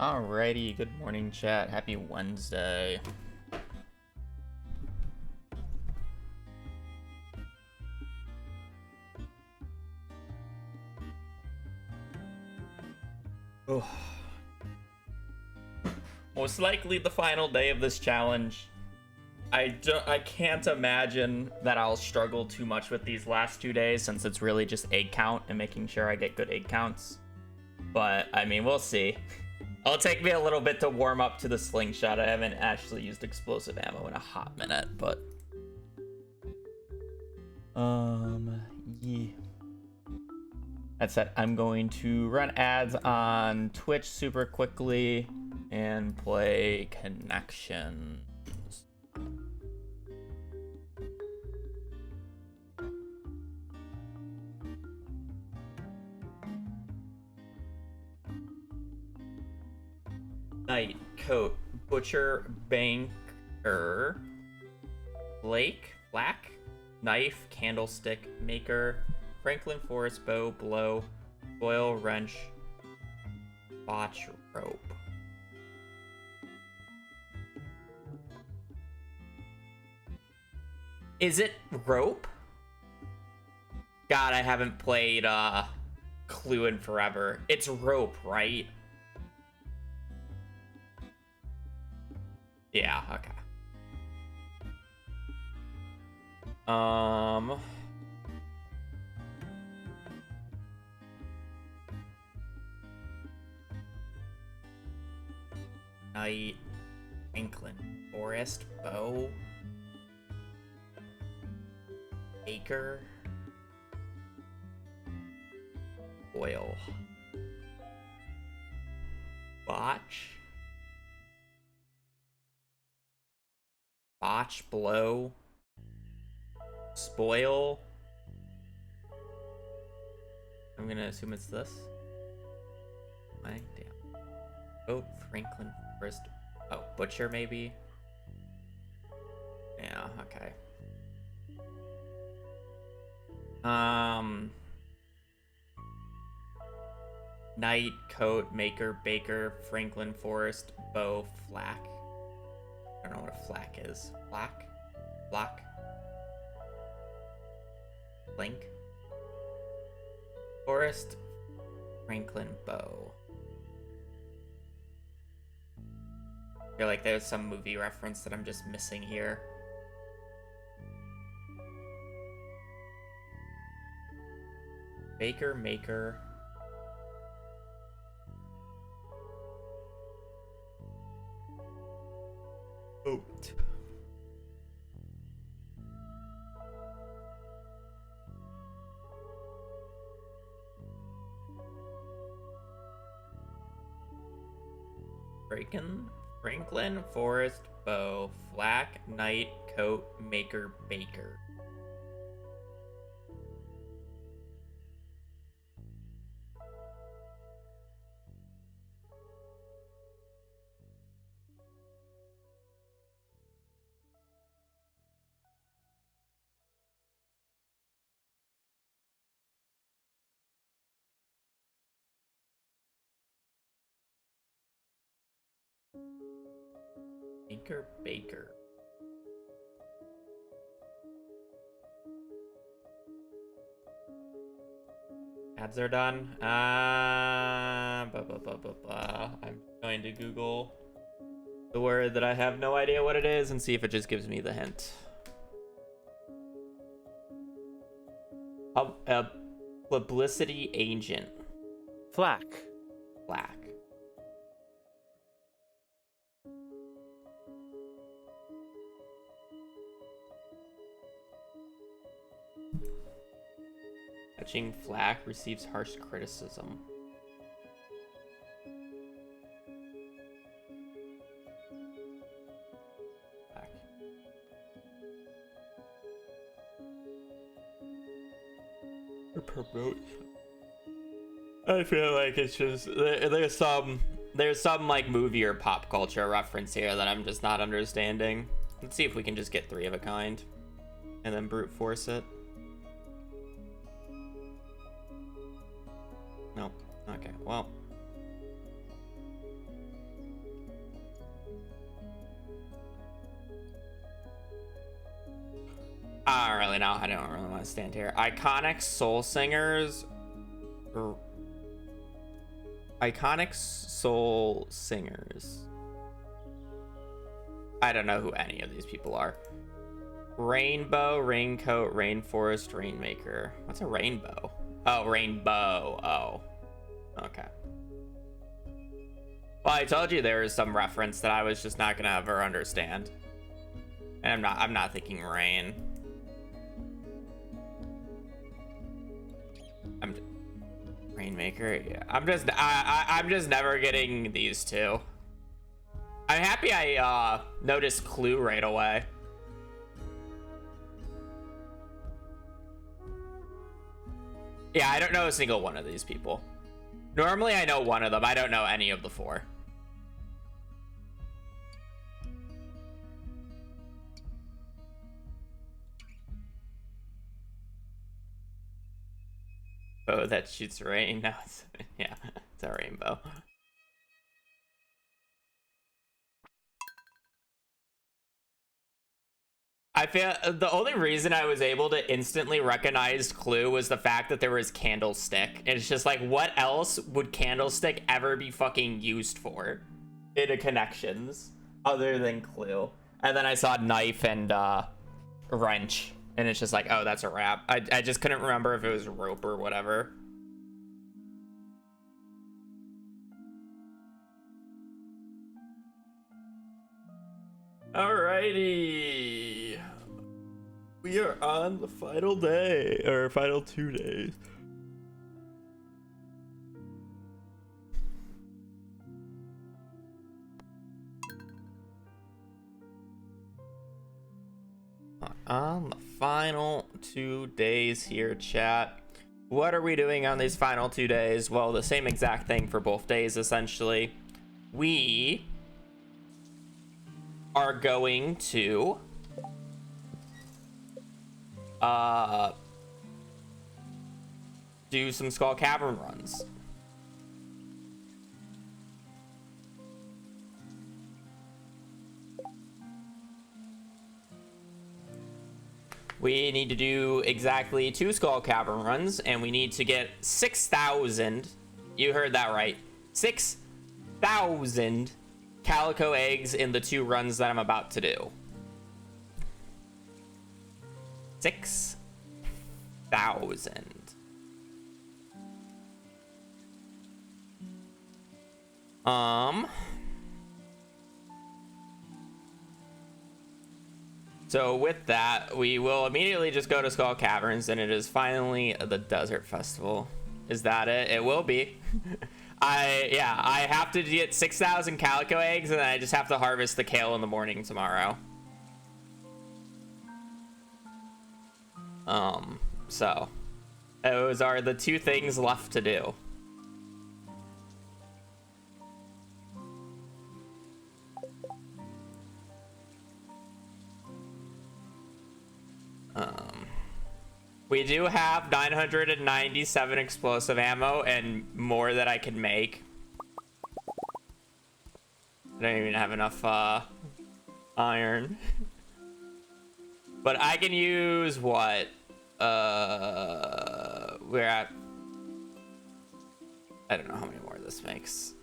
Alrighty, good morning, chat. Happy Wednesday. Oh. Most likely the final day of this challenge. I can't imagine that I'll struggle too much with these last 2 days since it's really just egg count and making sure I get good egg counts. But, I mean, we'll see. It'll take me a little bit to warm up to the slingshot. I haven't actually used explosive ammo in a hot minute, but... yeah. That said, I'm going to run ads on Twitch super quickly and play Connections. Knight, coat, butcher, banker, Blake, black, knife, candlestick, maker, Franklin Forest, bow, blow, foil, wrench, botch, rope. Is it rope? God, I haven't played Clue in forever. It's rope, right? Yeah, okay. Knight, Franklin, Forest, bow, Baker, oil, botch, blow, spoil. I'm gonna assume it's this. My damn. Oh, Franklin Forest. Oh, butcher maybe. Yeah, okay. Knight, coat, maker, baker, Franklin Forest, bow, flack. I don't know what a flack is. Flack? Block? Link? Forest, Franklin, bow. I feel like there's some movie reference that I'm just missing here. Baker, maker. Oat. Franklin, Forest, bow, flack, knight, coat, maker, baker. Maker, baker. Ads are done. I'm going to Google the word that I have no idea what it is and see if it just gives me the hint. A publicity agent. Flack. Black. Catching flack receives harsh criticism. Flack. Promote. I feel like it's just there's some like movie or pop culture reference here that I'm just not understanding. Let's see if we can just get 3 of a kind and then brute force it. Nope. Okay, well. really know. I don't really want to stand here. Iconic soul singers. Iconic soul singers. I don't know who any of these people are. Rainbow, raincoat, rainforest, rainmaker. What's a rainbow? Oh, rainbow. Oh, okay. Well, I told you there was some reference that I was just not gonna ever understand. And I'm not thinking rain. Rainmaker. Yeah. I'm just never getting these two. I'm happy I noticed Clue right away. Yeah, I don't know a single one of these people. Normally I know one of them. I don't know any of the four. Oh, that shoots rain. No, it's, yeah, it's a rainbow. I feel the only reason I was able to instantly recognize Clue was the fact that there was Candlestick. And it's just like, what else would Candlestick ever be fucking used for in a connections other than Clue? And then I saw Knife and Wrench, and it's just like, oh, that's a wrap. I just couldn't remember if it was Rope or whatever. Alrighty. We are on the final day, or final 2 days. On the final 2 days here, chat. What are we doing on these final 2 days? Well, the same exact thing for both days, essentially. We are going to do some Skull Cavern runs. We need to do exactly 2 Skull Cavern runs, and we need to get 6,000. You heard that right. 6,000 calico eggs in the 2 runs that I'm about to do. 6,000. So with that, we will immediately just go to Skull Caverns, and it is finally the Desert Festival. Is that it? It will be. I have to get 6,000 calico eggs, and then I just have to harvest the kale in the morning tomorrow. So those are the 2 things left to do. We do have 997 explosive ammo and more that I can make. I don't even have enough iron. But I can use what? We're at, I don't know how many more this makes.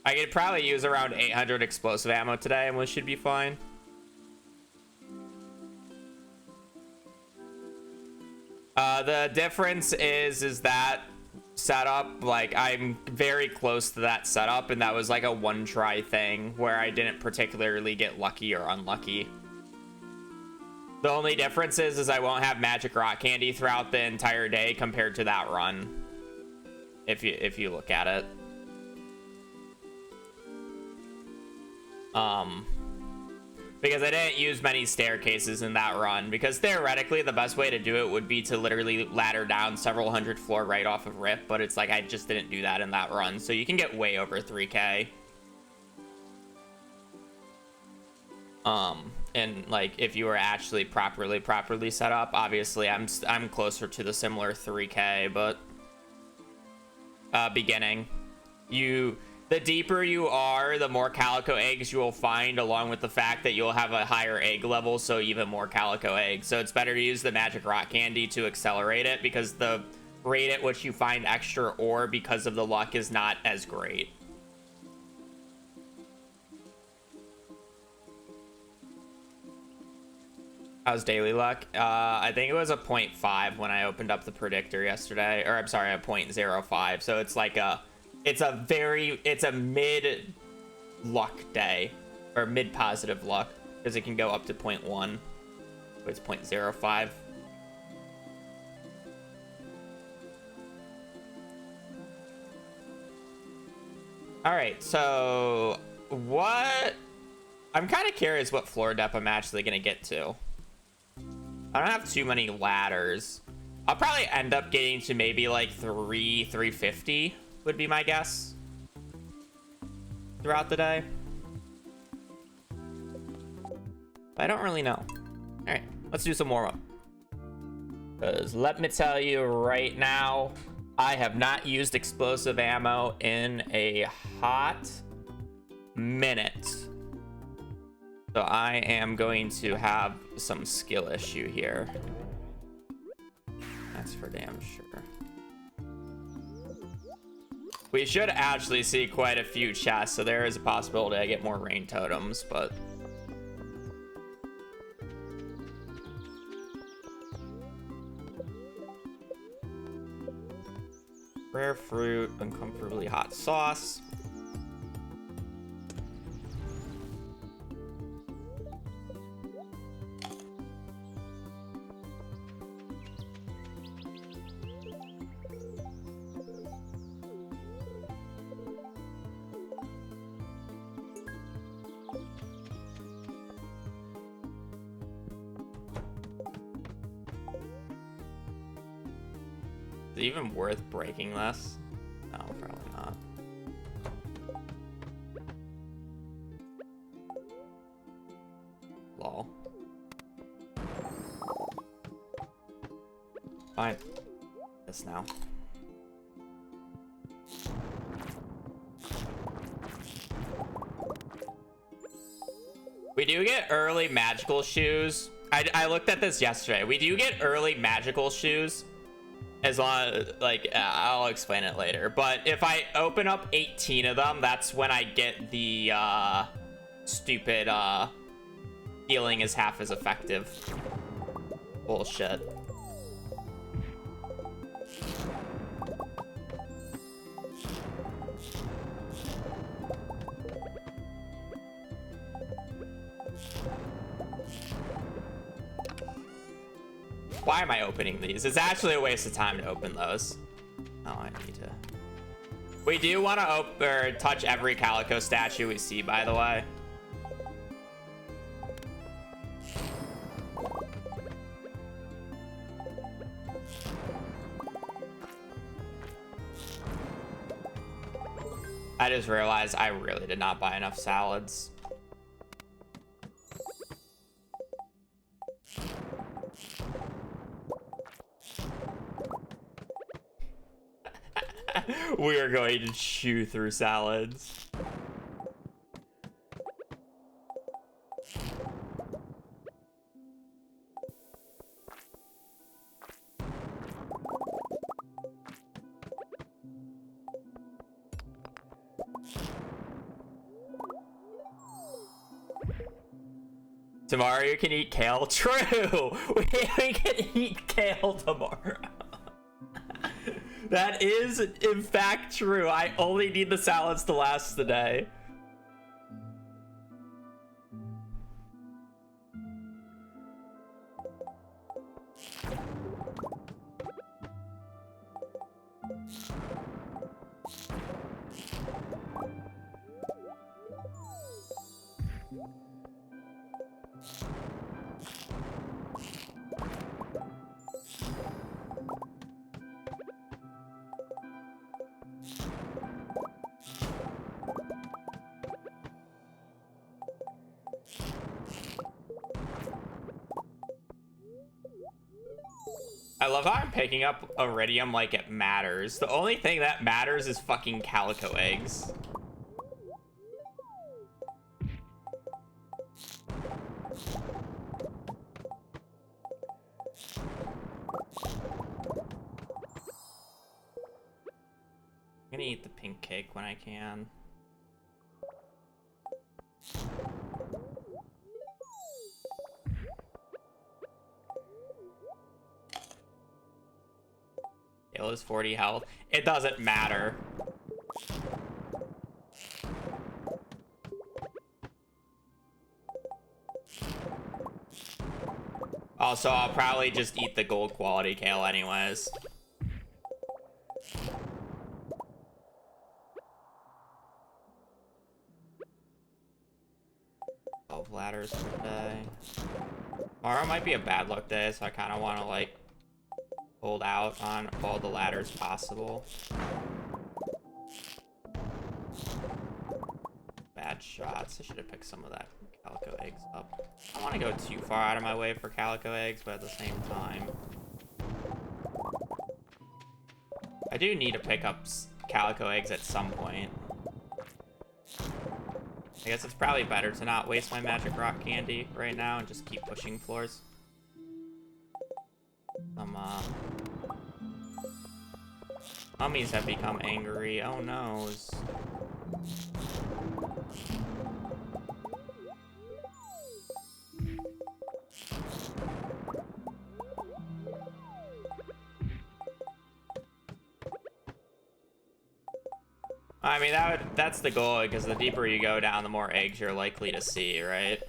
I could probably use around 800 explosive ammo today, and we should be fine. The difference is that setup, like, I'm very close to that setup, and that was like a 1 try thing where I didn't particularly get lucky or unlucky. The only difference is I won't have magic rock candy throughout the entire day compared to that run, if you look at it. Because I didn't use many staircases in that run, because theoretically the best way to do it would be to literally ladder down several hundred floor right off of Rip, but it's like I just didn't do that in that run, so you can get way over 3k. And like if you were actually properly set up, obviously I'm closer to the similar 3k, but beginning, you The deeper you are, the more calico eggs you will find, along with the fact that you'll have a higher egg level, so even more calico eggs. So it's better to use the magic rock candy to accelerate it, because the rate at which you find extra ore because of the luck is not as great. How's daily luck? I think it was a 0.5 when I opened up the predictor yesterday, or I'm sorry, a 0.05. So it's like it's a mid luck day, or mid positive luck, because it can go up to 0.1, but it's 0.05. All right, so what? I'm kind of curious what floor depth I'm actually gonna get to. I don't have too many ladders. I'll probably end up getting to maybe like 350 would be my guess throughout the day. I don't really know. All right, let's do some warm up. Because let me tell you right now, I have not used explosive ammo in a hot minute. So I am going to have some skill issue here. That's for damn sure. We should actually see quite a few chests, so there is a possibility I get more rain totems, but... Rare fruit, uncomfortably hot sauce. Is it even worth breaking this? No, probably not. Lol. Fine. This now. We do get early magical shoes. I looked at this yesterday. We do get early magical shoes. As long as, like, I'll explain it later. But if I open up 18 of them, that's when I get the stupid healing is half as effective bullshit. Why am I opening these? It's actually a waste of time to open those. Oh, I need to. We do want to open or touch every calico statue we see, by the way. I just realized I really did not buy enough salads. We are going to chew through salads. Tomorrow you can eat kale. True! We can eat kale tomorrow. That is, in fact, true. I only need the salads to last the day. I love how I'm picking up iridium like it matters. The only thing that matters is fucking calico eggs. me eat the pink cake when I can. Gale is 40 health. It doesn't matter. Also, I'll probably just eat the gold quality kale anyways. 12 ladders per day. Tomorrow might be a bad luck day, so I kind of want to, like, hold out on all the ladders possible. Bad shots. I should have picked some of that calico eggs up. I don't want to go too far out of my way for calico eggs, but at the same time, I do need to pick up calico eggs at some point. I guess it's probably better to not waste my magic rock candy right now and just keep pushing floors. Mummies have become angry. Oh no. I mean, that's the goal, because the deeper you go down, the more eggs you're likely to see, right?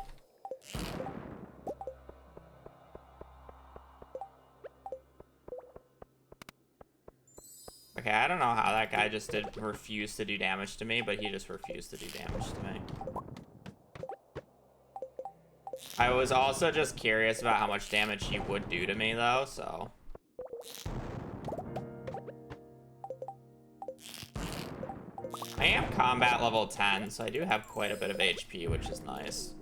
Okay, I don't know how that guy just refuse to do damage to me, but he just refused to do damage to me. I was also just curious about how much damage he would do to me, though, so... I am combat level 10, so I do have quite a bit of HP, which is nice.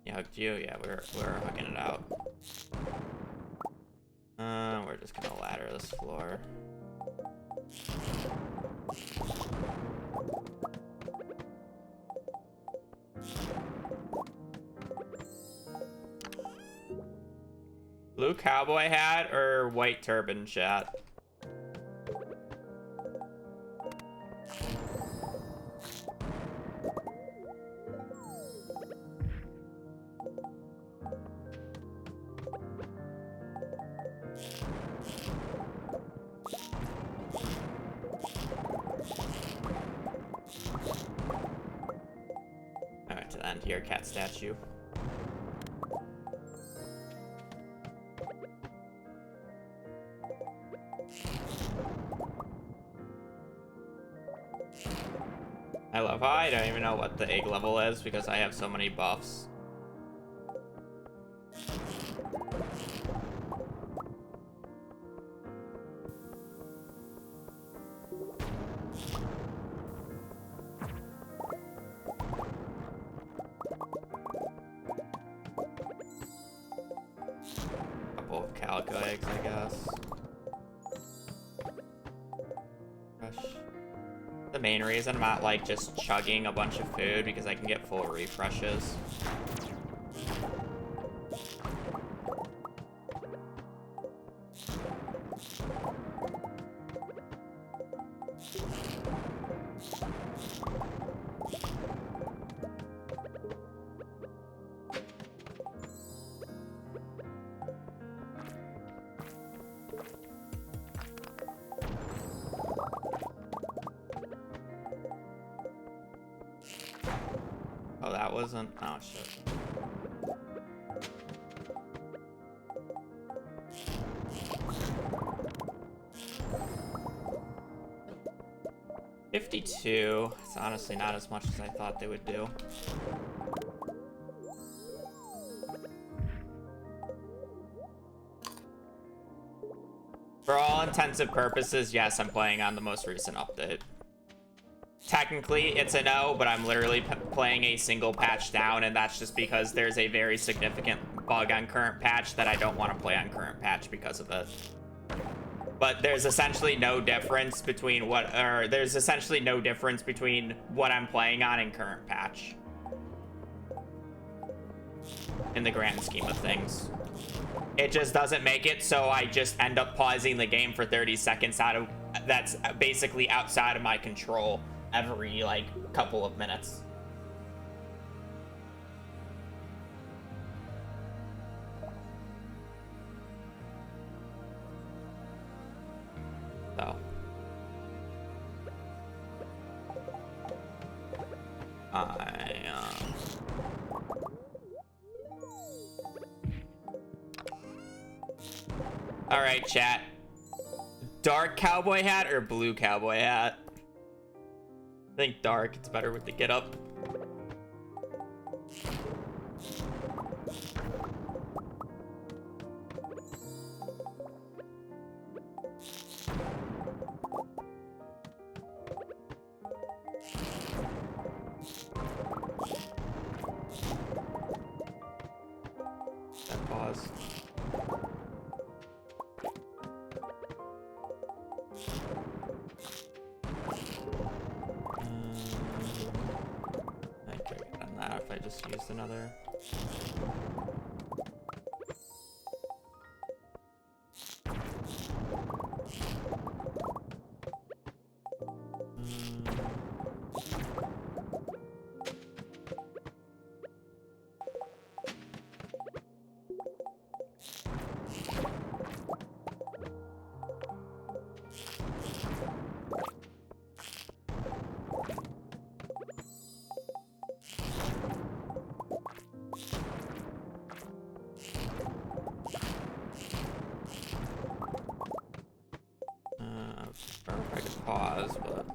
You hugged you? Yeah, we're hugging it out. We're just gonna ladder this floor. Blue cowboy hat or white turban, chat? Alright, to the end here, cat statue. I love how I don't even know what the egg level is because I have so many buffs. Couple of calico eggs, I guess. Gosh. The main reason I'm not like just chugging a bunch of food because I can get full refreshes. Oh, that wasn't... Oh, shit. $52. It's honestly not as much as I thought they would do. For all intensive purposes, yes, I'm playing on the most recent update. Technically, it's a no, but I'm literally playing a single patch down, and that's just because there's a very significant bug on current patch that I don't want to play on current patch because of it. But there's essentially no difference between what I'm playing on in current patch. In the grand scheme of things. It just doesn't make it so I just end up pausing the game for 30 seconds out of that's basically outside of my control every like couple of minutes. So all right, chat. Dark cowboy hat or blue cowboy hat? I think dark. It's better with the get up. Pause. I could have done that if I just used another. Or if I could pause, but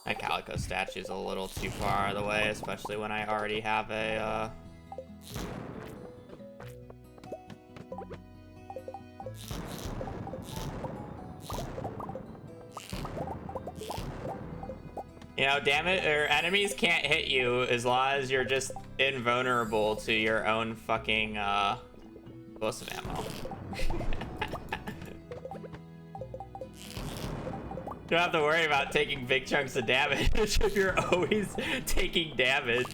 my Calico statue's a little too far out of the way, especially when I already have a you know, damn it, or enemies can't hit you as long as you're just invulnerable to your own fucking explosive ammo. You don't have to worry about taking big chunks of damage if you're always taking damage.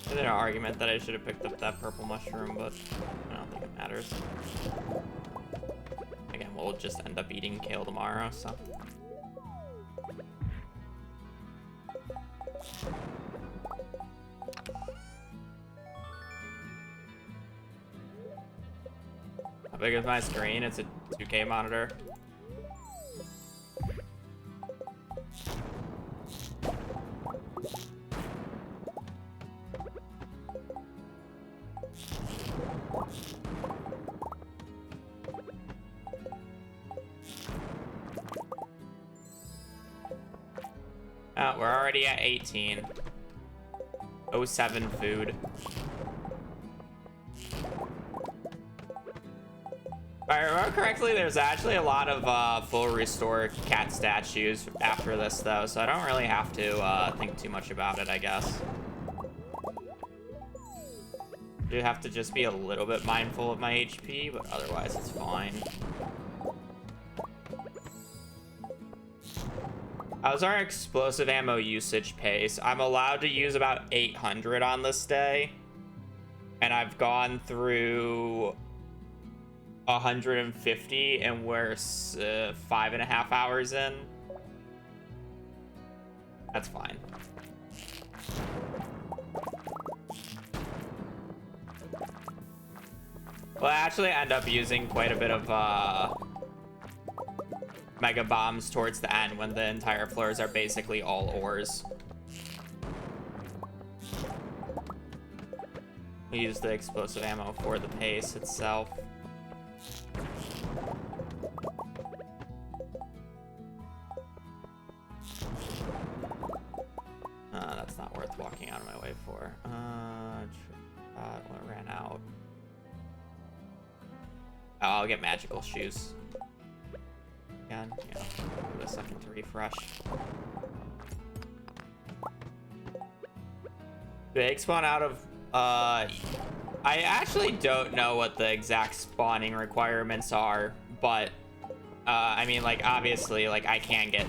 There's an argument that I should have picked up that purple mushroom, but I don't think it matters. Again, we'll just end up eating kale tomorrow, so. How big is my screen? It's a 2K monitor. Oh, we're already at 18. 07 food. If I remember correctly, there's actually a lot of full restore cat statues after this, though, so I don't really have to think too much about it, I guess. Do have to just be a little bit mindful of my HP, but otherwise it's fine. How's our explosive ammo usage pace? I'm allowed to use about 800 on this day, and I've gone through 150, and we're 5.5 hours in. That's fine. Well, I actually end up using quite a bit of mega bombs towards the end when the entire floors are basically all ores. We use the explosive ammo for the pace itself. That's not worth walking out of my way for. What ran out? Oh, I'll get magical shoes. Again, yeah, give it a second to refresh. Do eggs spawn out of I actually don't know what the exact spawning requirements are, but I mean, like, obviously, like, I can get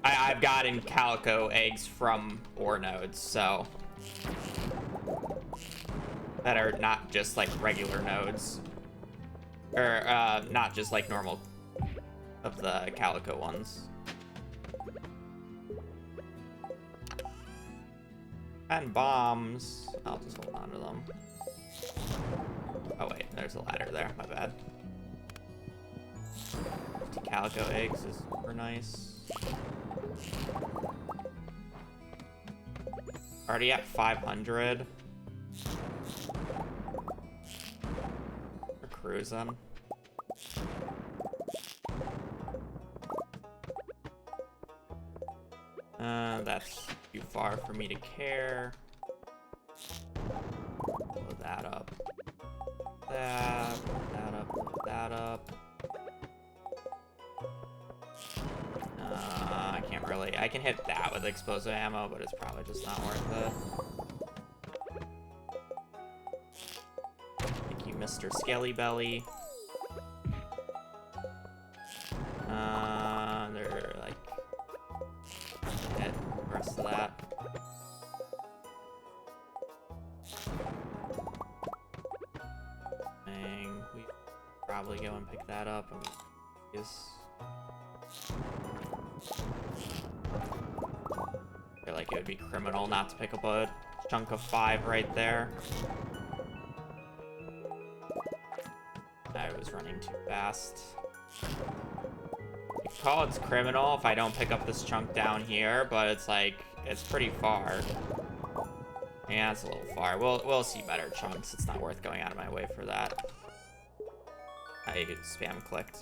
I've gotten calico eggs from ore nodes, so that are not just like regular nodes, or not just like normal of the calico ones. And bombs. I'll just hold on to them. Oh wait, there's a ladder there. My bad. 50 calico eggs is super nice. Already at 500. We're cruising. That's too far for me to care. Blow that up. That, blow that up, blow that up. I can't really, I can hit that with explosive ammo, but it's probably just not worth it. Thank you, Mr. Skelly Belly. They're like, hit the rest of that. Dang, we probably go and pick that up and use. I feel like it would be criminal not to pick up a chunk of 5 right there. I was running too fast. You call it's criminal if I don't pick up this chunk down here, but it's like, it's pretty far. Yeah, it's a little far. We'll see better chunks. It's not worth going out of my way for that. I get spam clicked.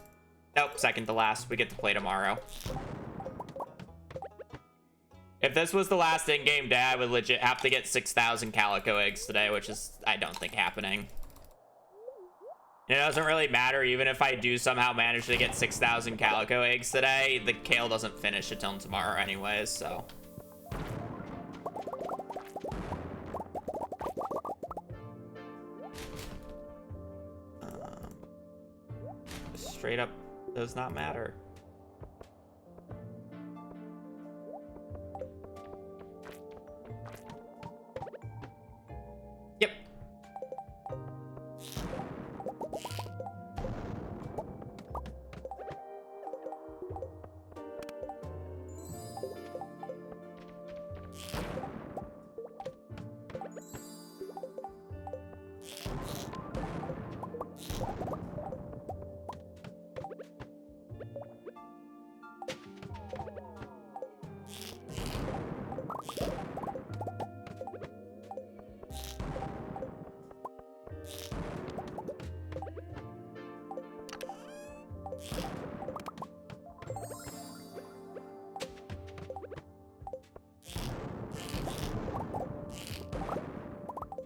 Nope, second to last. We get to play tomorrow. If this was the last in-game day, I would legit have to get 6,000 calico eggs today, which is, I don't think, happening. It doesn't really matter, even if I do somehow manage to get 6,000 calico eggs today, the kale doesn't finish until tomorrow anyways, so. Straight up does not matter. Yep.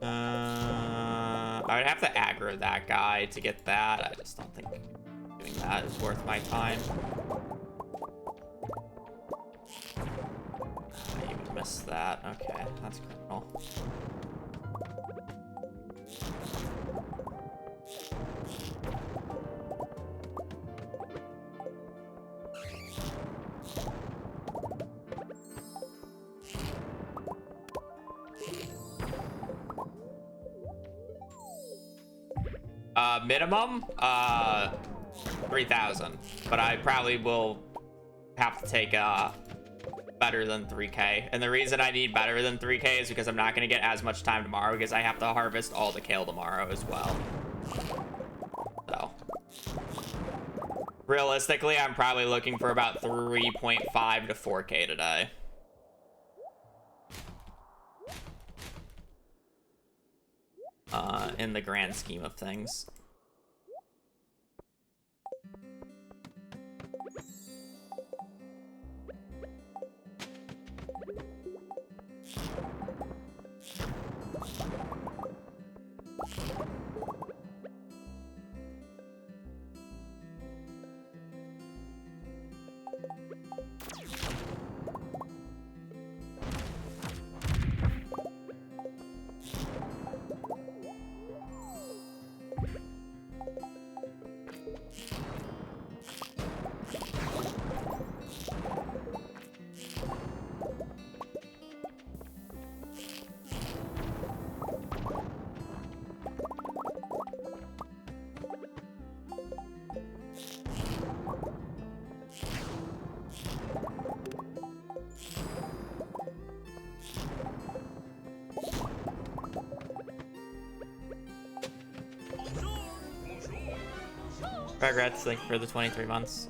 I would have to aggro that guy to get that. I just don't think doing that is worth my time. I even missed that. Okay, that's criminal. Minimum 3,000, but I probably will have to take better than 3k, and the reason I need better than 3k is because I'm not going to get as much time tomorrow because I have to harvest all the kale tomorrow as well. So realistically, I'm probably looking for about 3.5 to 4k today. In the grand scheme of things. Regrets, like, for the 23 months.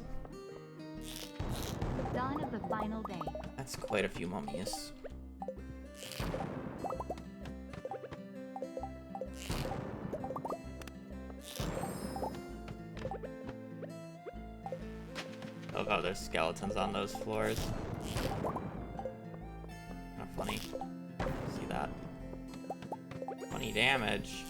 Dawn of the final day. That's quite a few mummies. Love how there's skeletons on those floors. Kind of funny. See that? 20 damage.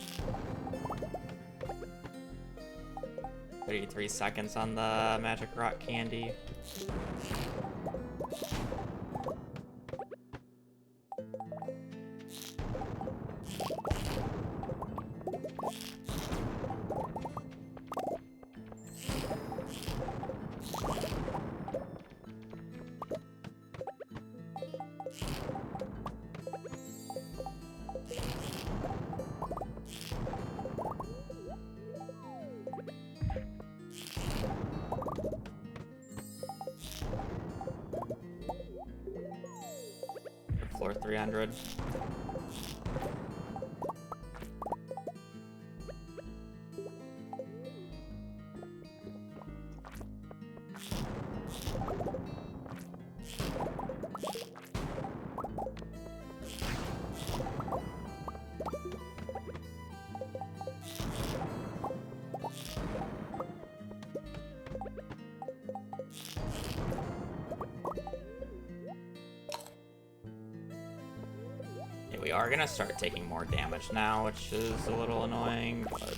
33 seconds on the magic rock candy. Floor 300. We are gonna start taking more damage now, which is a little annoying, but...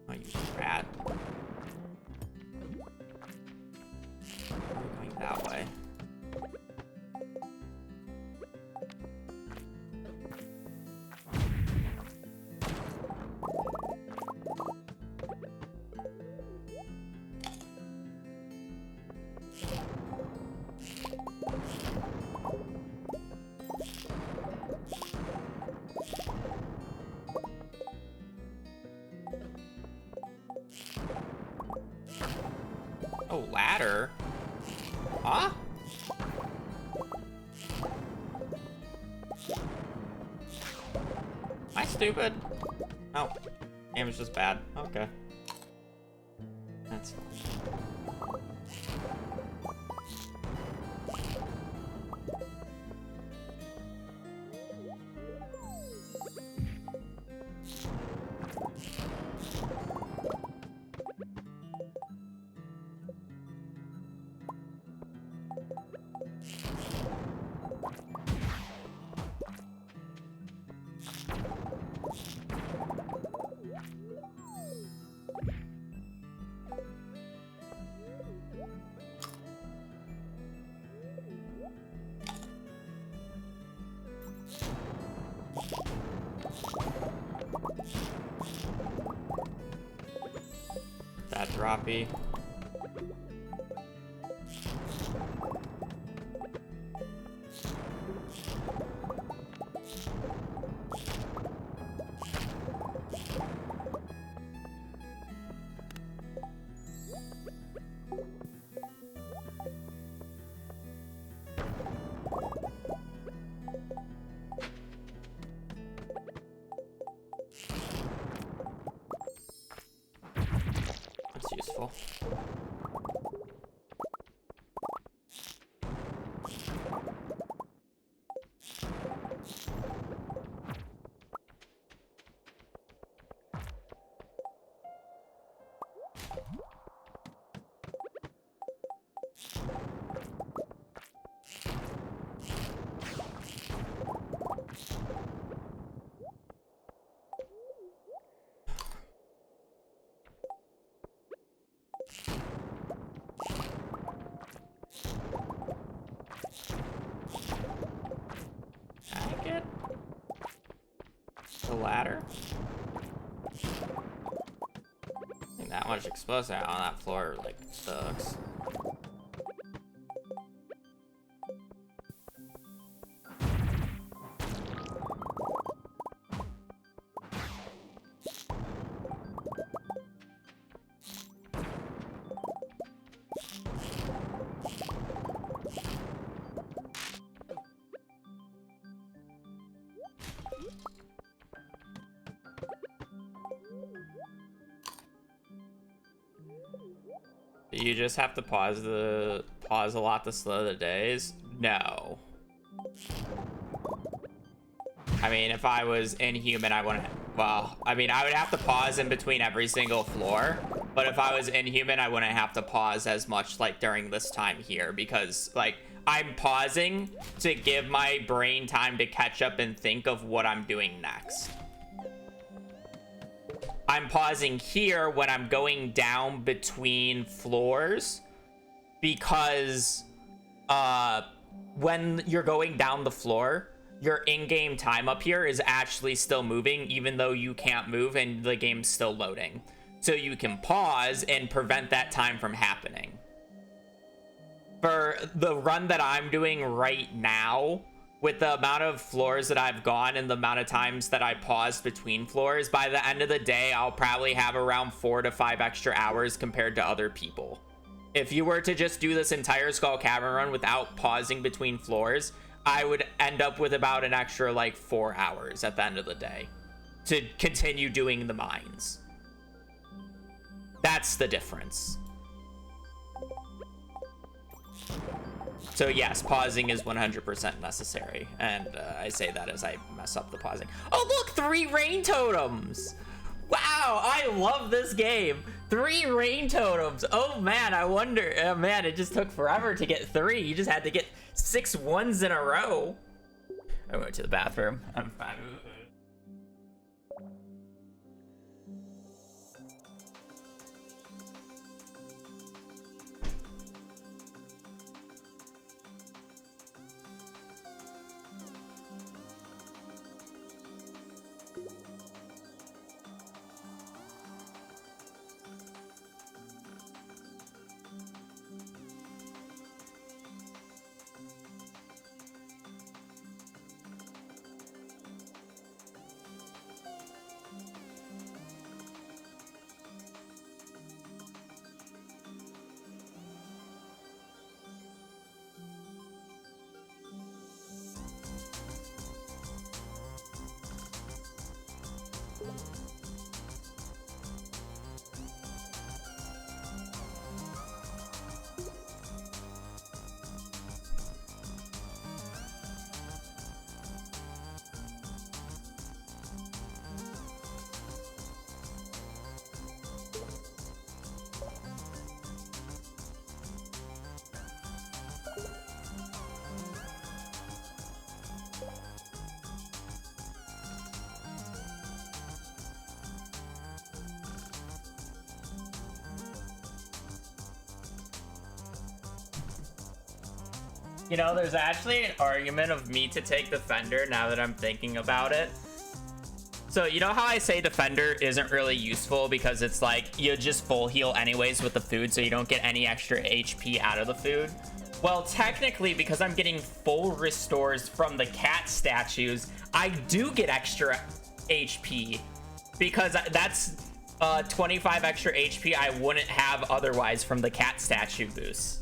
Oh, you rat. I'm going that way. Oh, ladder? Huh? Am I stupid? Oh, game is just bad. Okay. That's fine. That droppy. That's useful. ladder. I think that much explosive on that floor, like, sucks. You just have to pause a lot to slow the days? No. I mean, if I was Inhuman, I wouldn't. Well, I mean, I would have to pause in between every single floor. But if I was Inhuman, I wouldn't have to pause as much like during this time here because like I'm pausing to give my brain time to catch up and think of what I'm doing next. I'm pausing here when I'm going down between floors because when you're going down the floor, your in-game time up here is actually still moving even though you can't move and the game's still loading. So you can pause and prevent that time from happening. For the run that I'm doing right now, with the amount of floors that I've gone and the amount of times that I paused between floors, by the end of the day, I'll probably have around 4 to 5 extra hours compared to other people. If you were to just do this entire Skull Cavern run without pausing between floors, I would end up with about an extra like 4 hours at the end of the day to continue doing the mines. That's the difference. So yes, pausing is 100% necessary, and I say that as I mess up the pausing. Oh look, 3 rain totems! Wow, I love this game. 3 rain totems. Oh man, I wonder. Oh man, it just took forever to get 3. You just had to get 6 ones in a row. I went to the bathroom. I'm fine. You know, there's actually an argument of me to take Defender now that I'm thinking about it. So, you know how I say Defender isn't really useful because it's like, you just full heal anyways with the food so you don't get any extra HP out of the food? Well, technically, because I'm getting full restores from the cat statues, I do get extra HP because that's 25 extra HP I wouldn't have otherwise from the cat statue boost.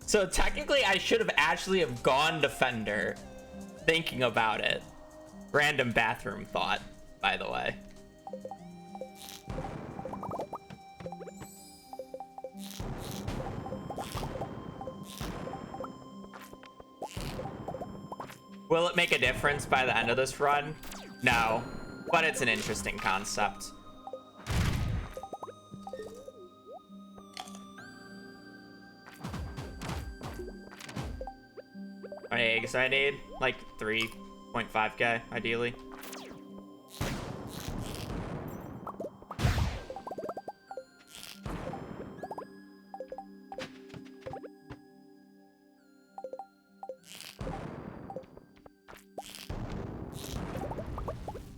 So technically, I should have actually have gone Defender, thinking about it. Random bathroom thought, by the way. Will it make a difference by the end of this run? No, but it's an interesting concept. How many eggs I need? Like 3.5k, ideally.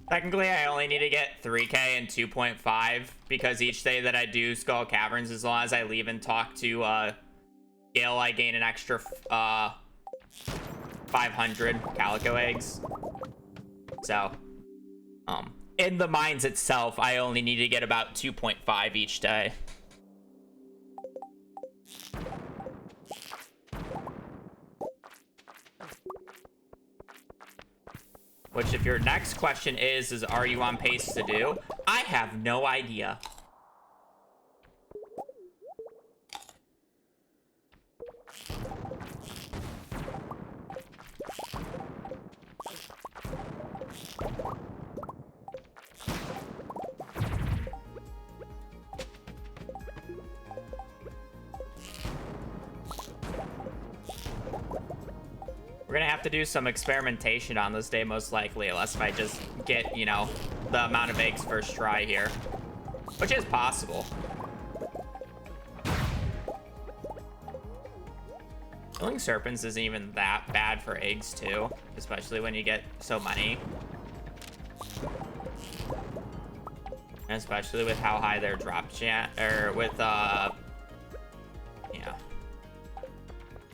Technically, I only need to get 3k and 2.5 because each day that I do Skull Caverns, as long as I leave and talk to Gil, I gain an extra 500 calico eggs. So, in the mines itself, I only need to get about 2.5 each day. Which, if your next question is are you on pace to do? I have no idea. We're gonna have to do some experimentation on this day, most likely, unless if I just get, you know, the amount of eggs first try here. Which is possible. Killing serpents isn't even that bad for eggs, too. Especially when you get so many. And especially with how high their drop chance, or with, yeah.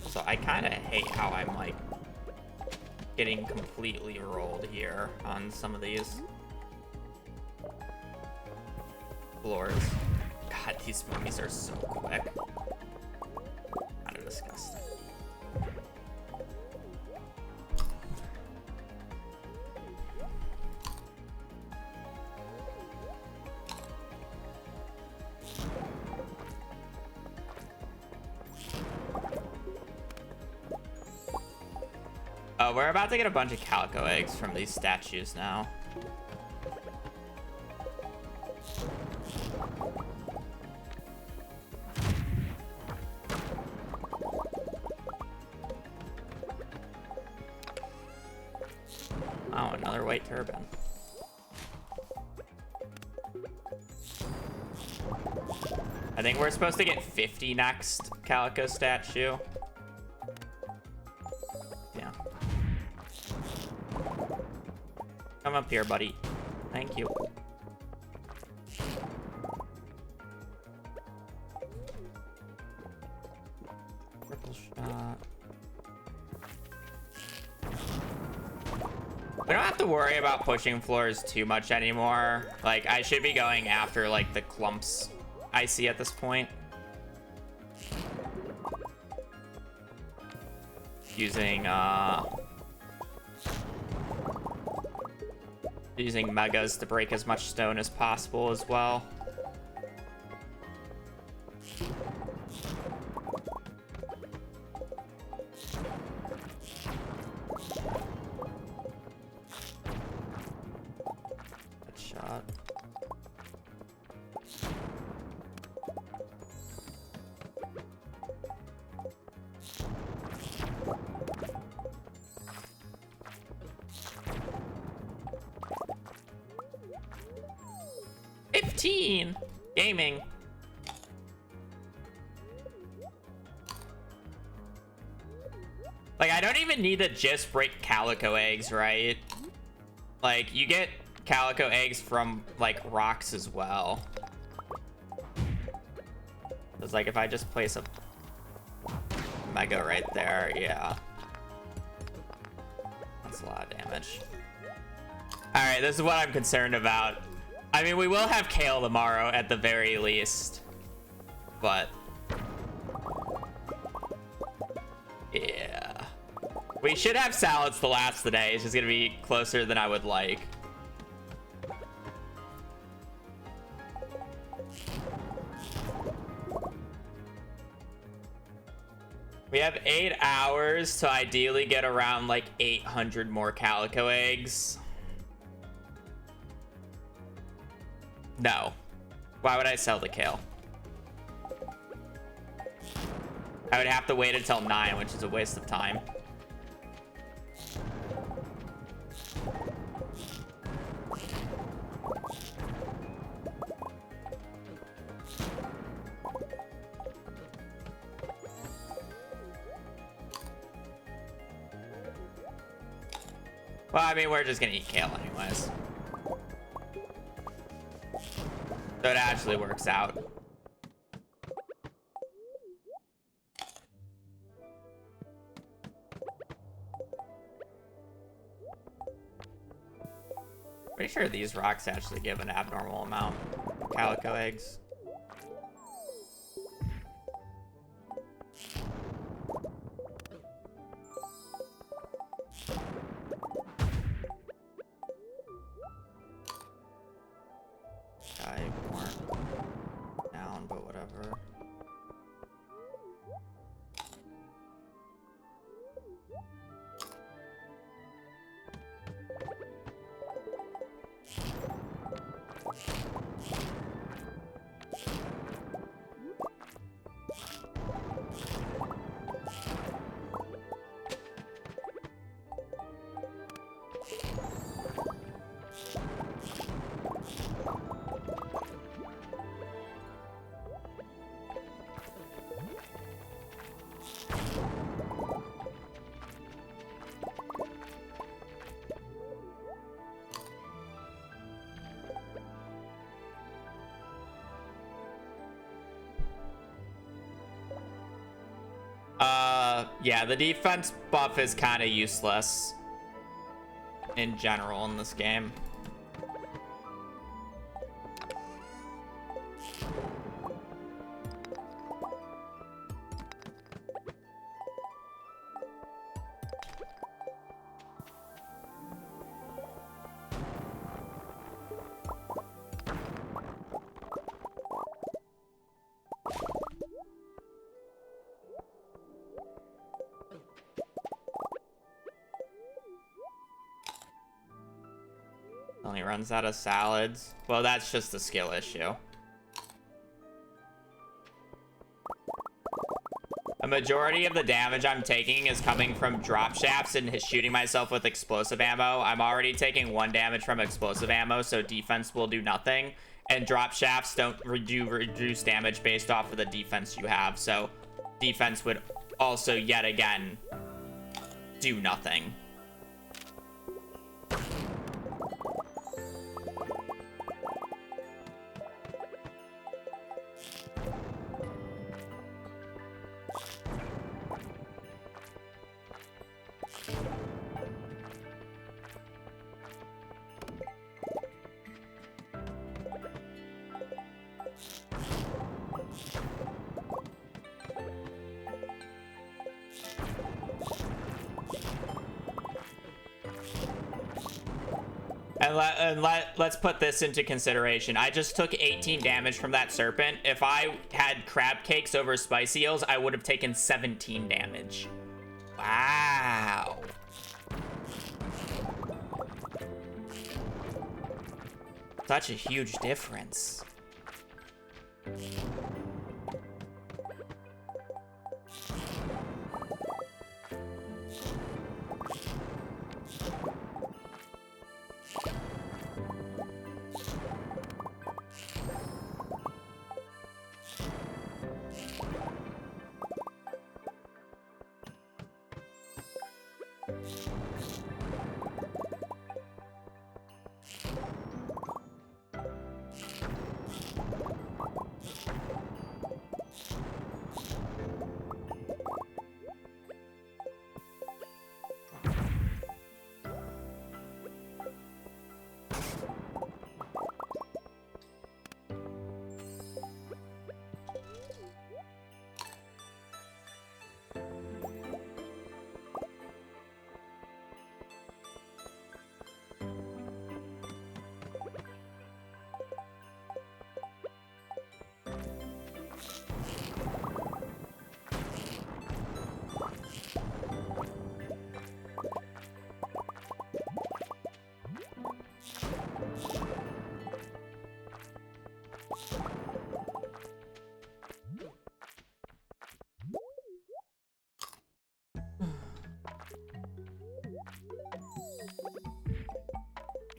So I kind of hate how I'm, like, getting completely rolled here on some of these floors. God, these mummies are so quick. Kind of disgusting. We're about to get a bunch of calico eggs from these statues now. Oh, another white turban. I think we're supposed to get 50 next calico statue. Yeah. Come up here, buddy. Thank you. Purple shot. We don't have to worry about pushing floors too much anymore. Like, I should be going after, like, the clumps I see at this point. Using megas to break as much stone as possible as well. Good shot. Gaming. Like, I don't even need to just break calico eggs, right? Like, you get calico eggs from, like, rocks as well. It's like, if I just place a mega right there, yeah. That's a lot of damage. Alright, this is what I'm concerned about. I mean, we will have kale tomorrow at the very least, but yeah, we should have salads to last the day. It's just gonna be closer than I would like. We have 8 hours to ideally get around like 800 more calico eggs. No. Why would I sell the kale? I would have to wait until 9, which is a waste of time. Well, I mean, we're just gonna eat kale anyways. So it actually works out. Pretty sure these rocks actually give an abnormal amount of calico eggs. Down, but whatever. Yeah, the defense buff is kind of useless in general in this game. Only runs out of salads. Well, that's just a skill issue. A majority of the damage I'm taking is coming from drop shafts and shooting myself with explosive ammo. I'm already taking 1 damage from explosive ammo, so defense will do nothing. And drop shafts don't reduce damage based off of the defense you have, so defense would also, yet again, do nothing. And let's put this into consideration. I just took 18 damage from that serpent. If I had crab cakes over spicy eels, I would have taken 17 damage. Wow. Such a huge difference.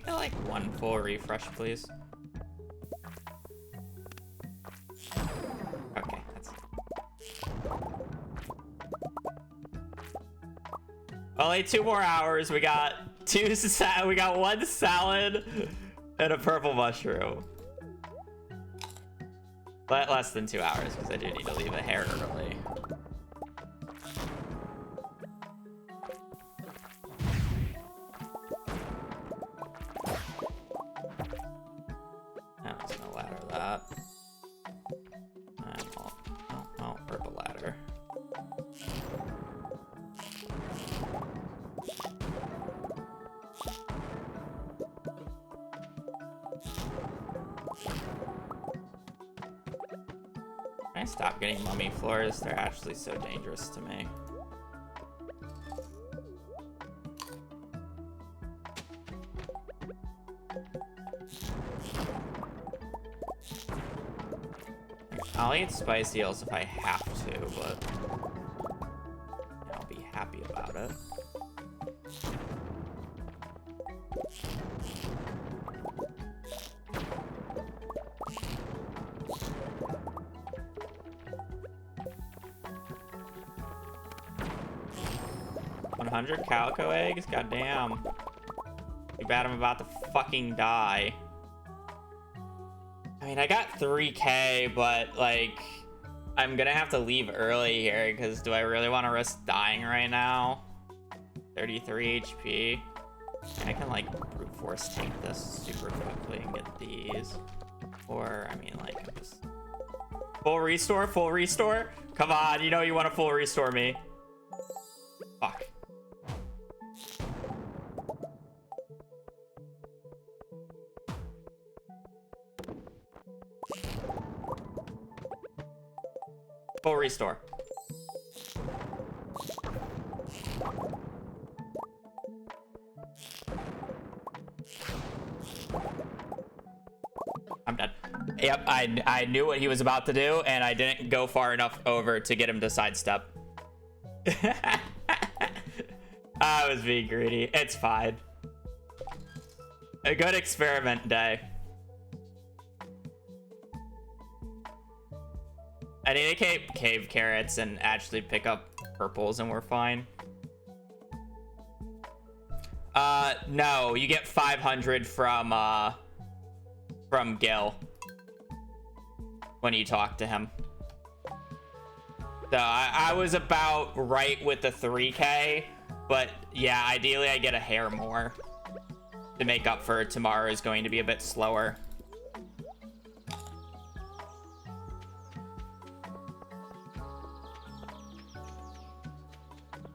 I like 1 full refresh, please. Okay, that's... Only 2 more hours. We got 1 salad and a purple mushroom. But less than 2 hours, because I do need to leave a hair early. I was gonna ladder that. I'll rip a ladder. Can I stop getting mummy floors? They're actually so dangerous to me. I'll eat spicy eels if I have to, but I'll be happy about it. $100 calico eggs? Goddamn. Too bad I'm about to fucking die. I mean, I got 3K, but, like, I'm gonna have to leave early here, because do I really want to risk dying right now? 33 HP. And I can, like, brute force tank this super quickly and get these. Or, I mean, like, I'm just... Full restore? Full restore? Come on, you know you want to full restore me. Fuck. Full restore. I'm done. Yep, I knew what he was about to do, and I didn't go far enough over to get him to sidestep. I was being greedy. It's fine. A good experiment day. I need to cave carrots and actually pick up purples, and we're fine. No, you get 500 from Gil when you talk to him. So I was about right with the 3K, but yeah, ideally I get a hair more to make up for tomorrow is going to be a bit slower.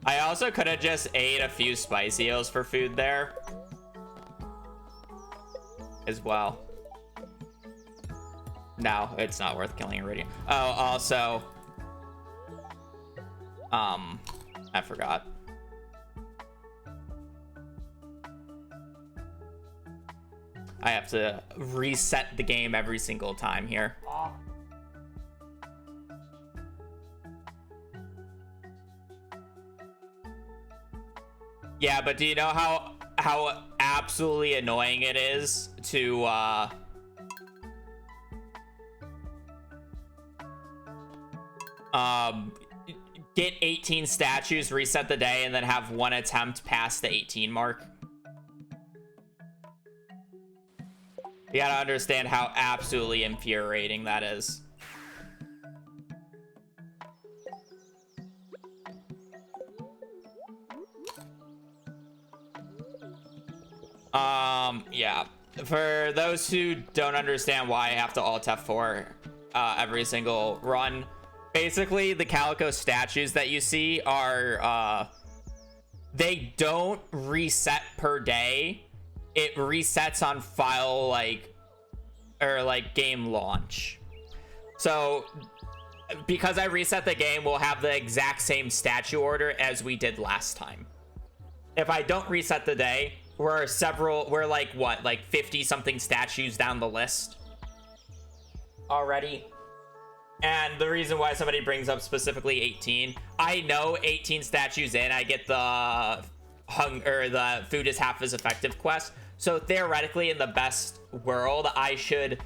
I also could have just ate a few spicy eels for food there as well. No, it's not worth killing iridium. Oh, also, I forgot. I have to reset the game every single time here. Yeah, but do you know how absolutely annoying it is to get 18 statues, reset the day, and then have one attempt past the 18 mark? You gotta understand how absolutely infuriating that is. Yeah. For those who don't understand why I have to alt F4 every single run, basically the calico statues that you see are they don't reset per day. It resets on file like game launch. So because I reset the game, we'll have the exact same statue order as we did last time. If I don't reset the day, we're like what, like 50 something statues down the list already. And the reason why somebody brings up specifically 18, I know 18 statues in, I get the the food is half as effective quest. So theoretically, in the best world, I should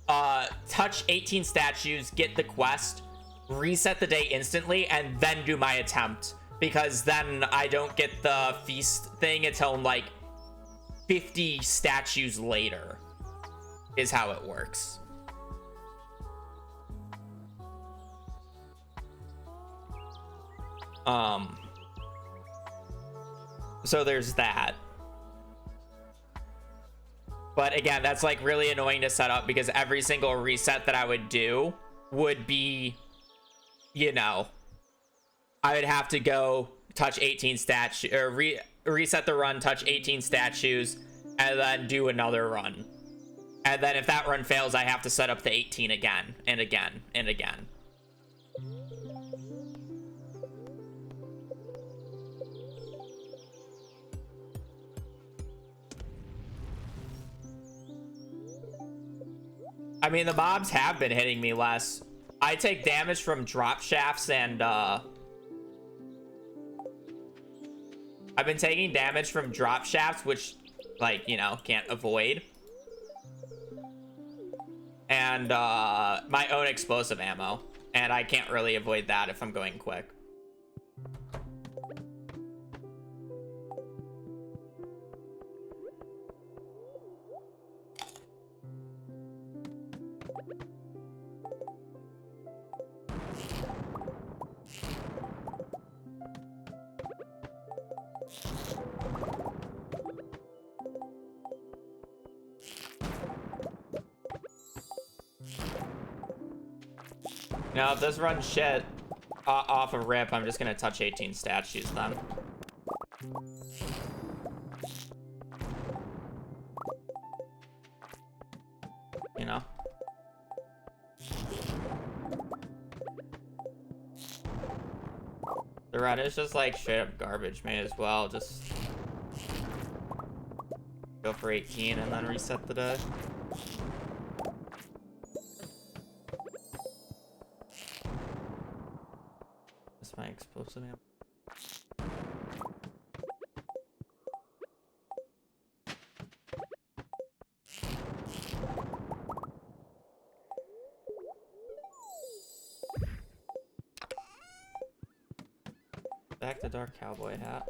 touch 18 statues, get the quest, reset the day instantly, and then do my attempt. Because then I don't get the feast thing until like 50 statues later is how it works. So there's that. But again, that's like really annoying to set up because every single reset that I would do would be, you know, I would have to go touch 18 or reset the run, touch 18 statues, and then do another run. And then if that run fails, I have to set up the 18 again and again and again. I mean, the mobs have been hitting me less. I take damage from drop shafts and, I've been taking damage from drop shafts, which, like, you know, can't avoid. And, my own explosive ammo. And I can't really avoid that if I'm going quick. Now, if this runs shit off a rip, I'm just gonna touch 18 statues then. You know? The run is just like straight up garbage. May as well just go for 18 and then reset the day. That's my explosive ammo. Back to dark cowboy hat.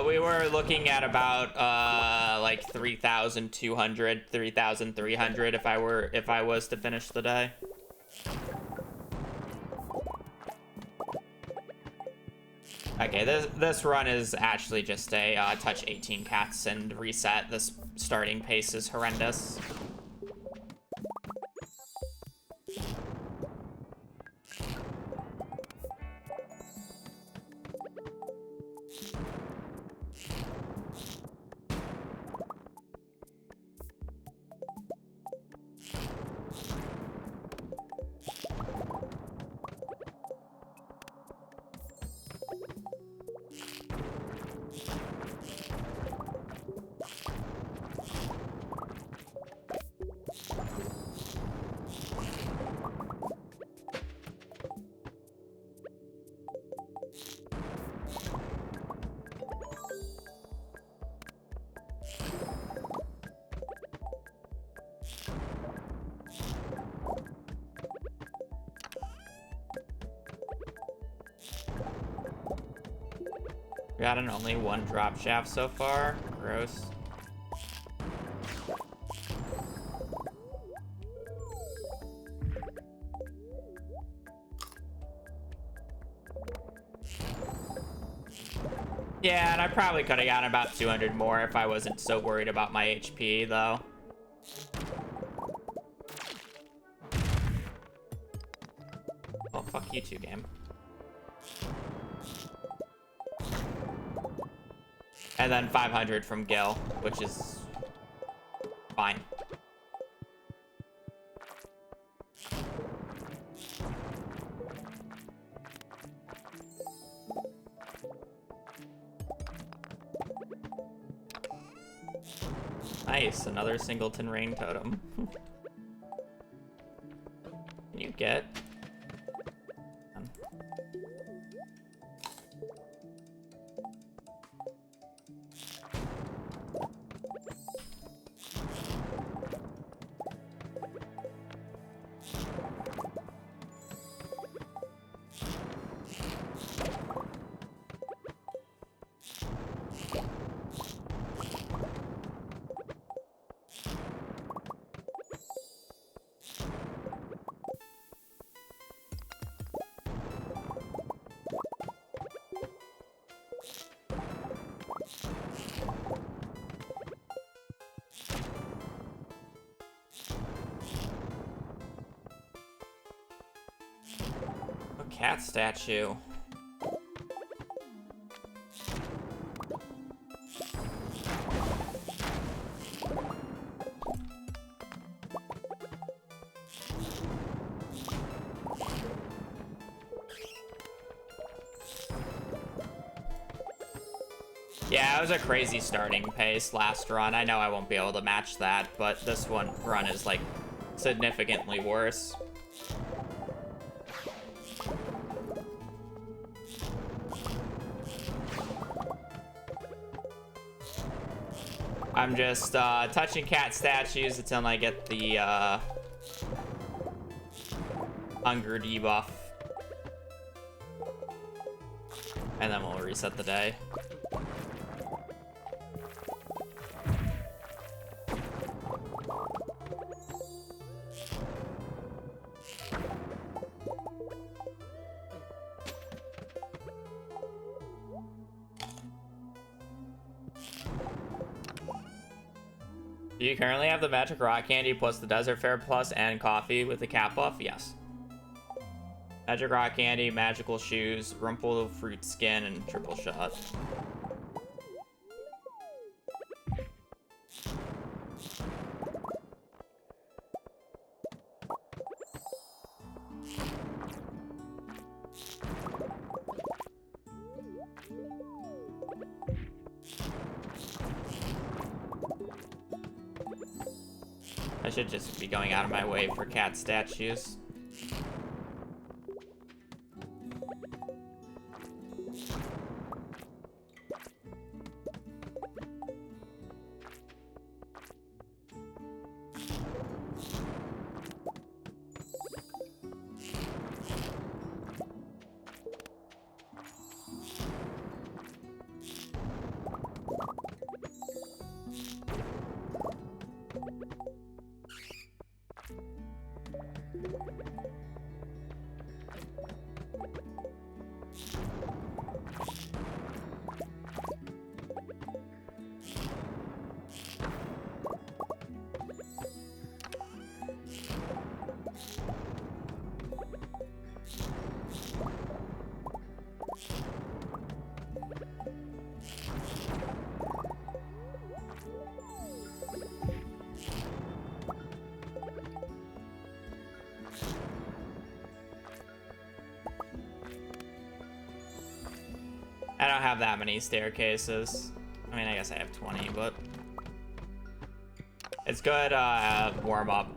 We were looking at about like 3,200, 3,300 if I was to finish the day. Okay, this run is actually just a touch 18 cats and reset. This starting pace is horrendous. Gotten only one drop shaft so far. Gross. Yeah, and I probably could have gotten about 200 more if I wasn't so worried about my HP, though. Well, fuck you too, game. And then 500 from Gil, which is fine. Nice, another singleton rain totem. Can you get? cat statue. Yeah, it was a crazy starting pace last run. I know I won't be able to match that, but this one run is, like, significantly worse. I'm just touching cat statues until I get the hunger debuff. And then we'll reset the day. Do you currently have the magic rock candy plus the desert fair plus and coffee with the cat buff? Yes. Magic rock candy, magical shoes, rumple fruit skin, and triple shot. I should just be going out of my way for cat statues. I don't have that many staircases. I mean, I guess I have 20, but it's good warm up.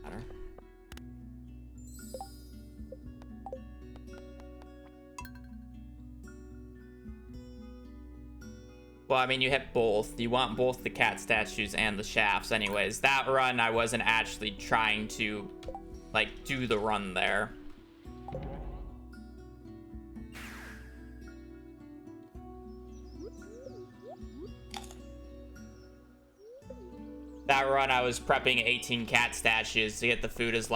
Better. Well, I mean, you hit both. You want both the cat statues and the shafts anyways. That run, I wasn't actually trying to, like, do the run there. That run, I was prepping 18 cat statues to get the food as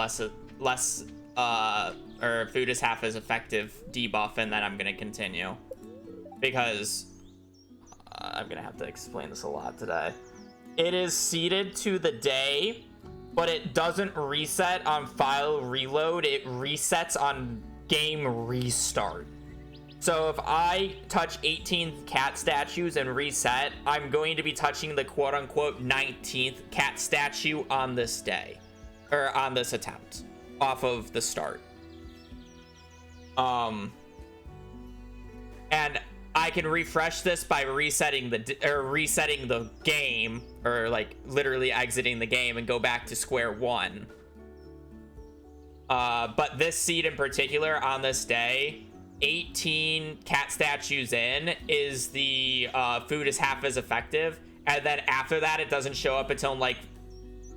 or food is half as effective debuff, and then I'm gonna continue. Because I'm gonna have to explain this a lot today. It is seeded to the day, but it doesn't reset on file reload. It resets on game restart. So if I touch 18 cat statues and reset, I'm going to be touching the quote-unquote 19th cat statue on this day. Or on this attempt. Off of the start. And I can refresh this by resetting the game, or like literally exiting the game and go back to square one. But this seed in particular on this day, 18 cat statues in is the food is half as effective, and then after that it doesn't show up until like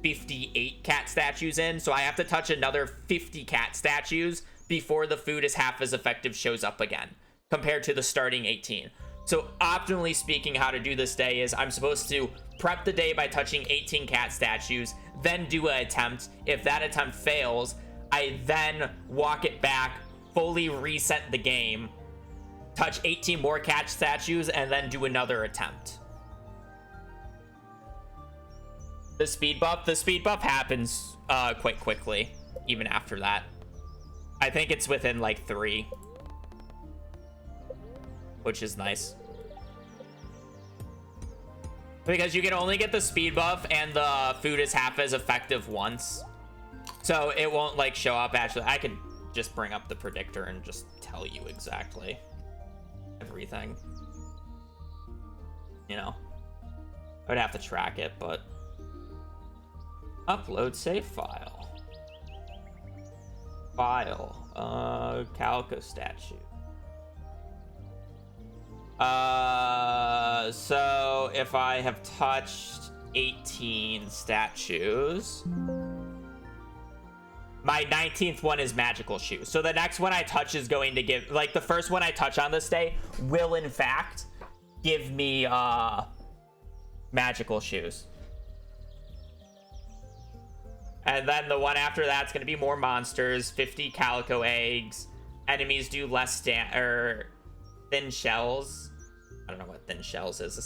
58 cat statues in, so I have to touch another 50 cat statues before the food is half as effective shows up again, compared to the starting 18. So optimally speaking, how to do this day is I'm supposed to prep the day by touching 18 cat statues, then do an attempt. If that attempt fails, I then walk it back, fully reset the game, touch 18 more cat statues, and then do another attempt. The speed buff happens quite quickly, even after that. I think it's within like 3, which is nice. Because you can only get the speed buff and the food is half as effective once. So it won't like show up actually. I could just bring up the predictor and just tell you exactly everything. You know, I would have to track it, but upload save file. Calico statue. So if I have touched 18 statues, my 19th one is magical shoes. So the next one I touch is going to give, like the first one I touch on this day will in fact give me magical shoes. And then the one after that's going to be more monsters, 50 calico eggs. Enemies do less thin shells. I don't know what thin shells is.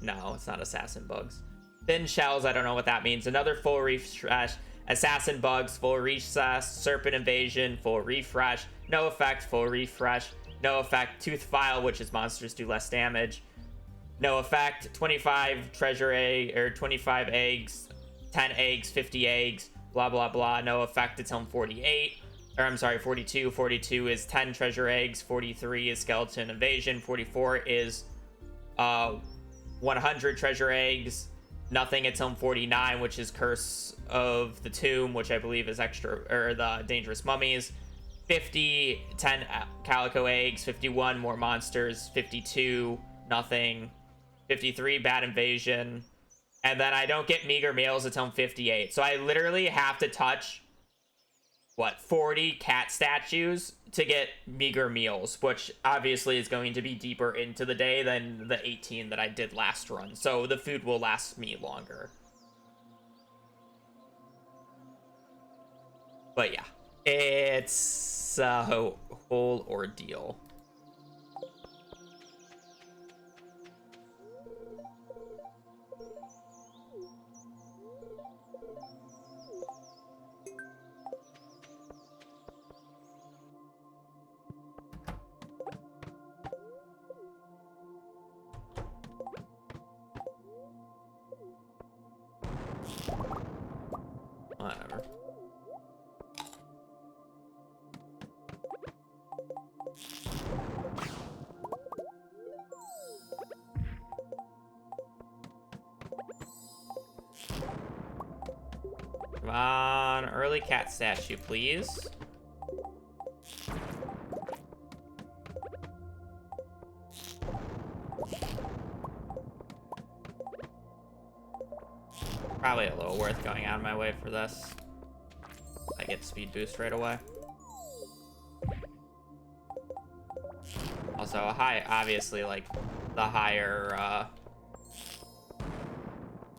No, it's not assassin bugs. Thin shells, I don't know what that means. Another full refresh. Assassin bugs, full recess. Serpent invasion, full refresh. No effect, full refresh. No effect, tooth file, which is monsters do less damage. No effect, 25 treasure egg, or 25 eggs, 10 eggs, 50 eggs, blah, blah, blah. No effect until 48. Or I'm sorry, 42. 42 is 10 treasure eggs. 43 is skeleton invasion. 44 is 100 treasure eggs. Nothing until 49, which is curse of the tomb, which I believe is extra, or the dangerous mummies. 50, 10 calico eggs. 51 more monsters. 52 nothing. 53 bad invasion. And then I don't get meager meals until 58. So I literally have to touch, what, 40 cat statues to get meager meals, which obviously is going to be deeper into the day than the 18 that I did last run. So the food will last me longer. But yeah, it's a whole ordeal. Whatever. Come on, early cat statue, please. Probably a little worth going out of my way for this. I get speed boost right away. Also, obviously, like, the higher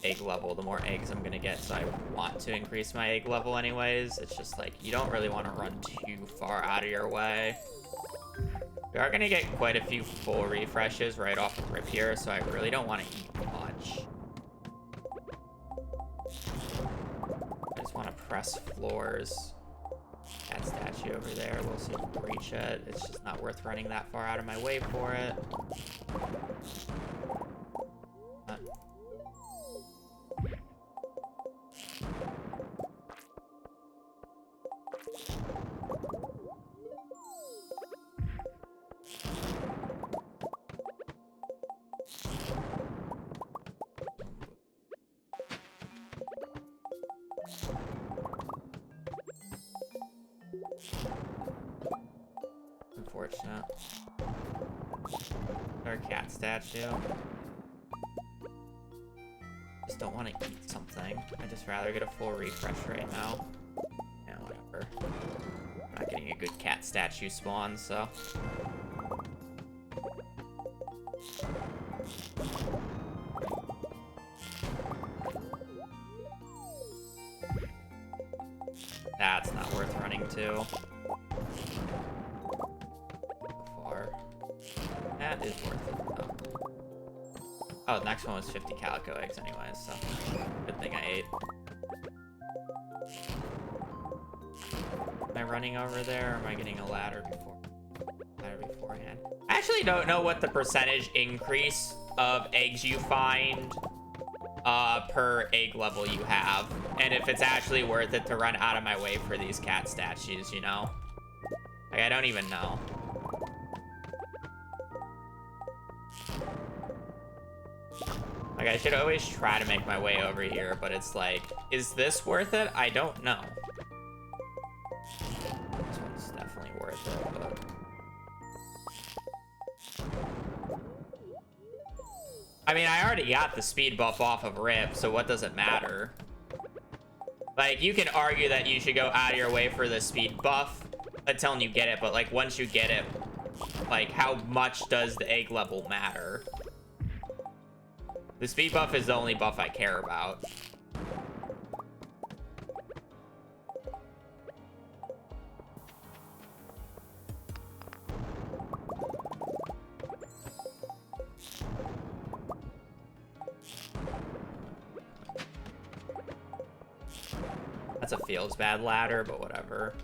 egg level, the more eggs I'm gonna get, so I want to increase my egg level anyways. It's just like, you don't really want to run too far out of your way. We are gonna get quite a few full refreshes right off the rip here, so I really don't want to eat much. I just want to press floors. That statue over there, we'll see if we can reach it. It's just not worth running that far out of my way for it. Unfortunate. Our cat statue. Just don't want to eat something. I'd just rather get a full refresh right now. Yeah, whatever. I'm not getting a good cat statue spawn, so. That's not worth running to. Far. That is worth it, though. Oh, the next one was 50 calico eggs anyway, so good thing I ate. Am I running over there, or am I getting a ladder beforehand? I actually don't know what the percentage increase of eggs you find per egg level you have, and if it's actually worth it to run out of my way for these cat statues, you know? Like, I don't even know. Like, I should always try to make my way over here, but it's like, is this worth it? I don't know. This one's definitely worth it, but... I mean, I already got the speed buff off of Rip, so what does it matter? Like, you can argue that you should go out of your way for the speed buff until you get it, but, like, once you get it, like, how much does the egg level matter? The speed buff is the only buff I care about. That's a feels bad ladder, but whatever.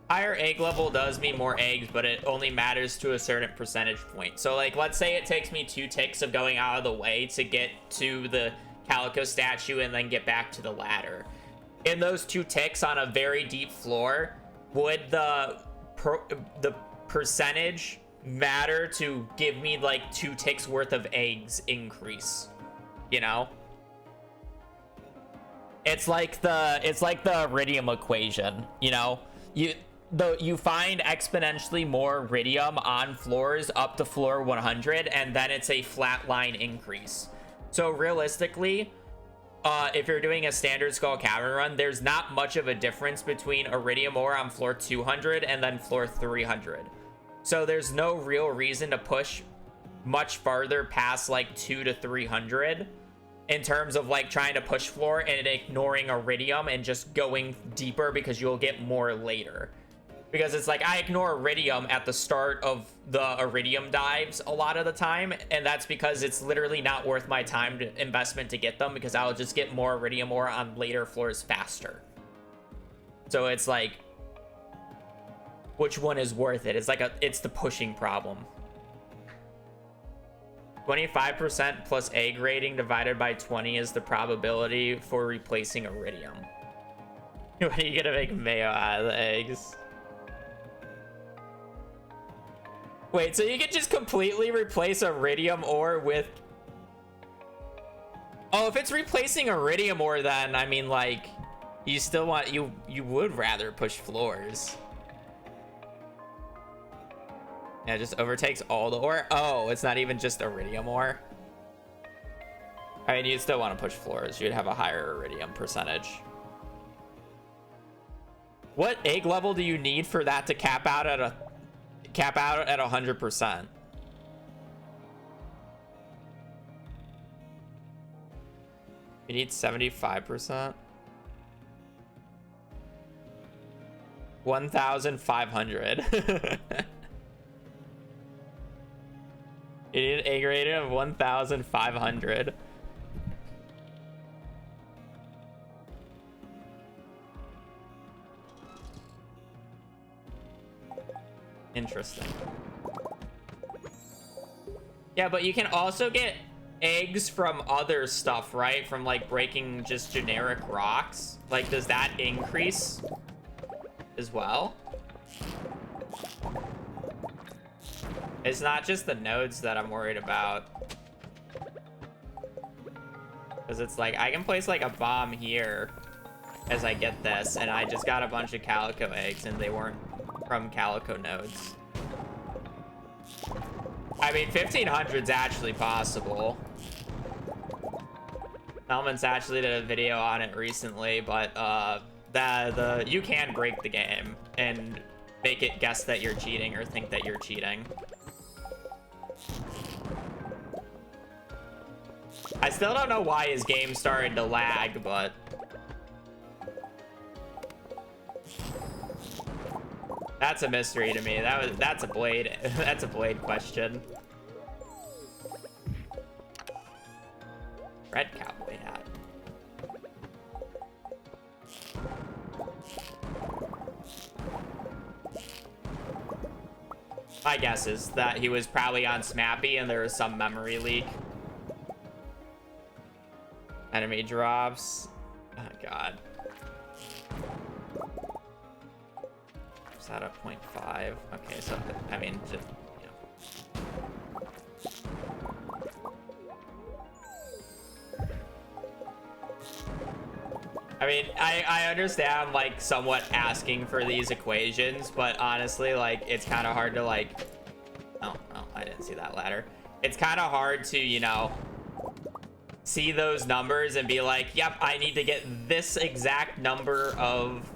Higher egg level does mean more eggs, but it only matters to a certain percentage point. So, like, let's say it takes me 2 ticks of going out of the way to get to the calico statue and then get back to the ladder. In those 2 ticks on a very deep floor, would the percentage matter to give me, like, 2 ticks worth of eggs increase? You know? It's like the iridium equation, you know? You find exponentially more iridium on floors up to floor 100, and then it's a flat line increase. So realistically, if you're doing a standard skull cavern run, there's not much of a difference between iridium ore on floor 200 and then floor 300. So there's no real reason to push much farther past like 2 to 300 in terms of like trying to push floor and ignoring iridium and just going deeper because you'll get more later. Because it's like I ignore iridium at the start of the iridium dives a lot of the time, and that's because it's literally not worth my time to investment to get them, because I'll just get more iridium ore on later floors faster. So it's like, which one is worth it? It's like it's the pushing problem. 25% plus egg rating divided by 20 is the probability for replacing iridium. What are you gonna make mayo out of the eggs? Wait, so you can just completely replace iridium ore with... Oh, if it's replacing iridium ore, then, I mean, like, you still want... You would rather push floors. Yeah, it just overtakes all the ore. Oh, it's not even just iridium ore. I mean, you'd still want to push floors. You'd have a higher iridium percentage. What egg level do you need for that to cap out at 100%? You need 75%. 1,500. You need an egg rating of 1,500. Interesting. Yeah, but you can also get eggs from other stuff, right? From like breaking just generic rocks. Like, does that increase as well? It's not just the nodes that I'm worried about. Because it's like, I can place like a bomb here as I get this, and I just got a bunch of calico eggs and they weren't from calico nodes. I mean, 1,500's actually possible. Elements actually did a video on it recently, but you can break the game and make it guess that you're cheating or think that you're cheating. I still don't know why his game started to lag, but... That's a mystery to me. That's a blade. That's a blade question. Red cowboy hat. My guess is that he was probably on Smappy and there was some memory leak. Enemy drops. Oh god. Is that a 0.5? Okay, so I mean, just, you know. I mean, I understand, like, somewhat asking for these equations, but honestly, like, it's kind of hard to, like... Oh, I didn't see that ladder. It's kind of hard to, you know, see those numbers and be like, yep, I need to get this exact number of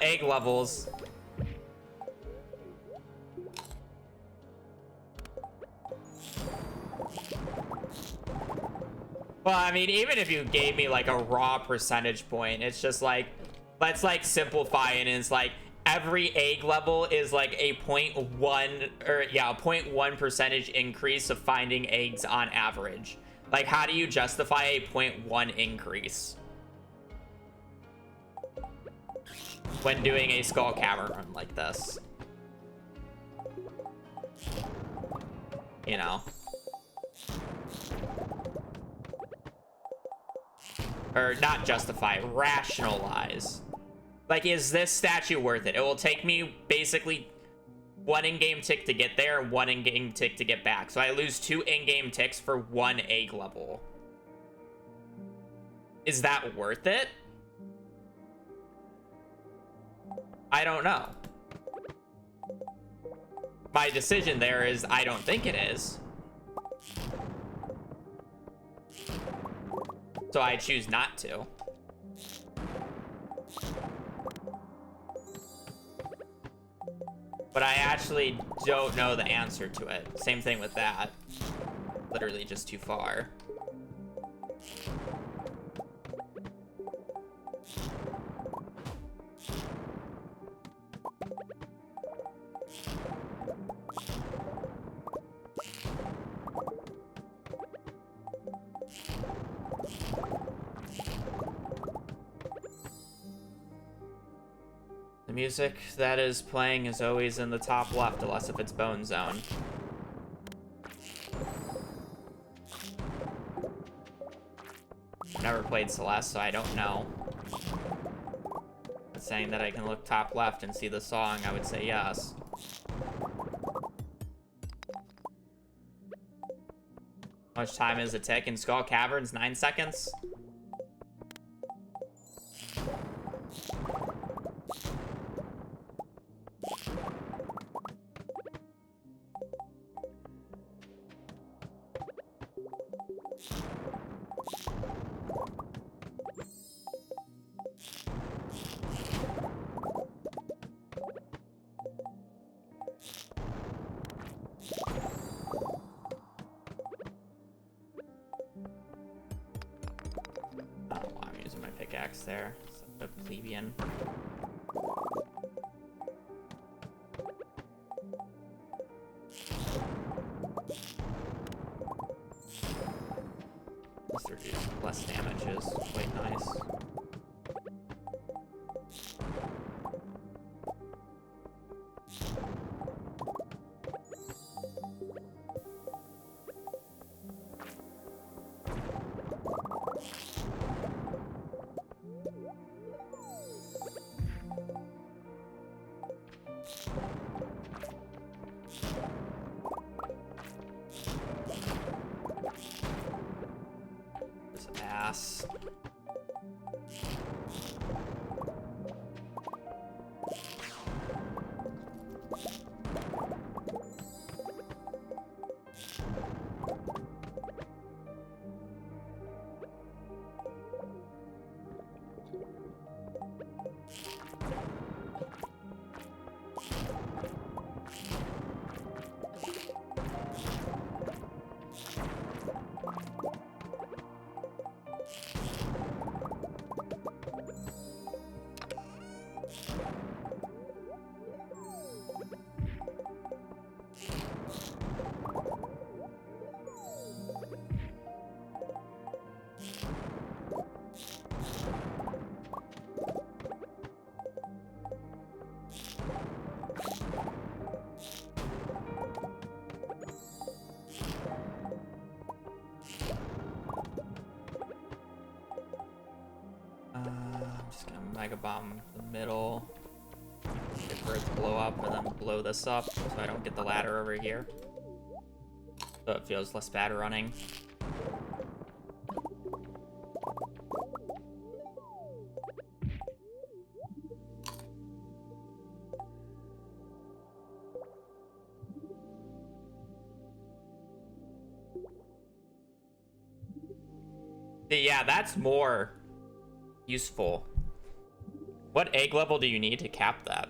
egg levels. Well, I mean, even if you gave me like a raw percentage point, it's just like, let's like simplify it, and it's like every egg level is like a 0.1 or yeah, a 0.1 percentage increase of finding eggs on average. Like, how do you justify a 0.1 increase when doing a skull cavern run like this? You know? Or not justify, rationalize. Like, is this statue worth it? It will take me basically 1 in-game tick to get there, 1 in-game tick to get back. So I lose 2 in-game ticks for 1 egg level. Is that worth it? I don't know. My decision there is I don't think it is. So I choose not to. But I actually don't know the answer to it. Same thing with that. Literally just too far. The music that is playing is always in the top left, unless if it's Bone Zone. I've never played Celeste, so I don't know. But saying that I can look top left and see the song, I would say yes. How much time is a tick in Skull Caverns? 9 seconds? There. Such a plebeian. This reduces less damage is quite nice. bomb the middle. Wait for it to blow up and then blow this up so I don't get the ladder over here. So it feels less bad running. Yeah, that's more useful. What egg level do you need to cap that?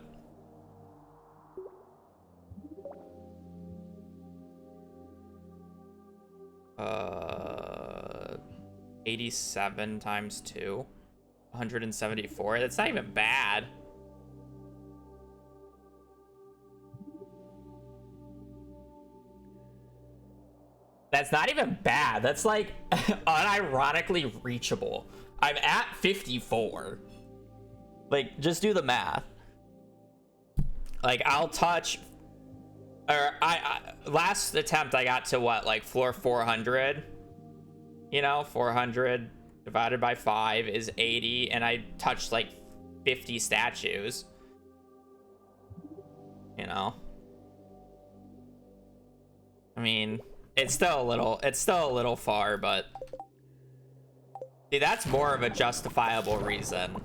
87 times 2. 174. That's not even bad. That's not even bad. That's like unironically reachable. I'm at 54. Like, just do the math. Like, I'll touch, or last attempt I got to what, like floor 400? You know, 400 divided by 5 is 80, and I touched like 50 statues. You know? I mean, it's still a little far, but see, that's more of a justifiable reason.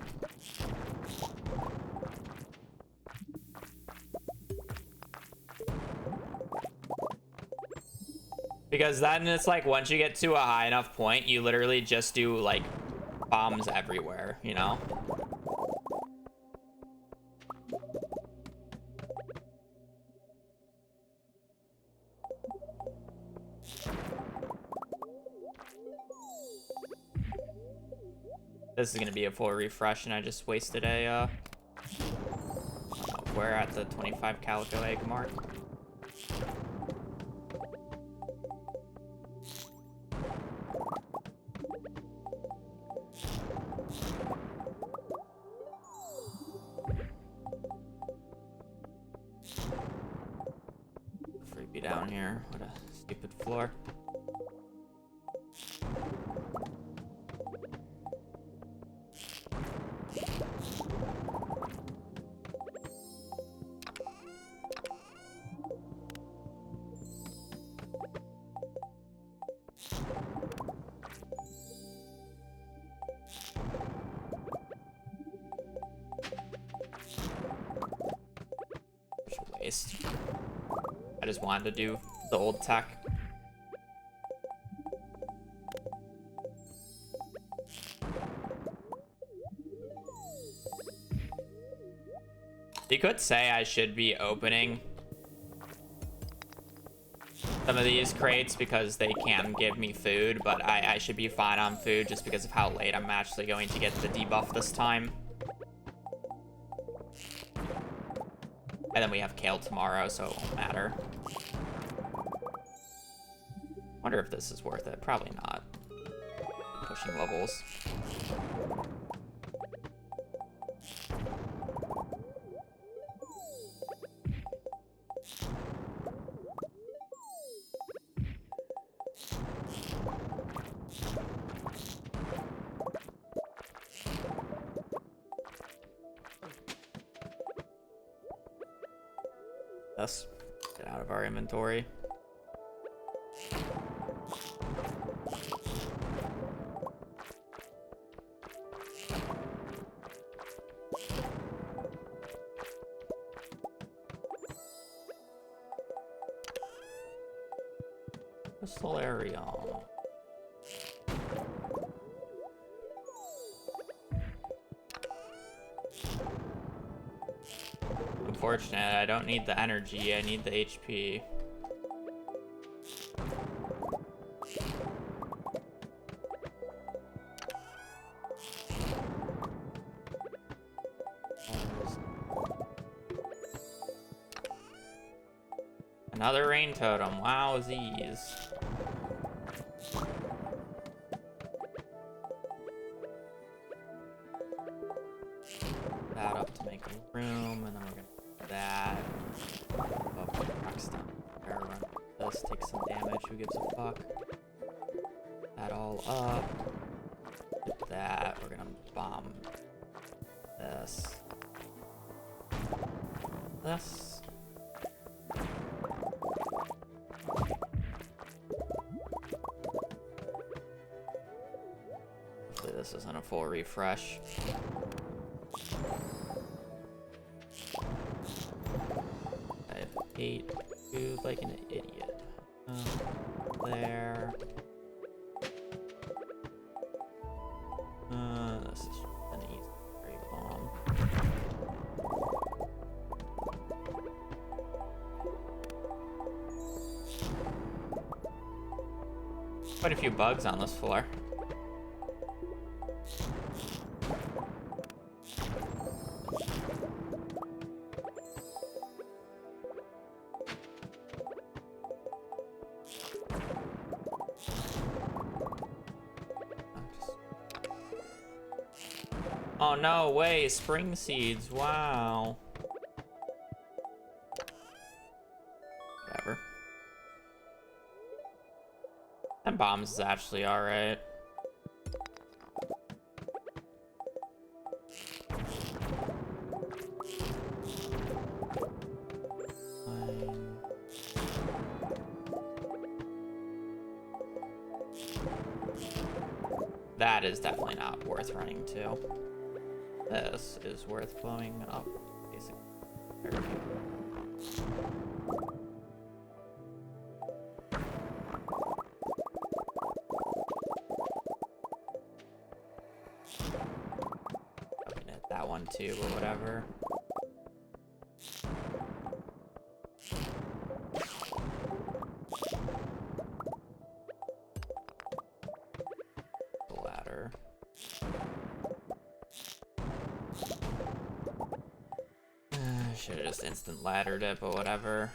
Because then it's like, once you get to a high enough point, you literally just do like bombs everywhere, you know? This is gonna be a full refresh, and I just wasted a, we're at the 25 calico egg mark. Freaky down here. What a stupid floor. Waste. I just wanted to do the old tech. You could say I should be opening some of these crates because they can give me food, but I should be fine on food just because of how late I'm actually going to get the debuff this time. And then we have Kale tomorrow, so it won't matter. Wonder if this is worth it. Probably not. Pushing levels. Let's get out of our inventory. Solarium. Unfortunate, I don't need the energy, I need the HP. Another rain totem, wowsies. That up to make a room, and then we're gonna do that. Oh, next time. Run this, take some damage, who gives a fuck? That all up. Get that, we're gonna bomb this. this. Hopefully this isn't a full refresh. I have 8 food like an idiot. There. This is an easy free bomb. Quite a few bugs on this floor. Oh no way, spring seeds, wow. Whatever. 10 bombs is actually alright. That is definitely not worth running to. This is worth blowing up, basically. Looking at that one too, or whatever. The ladder. Should have just instant laddered it, but whatever.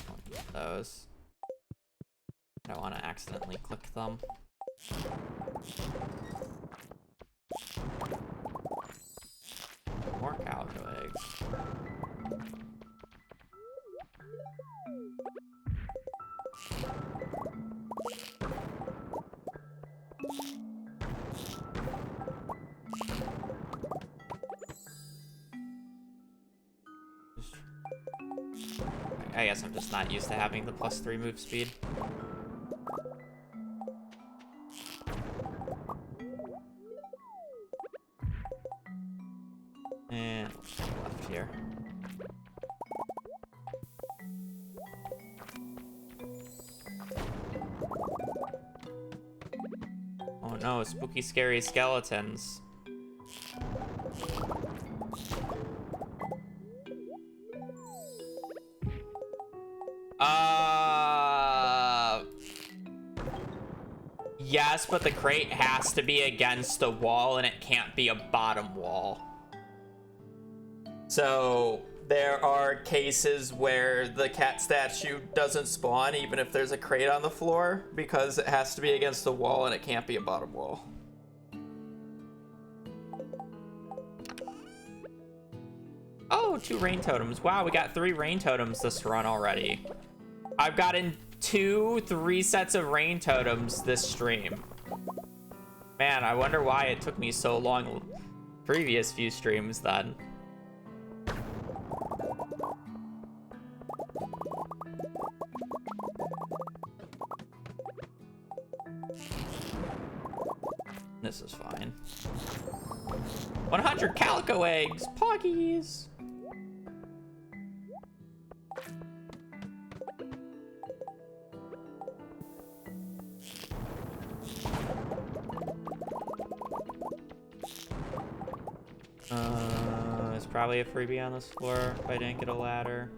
Don't need those. I don't want to accidentally click them. More calico eggs. I guess I'm just not used to having the +3 move speed. And left here. Oh no, spooky scary skeletons. Yes, but the crate has to be against the wall and it can't be a bottom wall. So there are cases where the cat statue doesn't spawn even if there's a crate on the floor because it has to be against the wall and it can't be a bottom wall. Oh, 2 rain totems. Wow, we got 3 rain totems this run already. I've gotten 3 sets of rain totems this stream. Man, I wonder why it took me so long previous few streams then. This is fine. 100 calico eggs, poggies. There's probably a freebie on this floor if I didn't get a ladder.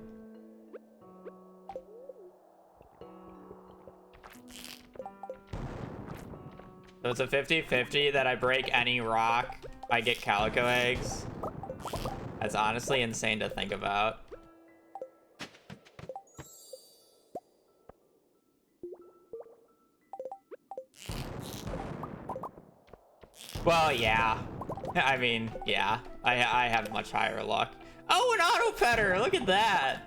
So it's a 50-50 that I break any rock, I get calico eggs. That's honestly insane to think about. Well, yeah. I mean, yeah. I have much higher luck. Oh, an auto petter! Look at that!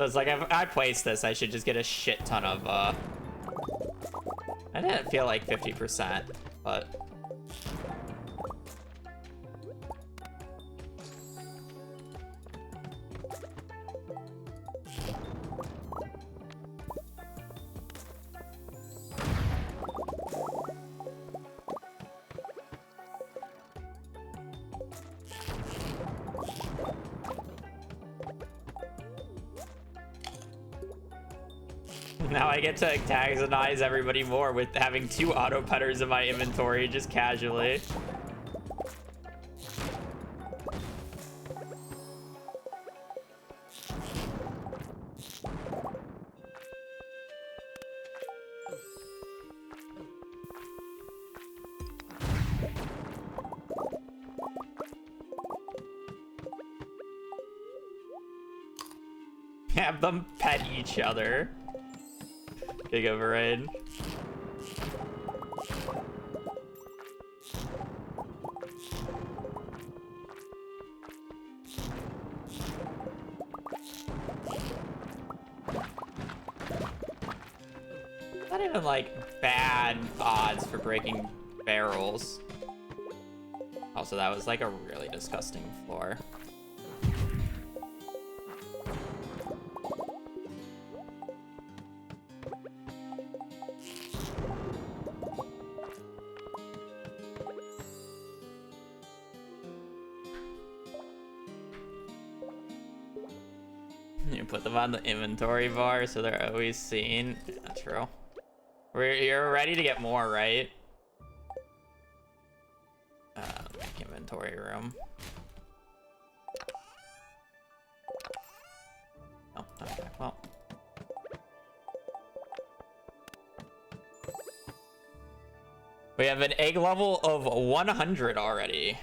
So it's like, if I place this, I should just get a shit ton of, I didn't feel like 50%, but... Now I get to antagonize everybody more with having 2 auto putters in my inventory just casually. Have them pet each other. Big override. Not even like bad odds for breaking barrels. Also, that was like a really disgusting floor. You put them on the inventory bar so they're always seen. Not true. You're ready to get more, right? Make inventory room. Oh, okay, well. We have an egg level of 100 already.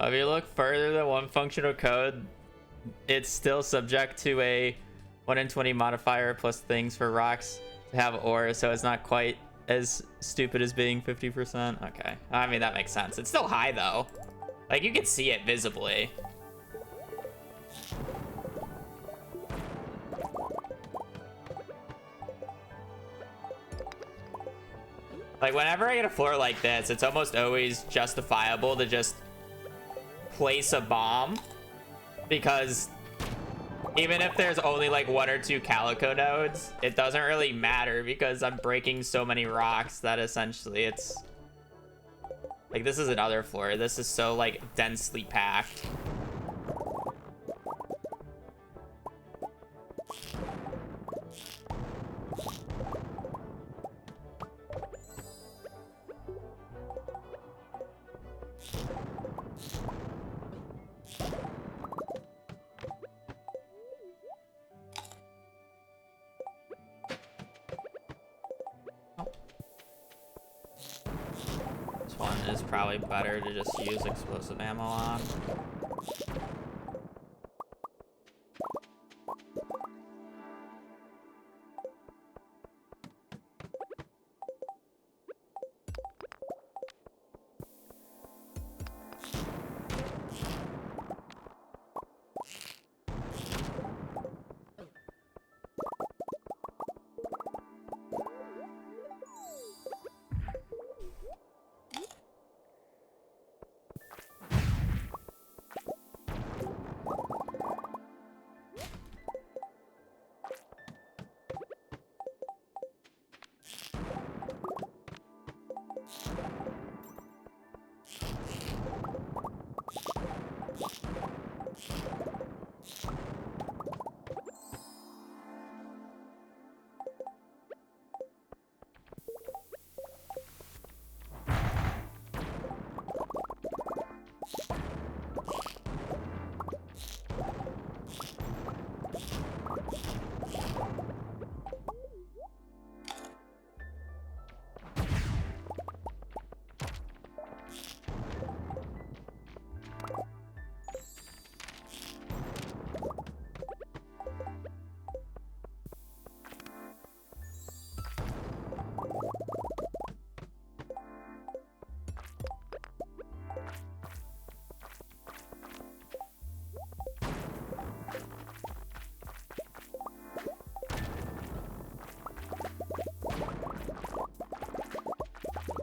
If you look further than one functional code, it's still subject to a 1 in 20 modifier plus things for rocks to have ore, so it's not quite as stupid as being 50%. Okay. I mean, that makes sense. It's still high, though. Like, you can see it visibly. Like, whenever I get a floor like this, it's almost always justifiable to just place a bomb, because even if there's only like 1 or 2 calico nodes, it doesn't really matter because I'm breaking so many rocks that essentially it's like, this is another floor. This is so like densely packed. Is probably better to just use explosive ammo on.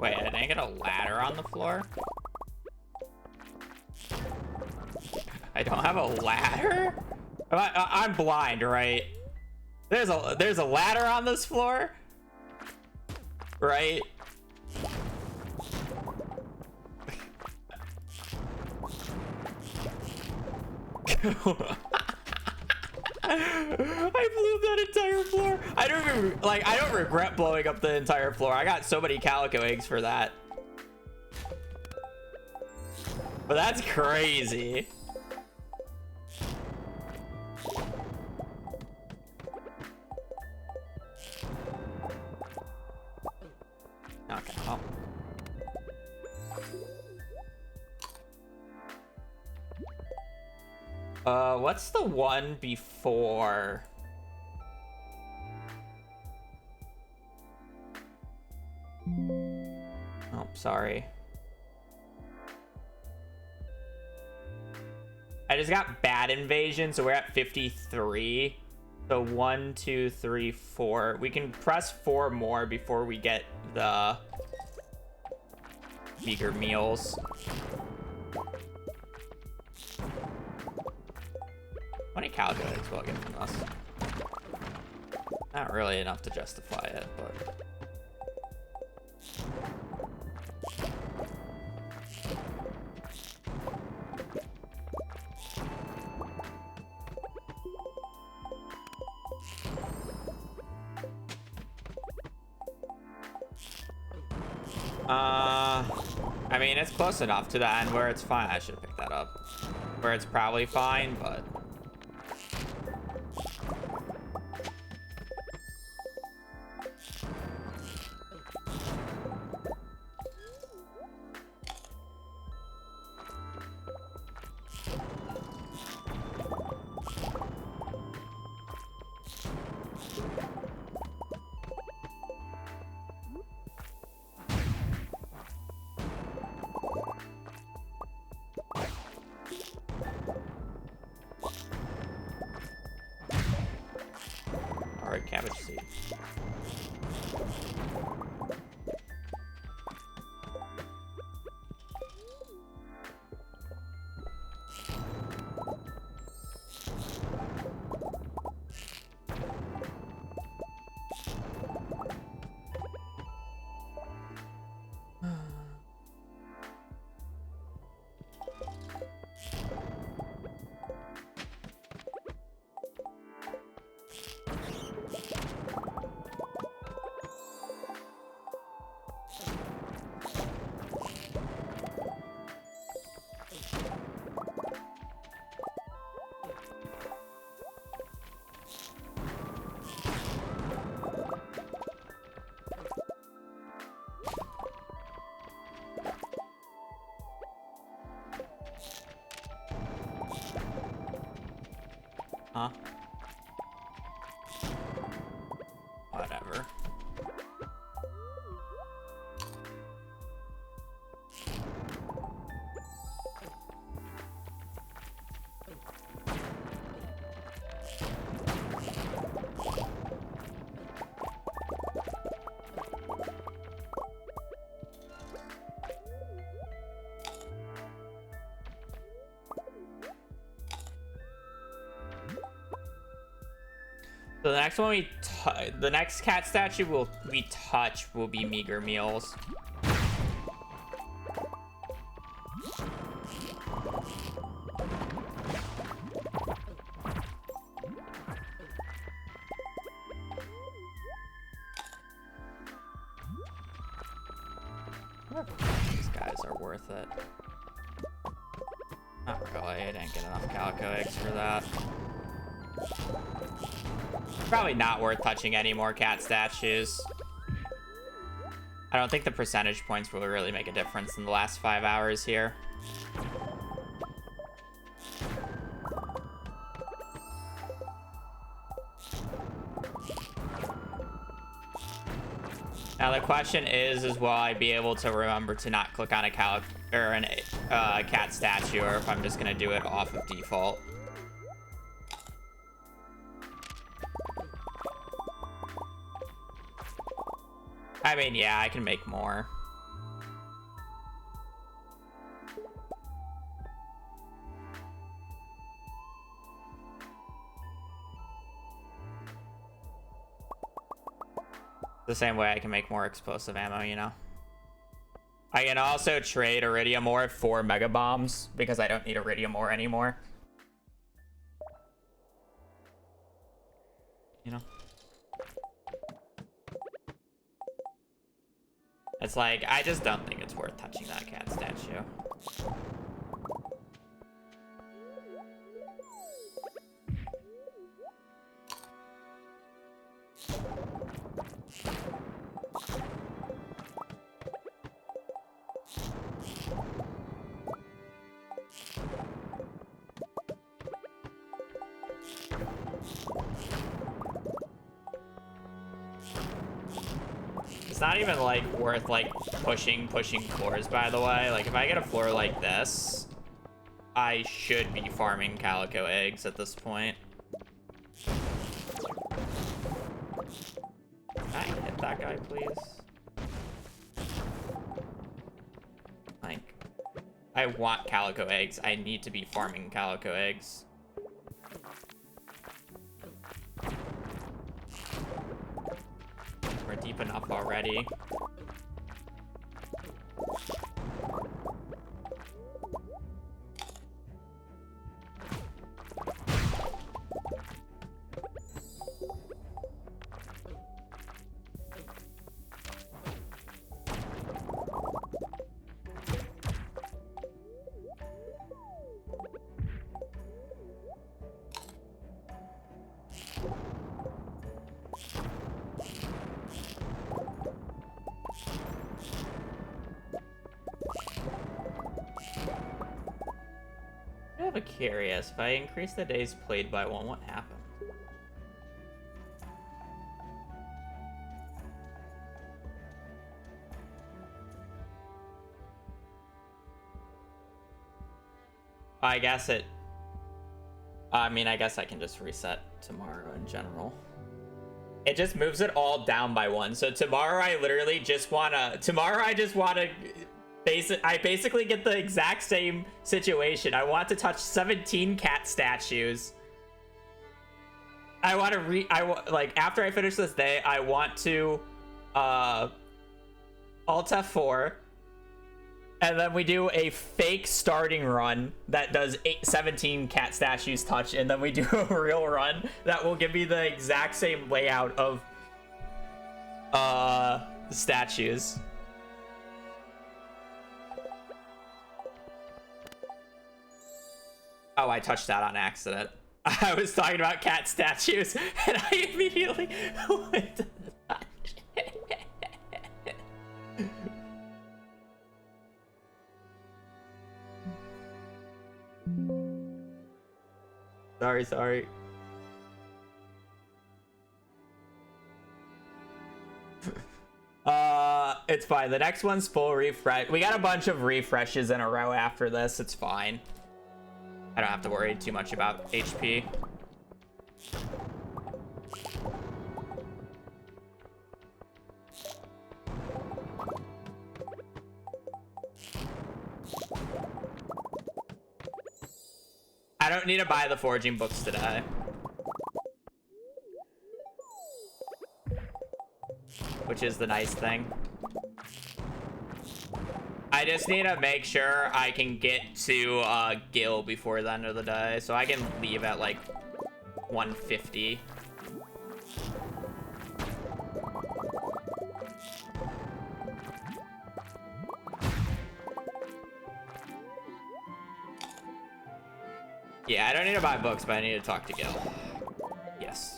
Wait, I didn't get a ladder on the floor? I don't have a ladder? I'm blind, right? There's a ladder on this floor? Right? I blew that entire floor. I don't regret blowing up the entire floor. I got so many calico eggs for that. But that's crazy. Okay, well. What's the one before? Oh, sorry. I just got bad invasion, so we're at 53. So 1, 2, 3, 4. We can press 4 more before we get the meager meals. How many calico eggs will I get from us? Not really enough to justify it, but... I mean, it's close enough to the end where it's fine. I should have picked that up. Where it's probably fine, but... Alright, cabbage seed. Huh? Whatever. So the next one the next cat statue we touch will be meager meals. These guys are worth it. Not really. I didn't get enough calico eggs for that. Probably not worth touching any more cat statues. I don't think the percentage points will really make a difference in the last 5 hours here. Now the question is will I be able to remember to not click on a cat statue, or if I'm just gonna do it off of default. I mean, yeah, I can make more. The same way I can make more explosive ammo, you know? I can also trade Iridium Ore for Mega Bombs because I don't need Iridium Ore anymore. You know? It's like, I just don't think it's worth touching that cat statue. It's not even like worth like pushing floors, by the way. Like if I get a floor like this, I should be farming calico eggs at this point. Can I hit that guy, please? Like, I want calico eggs. I need to be farming calico eggs. We're deep enough already. I'm curious, if I increase the days played by one, what happened? I guess it... I mean, I guess I can just reset tomorrow in general. It just moves it all down by one. So tomorrow I literally just wanna... Tomorrow I just wanna... I basically get the exact same situation. I want to touch 17 cat statues. I want to like, after I finish this day, I want to Alt F4, and then we do a fake starting run that does 17 cat statues touch, and then we do a real run that will give me the exact same layout of statues. Oh, I touched that on accident. I was talking about cat statues, and I immediately went to touch it. Sorry. It's fine. The next one's full refresh. We got a bunch of refreshes in a row after this. It's fine. I don't have to worry too much about HP. I don't need to buy the foraging books today. Which is the nice thing. I just need to make sure I can get to Gil before the end of the day, so I can leave at like 150. Yeah, I don't need to buy books, but I need to talk to Gil. Yes.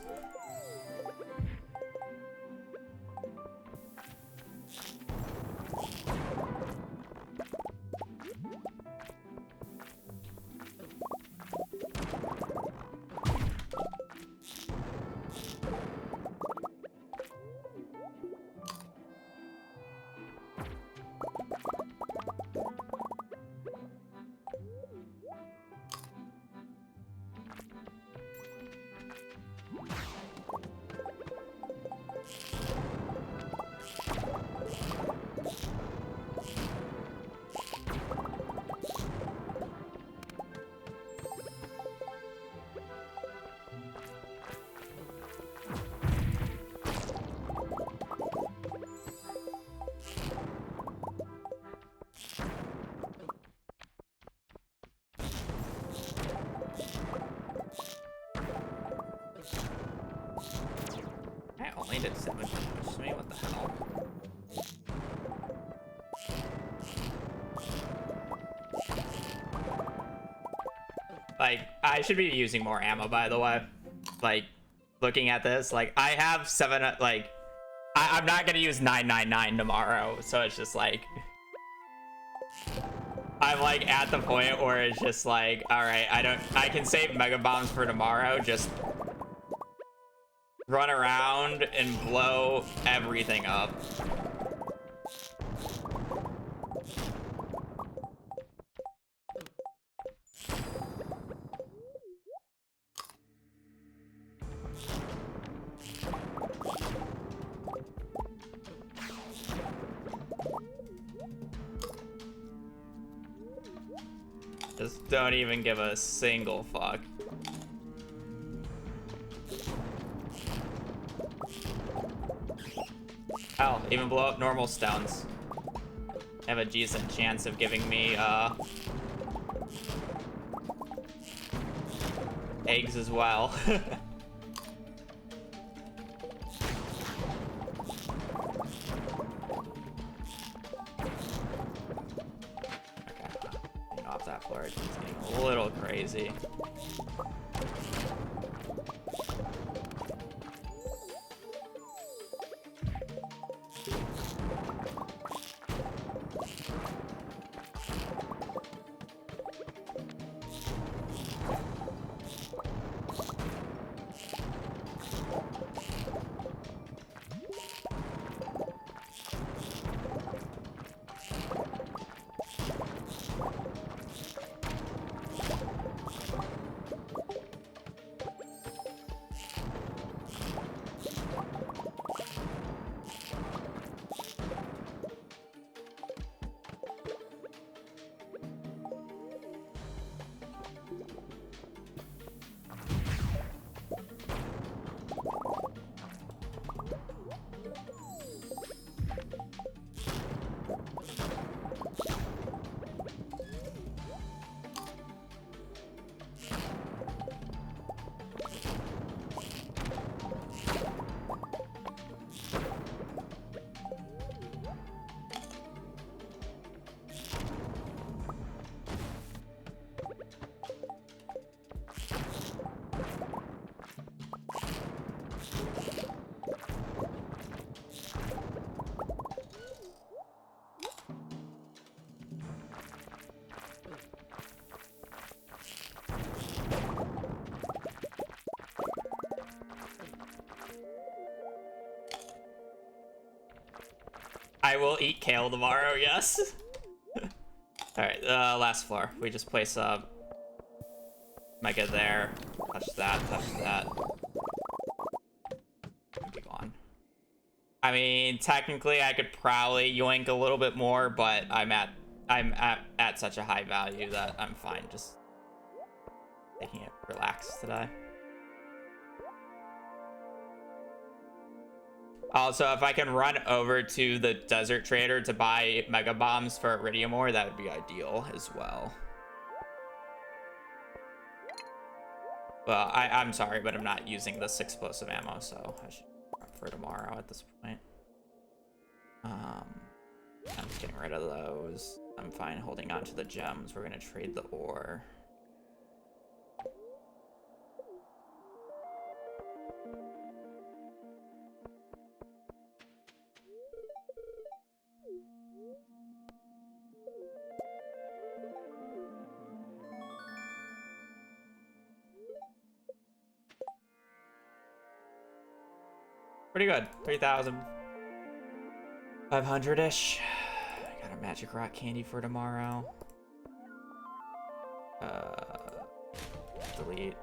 think it pushed me. What the hell? Like, I should be using more ammo, by the way. Like, looking at this, like, I have 7, like, I'm not gonna use 999 tomorrow, so it's just like, I'm like at the point where it's just like, all right, I can save mega bombs for tomorrow, just run around and blow everything up. Just don't even give a single fuck. Hell, even blow up normal stones. Have a decent chance of giving me eggs as well. Off that floor, it's getting a little crazy. I will eat kale tomorrow, yes. Alright, last floor. We just place a mega there. Touch that, touch that. Be gone. I mean, technically I could probably yoink a little bit more, but I'm at such a high value that I'm fine just taking it relaxed today. Also, if I can run over to the desert trader to buy mega bombs for iridium ore, that would be ideal as well. Well, I'm sorry, but I'm not using this explosive ammo, so I should prep for tomorrow at this point. I'm just getting rid of those. I'm fine holding on to the gems. We're gonna trade the ore. Pretty good. 3,500-ish. I got a magic rock candy for tomorrow. Delete.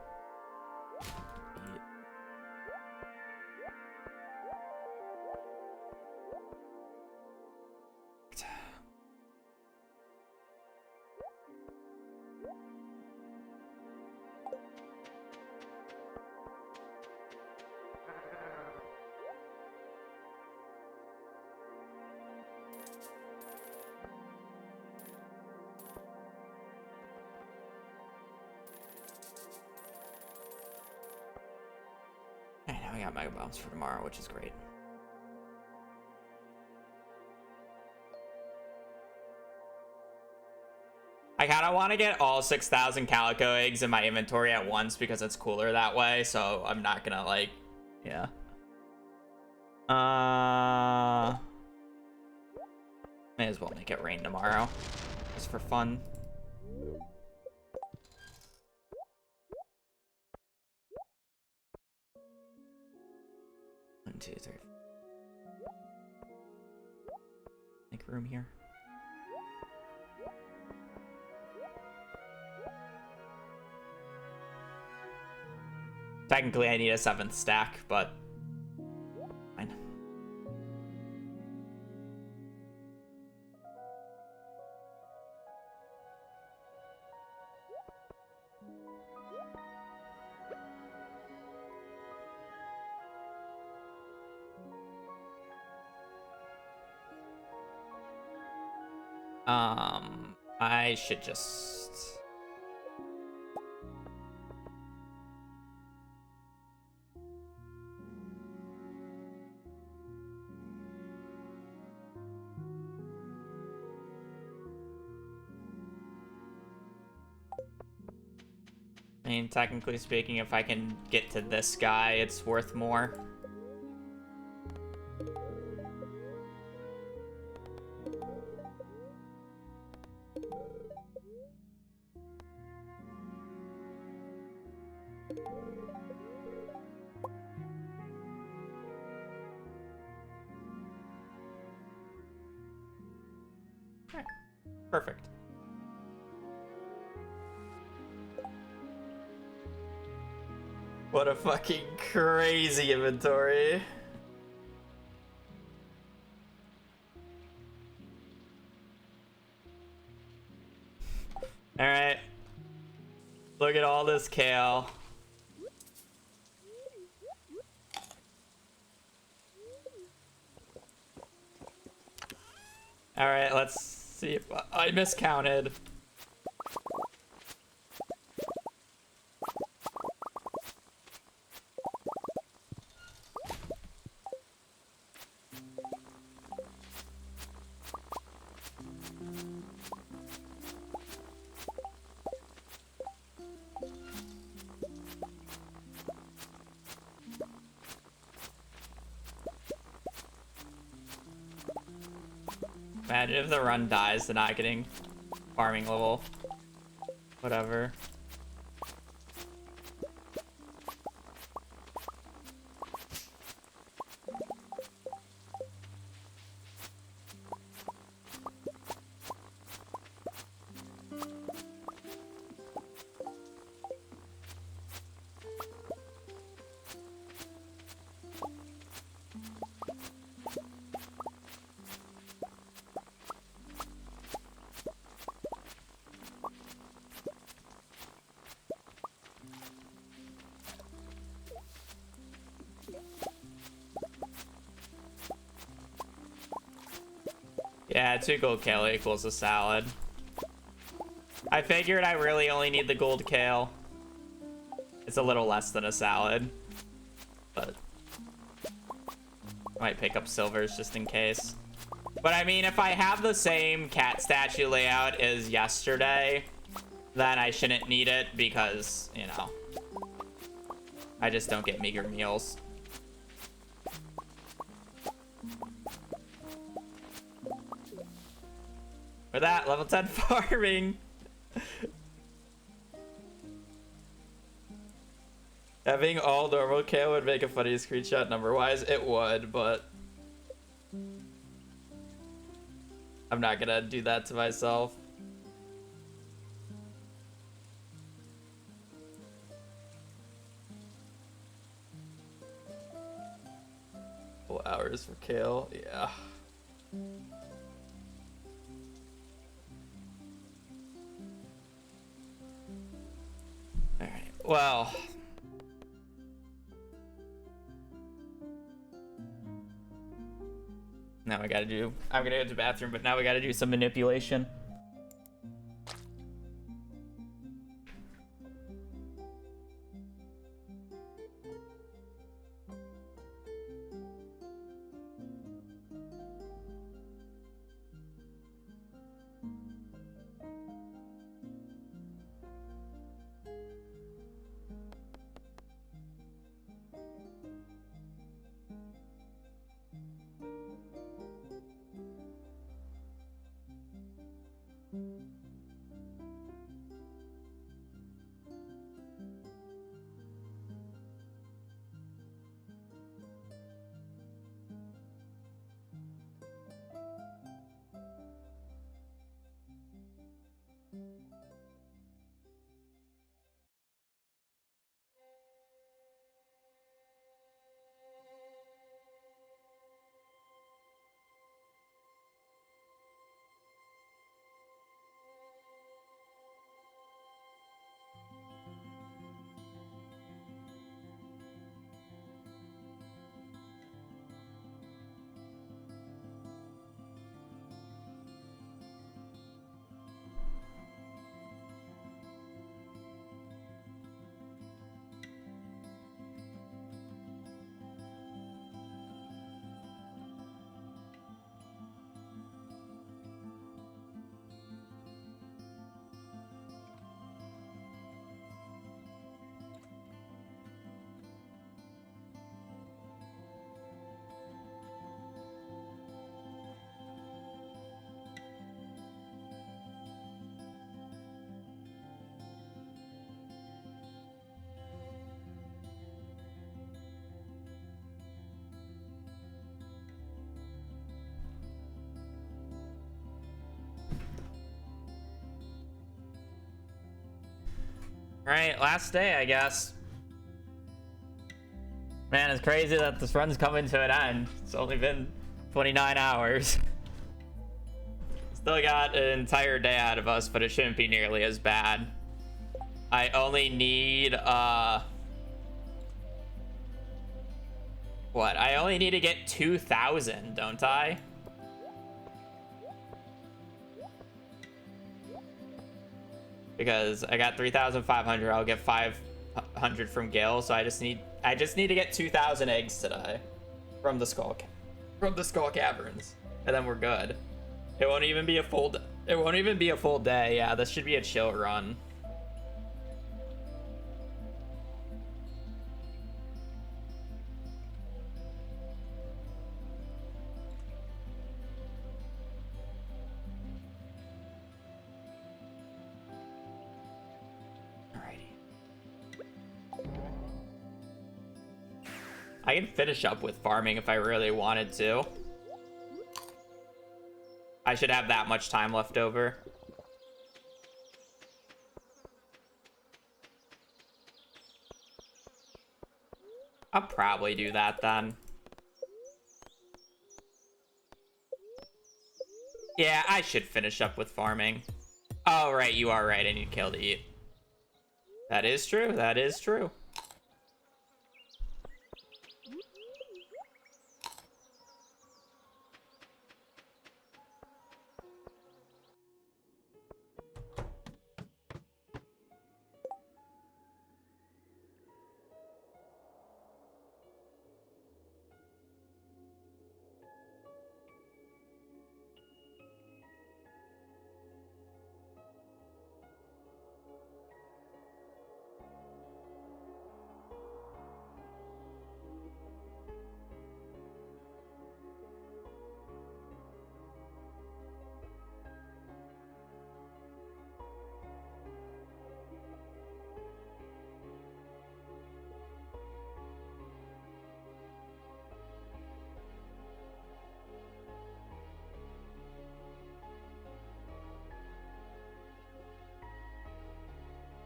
I got mega bombs for tomorrow, which is great. I kind of want to get all 6,000 calico eggs in my inventory at once because it's cooler that way, so I'm not gonna, like, yeah. May as well make it rain tomorrow, just for fun. One, two, three. Make room here. Technically, I need a 7th stack, but fine. I should just... I mean, technically speaking, if I can get to this guy, it's worth more. Okay. Perfect. What a fucking crazy inventory. Alright. Look at all this kale. Alright, let's see if I miscounted. Imagine if the run dies to not getting farming level. Whatever. Yeah, 2 gold kale equals a salad. I figured I really only need the gold kale. It's a little less than a salad, but I might pick up silvers just in case. But I mean, if I have the same cat statue layout as yesterday, then I shouldn't need it because, you know, I just don't get meager meals. For that, level 10 farming. Having all normal kale would make a funny screenshot number-wise. It would, but I'm not gonna do that to myself. Couple hours for kale, yeah. Alright, well. Now I gotta do, I'm gonna go to the bathroom, but now we gotta do some manipulation. Alright, last day, I guess. Man, it's crazy that this run's coming to an end. It's only been 29 hours. Still got an entire day out of us, but it shouldn't be nearly as bad. I only need, what? I only need to get 2,000, don't I? Because I got 3,500, I'll get 500 from Gil, so I just need to get 2,000 eggs today from the skull caverns, and then we're good. It won't even be a full day. Yeah, this should be a chill run. I can finish up with farming if I really wanted to. I should have that much time left over. I'll probably do that then. Yeah, I should finish up with farming. Oh, right, you are right. I need kale to eat. That is true. That is true.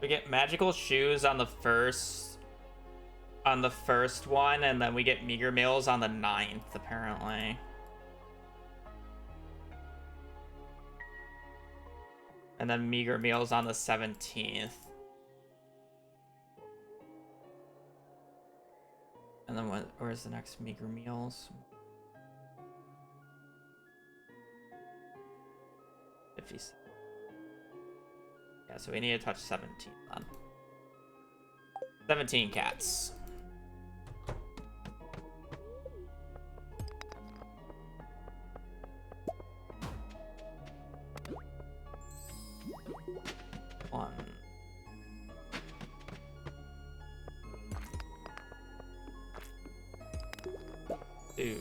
We get magical shoes on the first one, and then we get meager meals on the 9th, apparently. And then meager meals on the 17th. And then where's the next meager meals? 56. Yeah, so we need to touch 17 then. 17 cats. One. Two.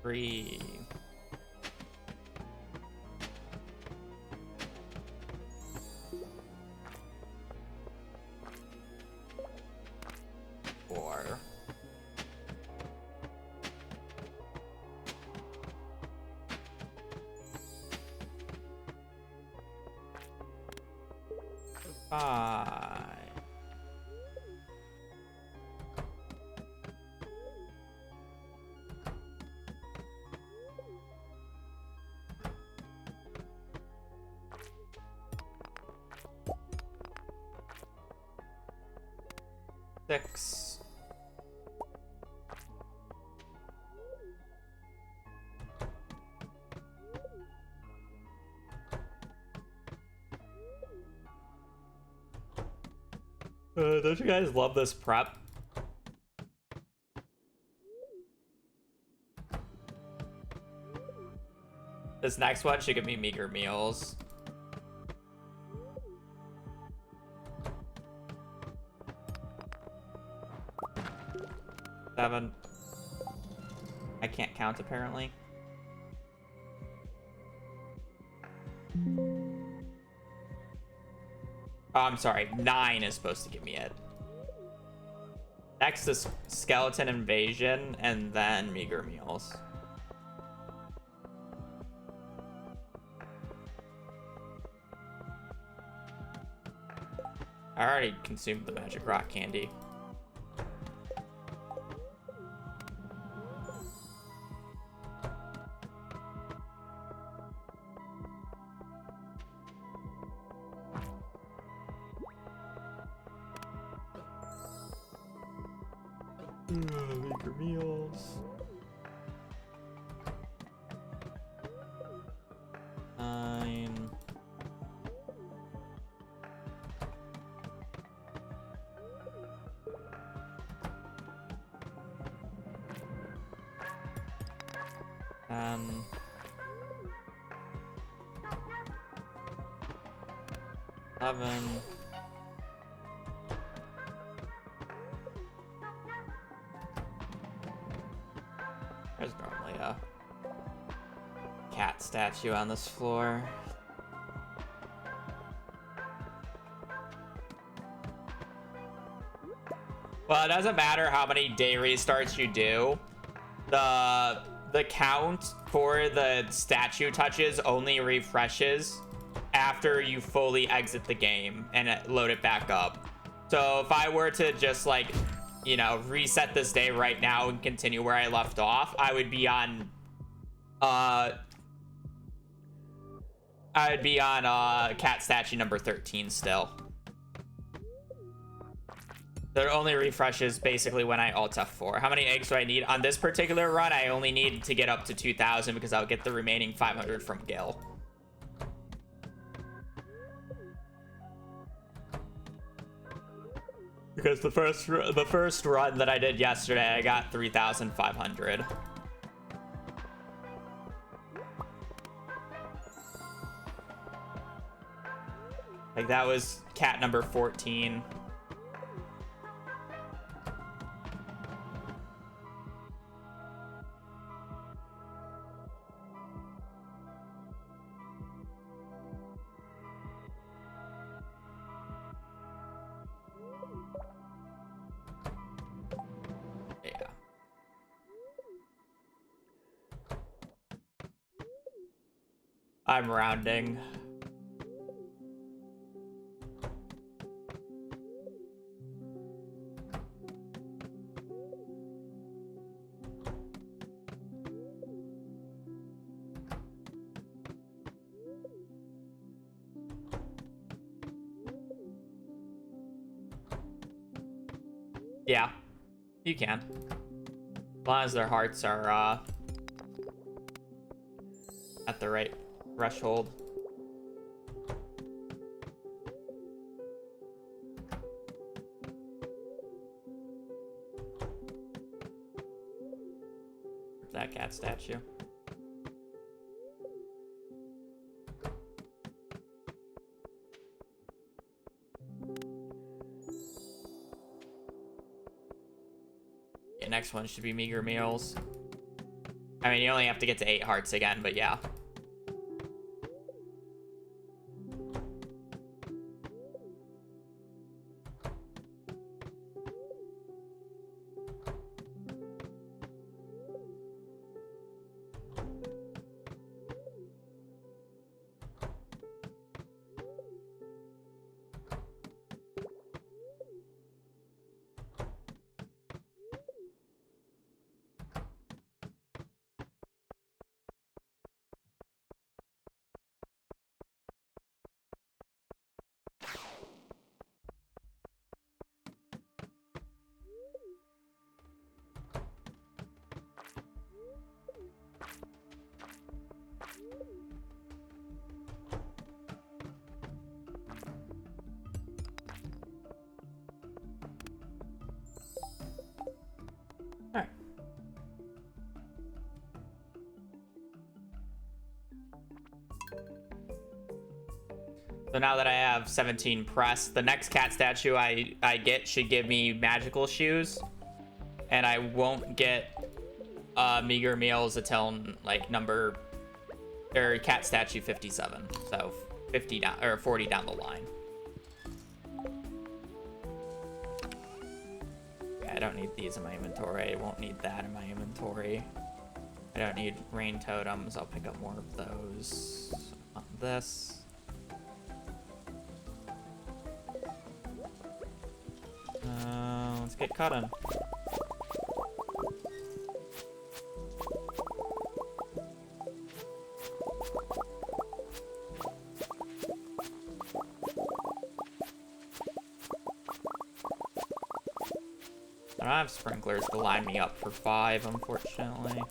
Three. Four. Five. Six. Don't you guys love this prep? This next one should give me meager meals. 7. I can't count apparently. Oh, I'm sorry. 9 is supposed to give me it. Next is Skeleton Invasion, and then Meager Meals. I already consumed the magic rock candy. Meager Meals. 9. Eleven. There's normally a cat statue on this floor. Well, it doesn't matter how many day restarts you do. The count for the statue touches only refreshes after you fully exit the game and load it back up. So if I were to just like, you know, reset this day right now and continue where I left off, I would be on cat statue number 13 still. So it only refreshes basically when I alt F4. How many eggs do I need? On this particular run, I only need to get up to 2,000 because I'll get the remaining 500 from Gil. Because the first run that I did yesterday, I got 3,500. Like that was cat number 14. I'm rounding. Yeah, you can. As long as their hearts are at the right threshold. That cat statue. Yeah, next one should be Meager Meals. I mean, you only have to get to 8 hearts again, but yeah. Alright. So now that I have 17 press, the next cat statue I get should give me magical shoes. And I won't get meager meals until like number or cat statue 57. So 50 down or 40 down the line. I don't need these in my inventory. I won't need that in my inventory. I don't need rain totems. I'll pick up more of those. This. Let's get cutting. I don't have sprinklers to line me up for 5, unfortunately.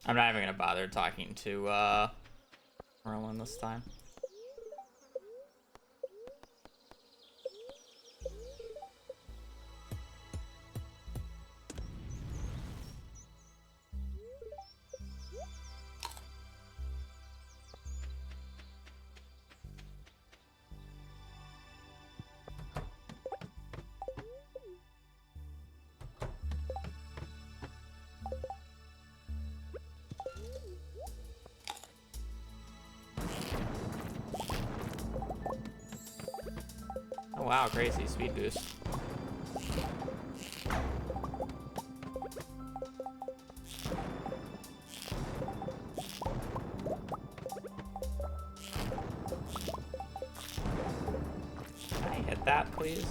I'm not even gonna bother talking to Merlin this time. Oh wow, crazy speed boost. Can I hit that, please?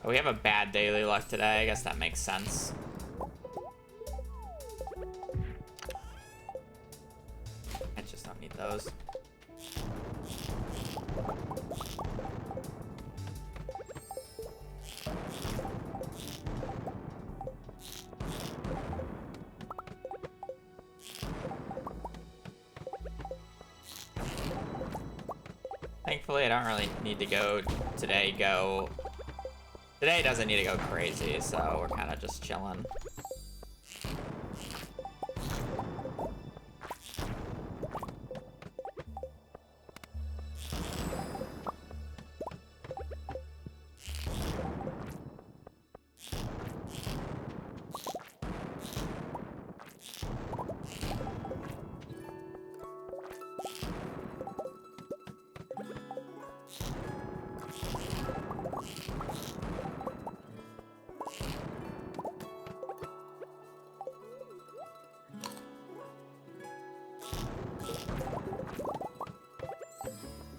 Oh, we have a bad daily luck today. I guess that makes sense. I just don't need those. Thankfully, I don't really need to go today. Today doesn't need to go crazy, so we're kind of just chilling.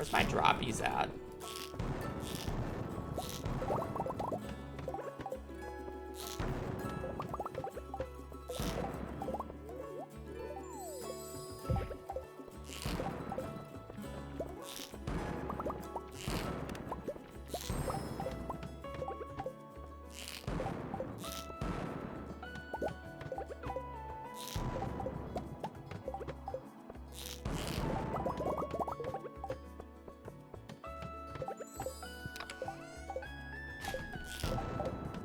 Where's my droppies at?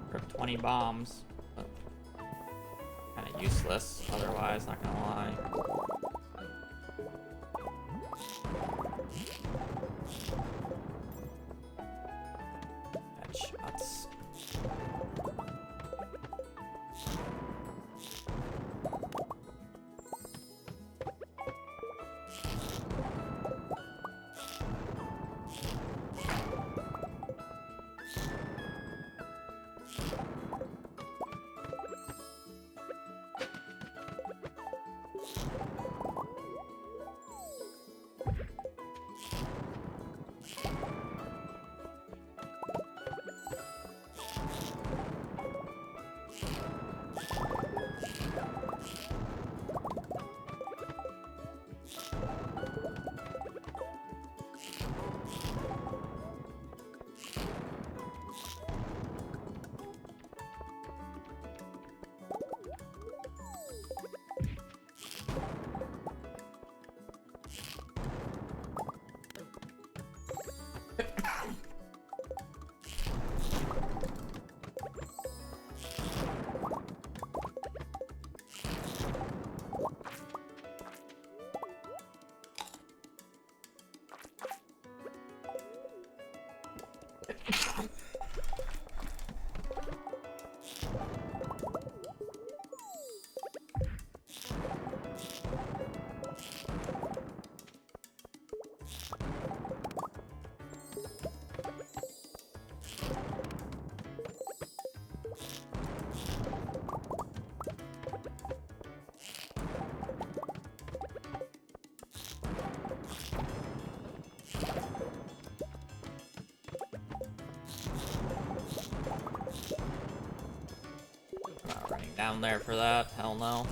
For 20 bombs. Kind of useless otherwise, not gonna lie. Headshots. Not running down there for that, hell no.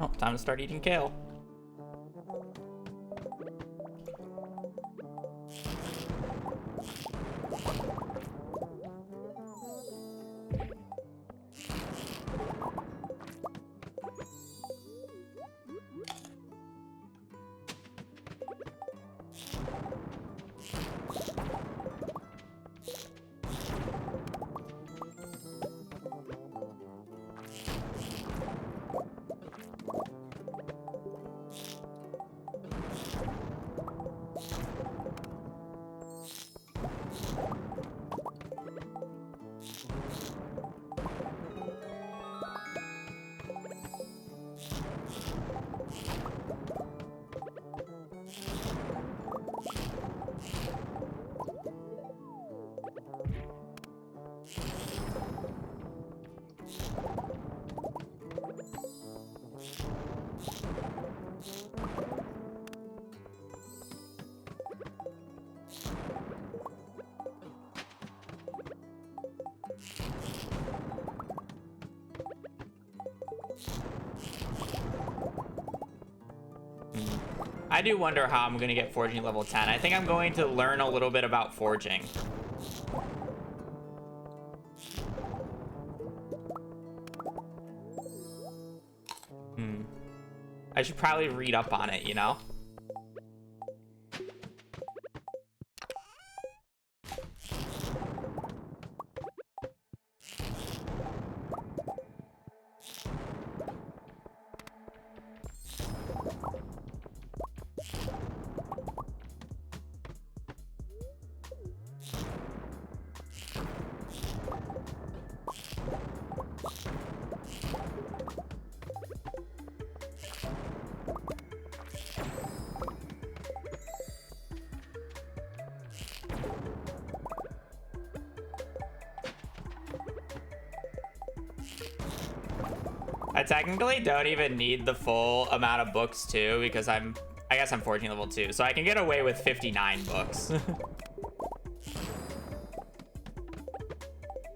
Oh, time to start eating kale. I do wonder how I'm gonna get forging level 10. I think I'm going to learn a little bit about forging. I should probably read up on it, you know? I technically don't even need the full amount of books too, because I guess I'm forging level 2, so I can get away with 59 books.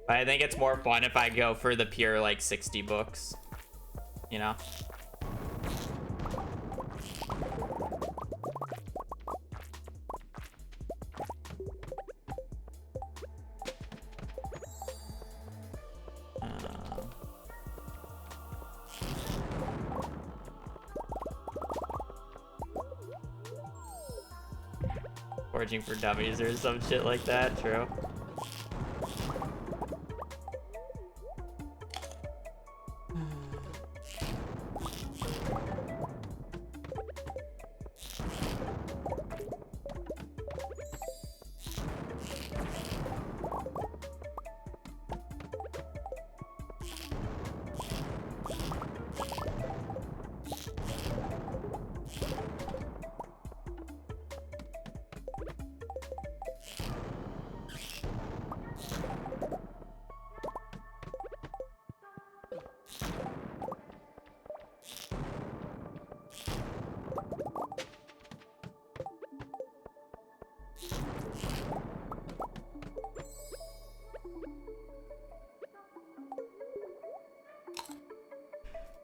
But I think it's more fun if I go for the pure like 60 books, you know? Forging for dummies or some shit like that, true.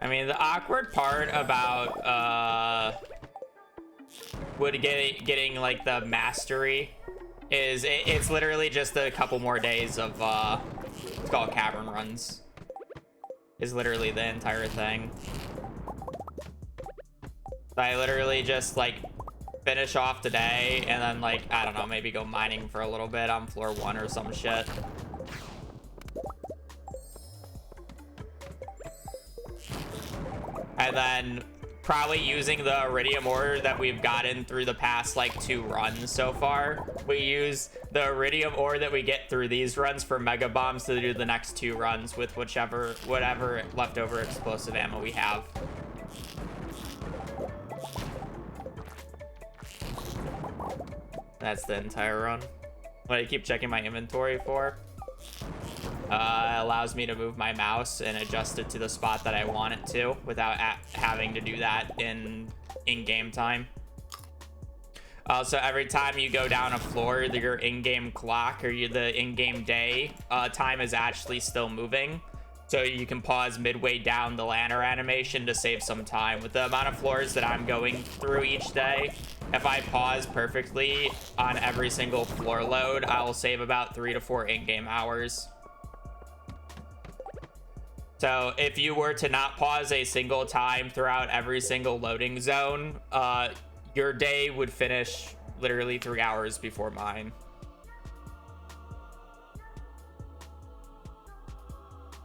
I mean, the awkward part about getting like the mastery is it's literally just a couple more days of it's called cavern runs. Is literally the entire thing. I literally just like finish off the day and then like I don't know, maybe go mining for a little bit on floor 1 or some shit. And then probably using the iridium ore that we've gotten through the past like 2 runs so far. We use the iridium ore that we get through these runs for mega bombs to do the next 2 runs with whatever leftover explosive ammo we have. That's the entire run. What I keep checking my inventory for. Allows me to move my mouse and adjust it to the spot that I want it to without having to do that in game time. So every time you go down a floor, your in-game clock or the in-game day time is actually still moving. So you can pause midway down the ladder animation to save some time. With the amount of floors that I'm going through each day, if I pause perfectly on every single floor load, I'll save about 3 to 4 in-game hours. So if you were to not pause a single time throughout every single loading zone, your day would finish literally 3 hours before mine.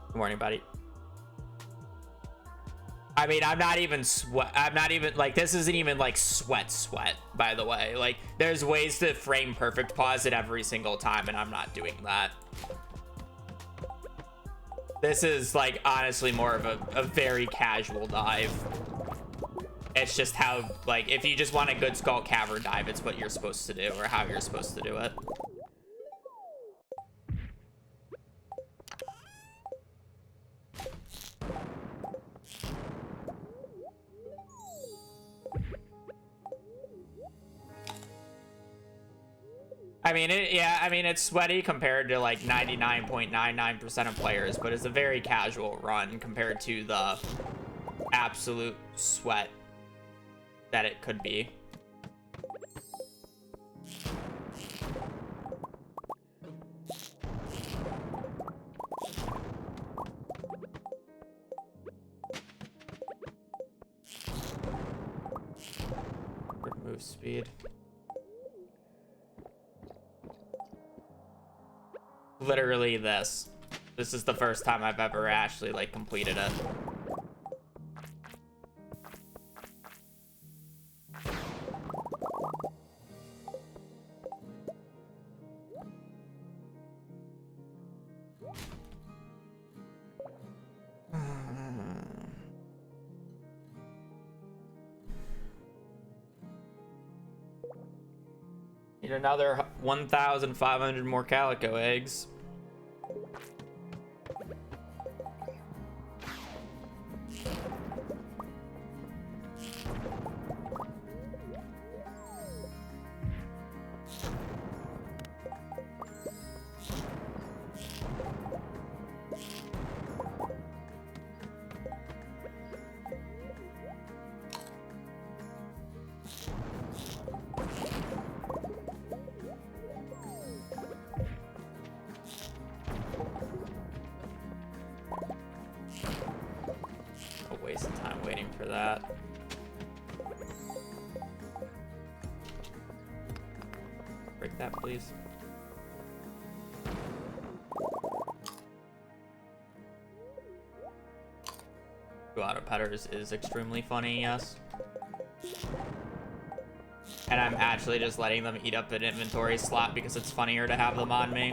Good morning, buddy. I mean, I'm not even like, this isn't even like sweat, by the way. Like, there's ways to frame perfect pause it every single time, and I'm not doing that. This is like honestly more of a very casual dive. It's just how, like, if you just want a good skull cavern dive, it's what you're supposed to do, or how you're supposed to do it. I mean, it's sweaty compared to like 99.99% of players, but it's a very casual run compared to the absolute sweat that it could be. speed. Literally this. This is the first time I've ever actually, like, completed it. Need another 1,500 more calico eggs. A waste of time waiting for that. Break that, please. Auto petters is extremely funny, yes. And I'm actually just letting them eat up an inventory slot because it's funnier to have them on me.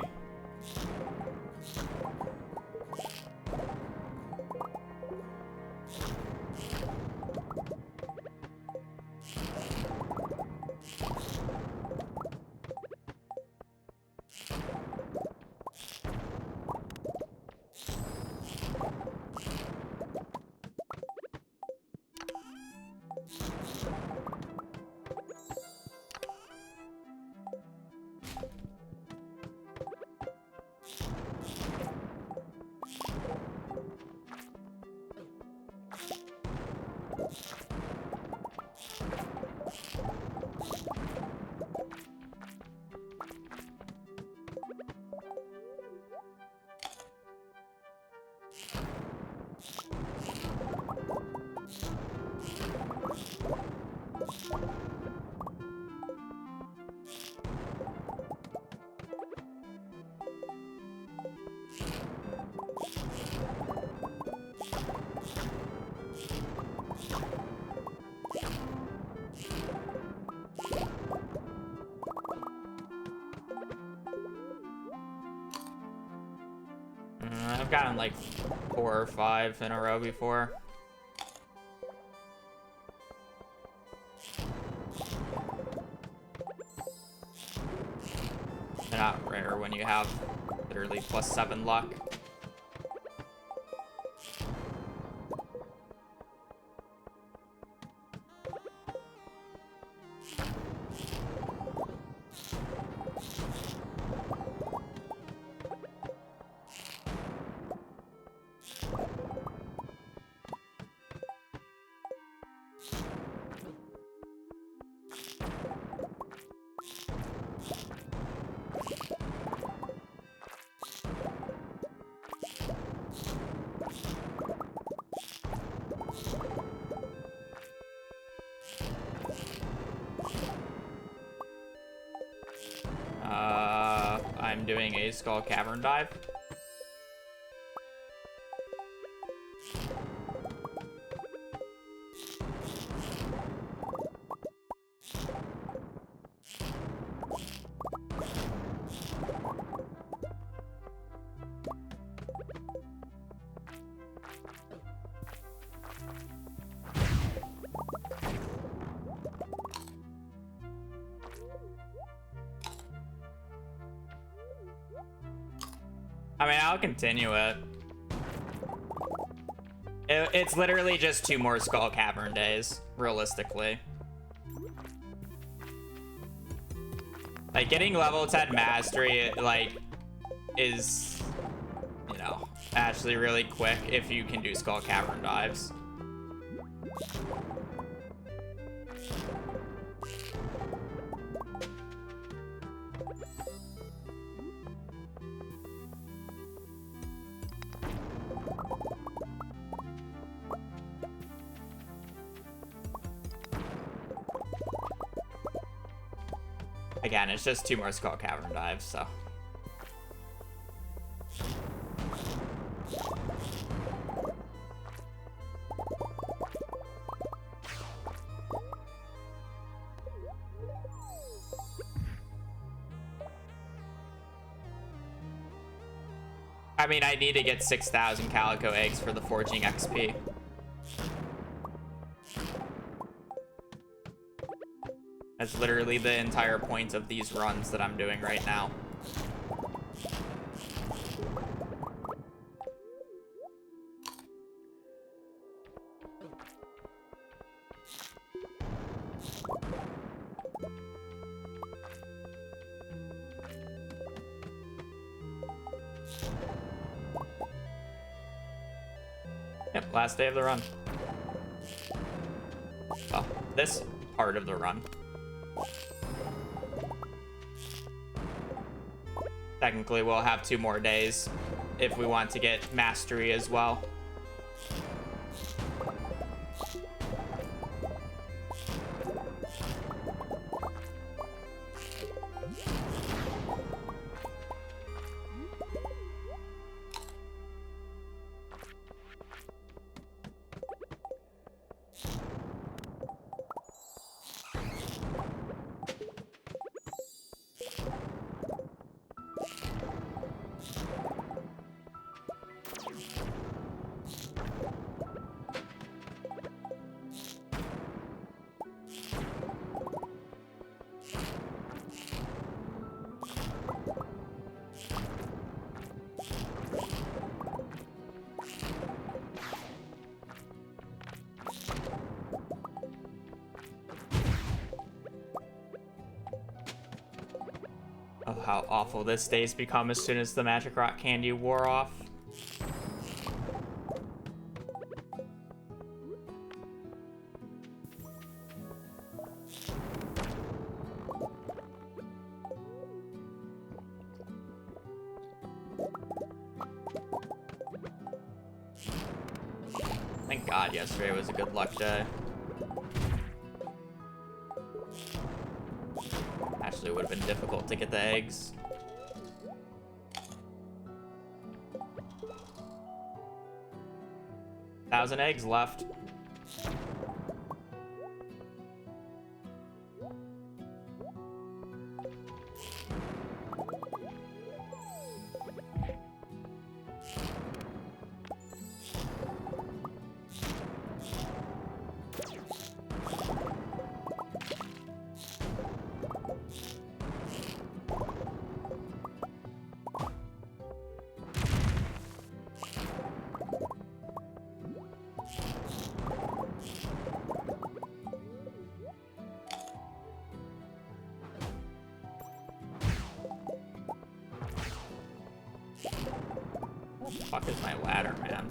I've gotten like 4 or 5 in a row before. They're not rare when you have literally +7 luck. I'm doing a Skull Cavern dive. I mean, I'll continue it. It's literally just 2 more Skull Cavern days, realistically. Like, getting level 10 mastery, like, is, you know, actually really quick if you can do Skull Cavern dives. Again, it's just 2 more skull cavern dives, so. I mean, I need to get 6,000 calico eggs for the forging XP. That's literally the entire point of these runs that I'm doing right now. Yep, last day of the run. Well, this part of the run. Technically, we'll have 2 more days if we want to get mastery as well. Oh, how awful this day's become as soon as the magic rock candy wore off. Thank God yesterday was a good luck day. Actually, it would have been difficult to get the eggs. Thousand eggs left. What the fuck is my ladder, man?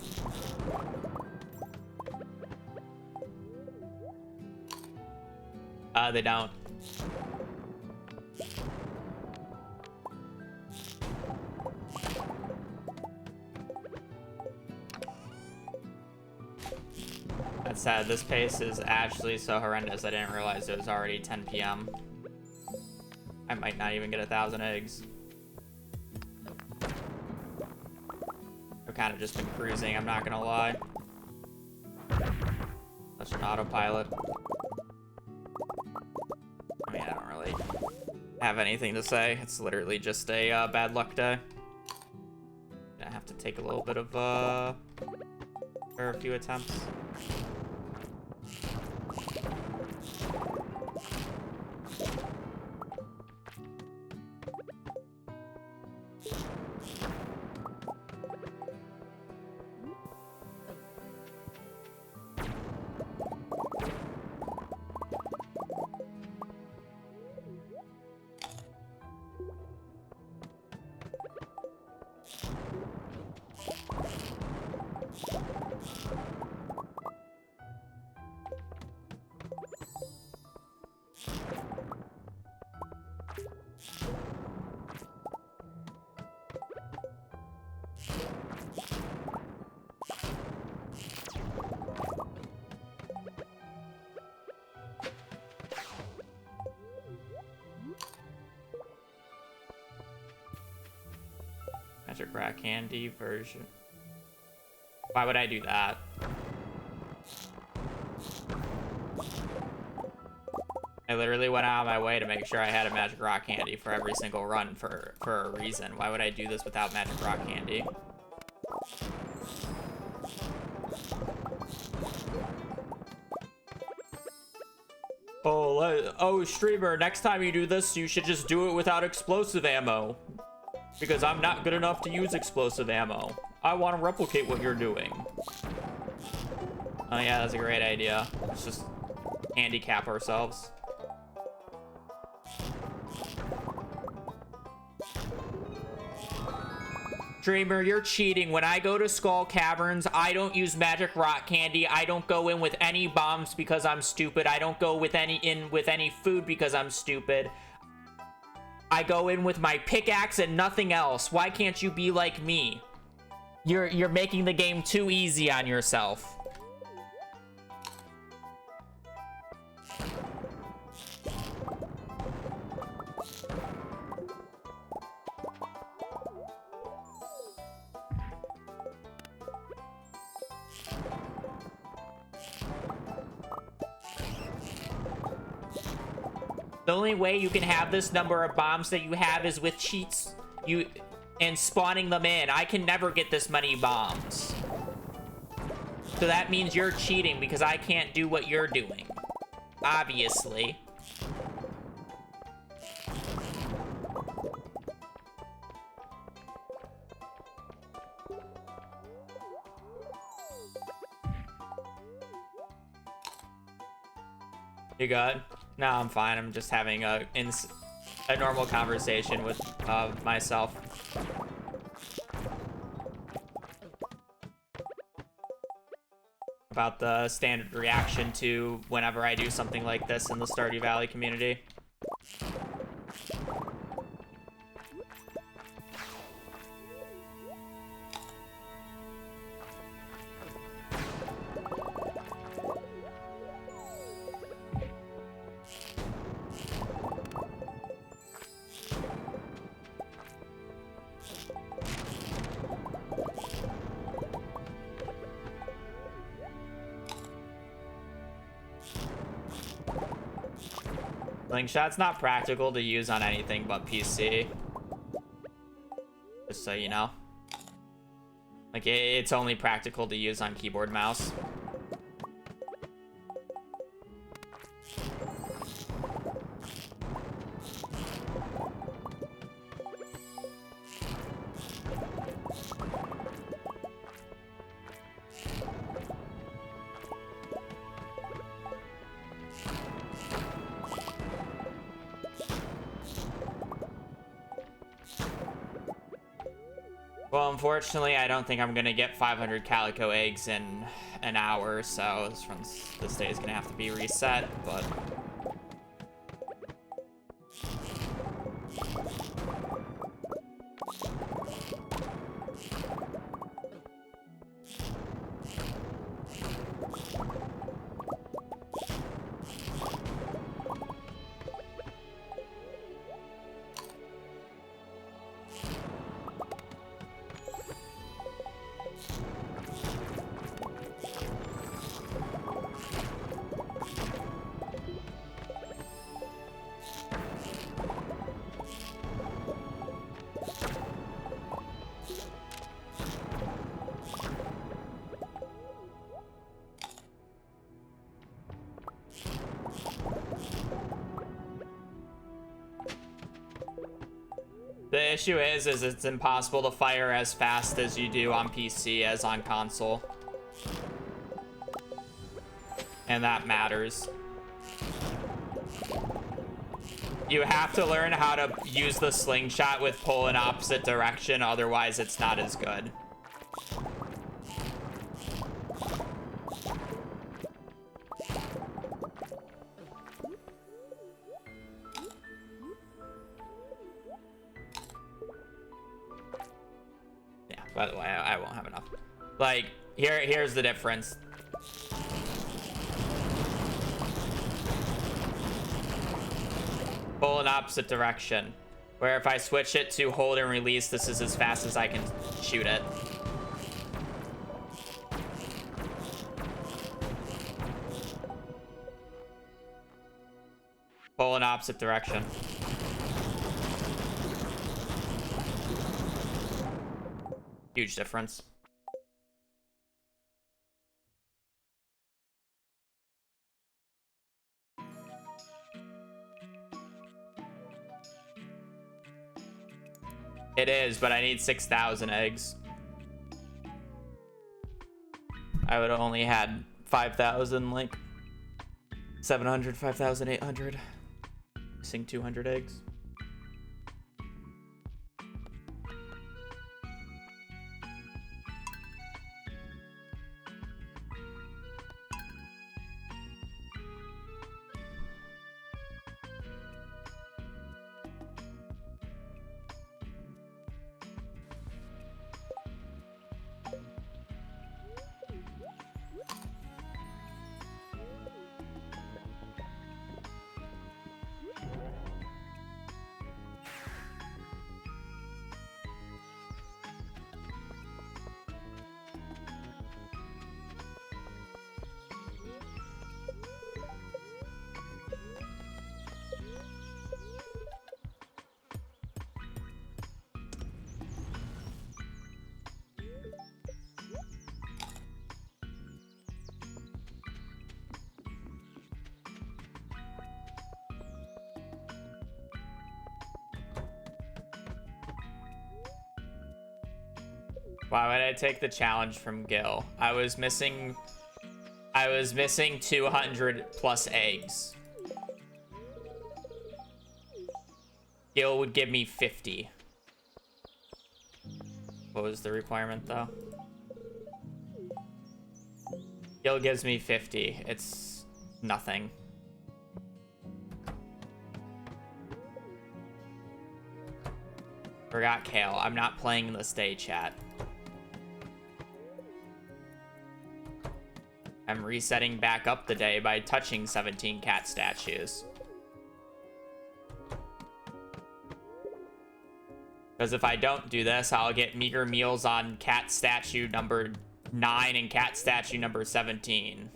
They don't. That's sad. This pace is actually so horrendous I didn't realize it was already 10 p.m. I might not even get 1,000 eggs. I've kind of just been cruising, I'm not gonna lie. Such an autopilot. I mean, I don't really have anything to say. It's literally just a bad luck day. I have to take a little bit of, or a few attempts. Magic Rock Candy version. Why would I do that? I literally went out of my way to make sure I had a Magic Rock Candy for every single run for a reason. Why would I do this without Magic Rock Candy? Oh, streamer, next time you do this, you should just do it without explosive ammo. Because I'm not good enough to use explosive ammo. I want to replicate what you're doing. Oh yeah, that's a great idea. Let's just handicap ourselves. Dreamer, you're cheating. When I go to Skull Caverns, I don't use Magic Rock Candy. I don't go in with any bombs because I'm stupid. I don't go with any food because I'm stupid. I go in with my pickaxe and nothing else. Why can't you be like me? You're making the game too easy on yourself. The only way you can have this number of bombs that you have is with cheats and spawning them in. I can never get this many bombs. So that means you're cheating because I can't do what you're doing. Obviously. You good? No, I'm fine. I'm just having a normal conversation with myself. About the standard reaction to whenever I do something like this in the Stardew Valley community. Slingshot's not practical to use on anything but PC. Just so you know. Like, it's only practical to use on keyboard mouse. Well, unfortunately, I don't think I'm gonna get 500 calico eggs in an hour, so this day is gonna have to be reset, but... The issue is it's impossible to fire as fast as you do on PC as on console. And that matters. You have to learn how to use the slingshot with pull in opposite direction, otherwise it's not as good. By the way, I won't have enough. Like, here's the difference. Pull in opposite direction. Where if I switch it to hold and release, this is as fast as I can shoot it. Pull in opposite direction. Huge difference. It is, but I need 6,000 eggs. I would have only had 5,000, like 700, 5,800. Missing 200 eggs. Why would I take the challenge from Gil? I was missing 200 plus eggs. Gil would give me 50. What was the requirement though? Gil gives me 50. It's nothing. Forgot Kale. I'm not playing this day, chat. I'm resetting back up the day by touching 17 cat statues. Because if I don't do this, I'll get meager meals on cat statue number 9 and cat statue number 17.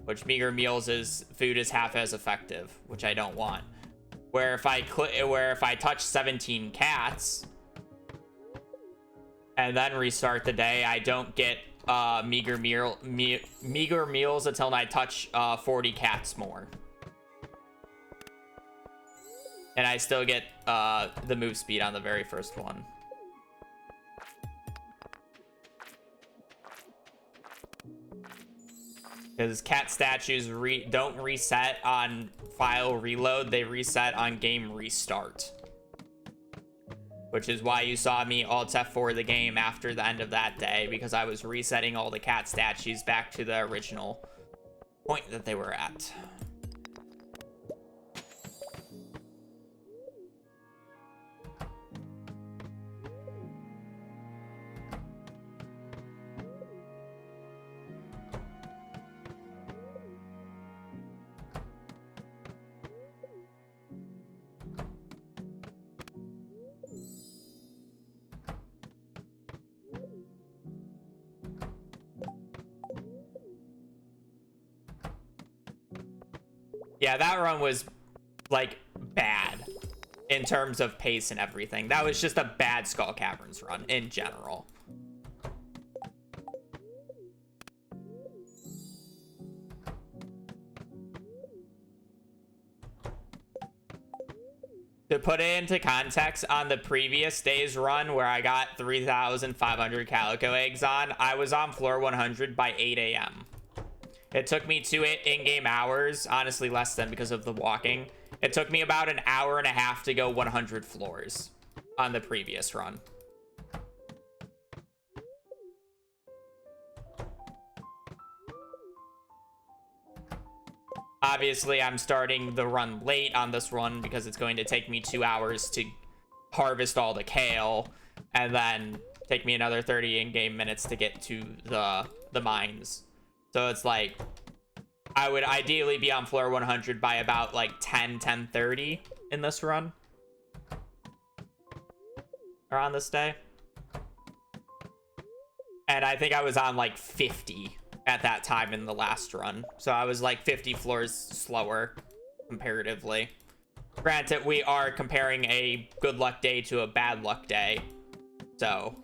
Which meager meals is food is half as effective, which I don't want. Where if I touch 17 cats and then restart the day, I don't get meager meals until I touch 40 cats more. And I still get the move speed on the very first one. Because cat statues don't reset on file reload, they reset on game restart. Which is why you saw me alt F4 the game after the end of that day, because I was resetting all the cat statues back to the original point that they were at. Yeah, that run was, like, bad in terms of pace and everything. That was just a bad Skull Caverns run in general. To put it into context, on the previous day's run where I got 3,500 Calico eggs on, I was on floor 100 by 8 a.m. It took me 2 in-game hours, honestly less than because of the walking. It took me about an hour and a half to go 100 floors on the previous run. Obviously, I'm starting the run late on this run because it's going to take me 2 hours to harvest all the kale, and then take me another 30 in-game minutes to get to the mines. So it's like, I would ideally be on floor 100 by about like 10:30 in this run. or on this day. And I think I was on like 50 at that time in the last run. So I was like 50 floors slower comparatively. Granted, we are comparing a good luck day to a bad luck day. So,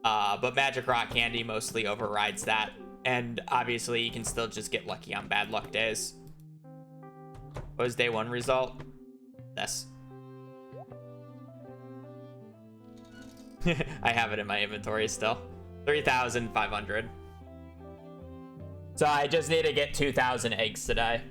but Magic Rock Candy mostly overrides that. And obviously you can still just get lucky on bad luck days. What was day one result? This. I have it in my inventory still. 3,500. So I just need to get 2,000 eggs today.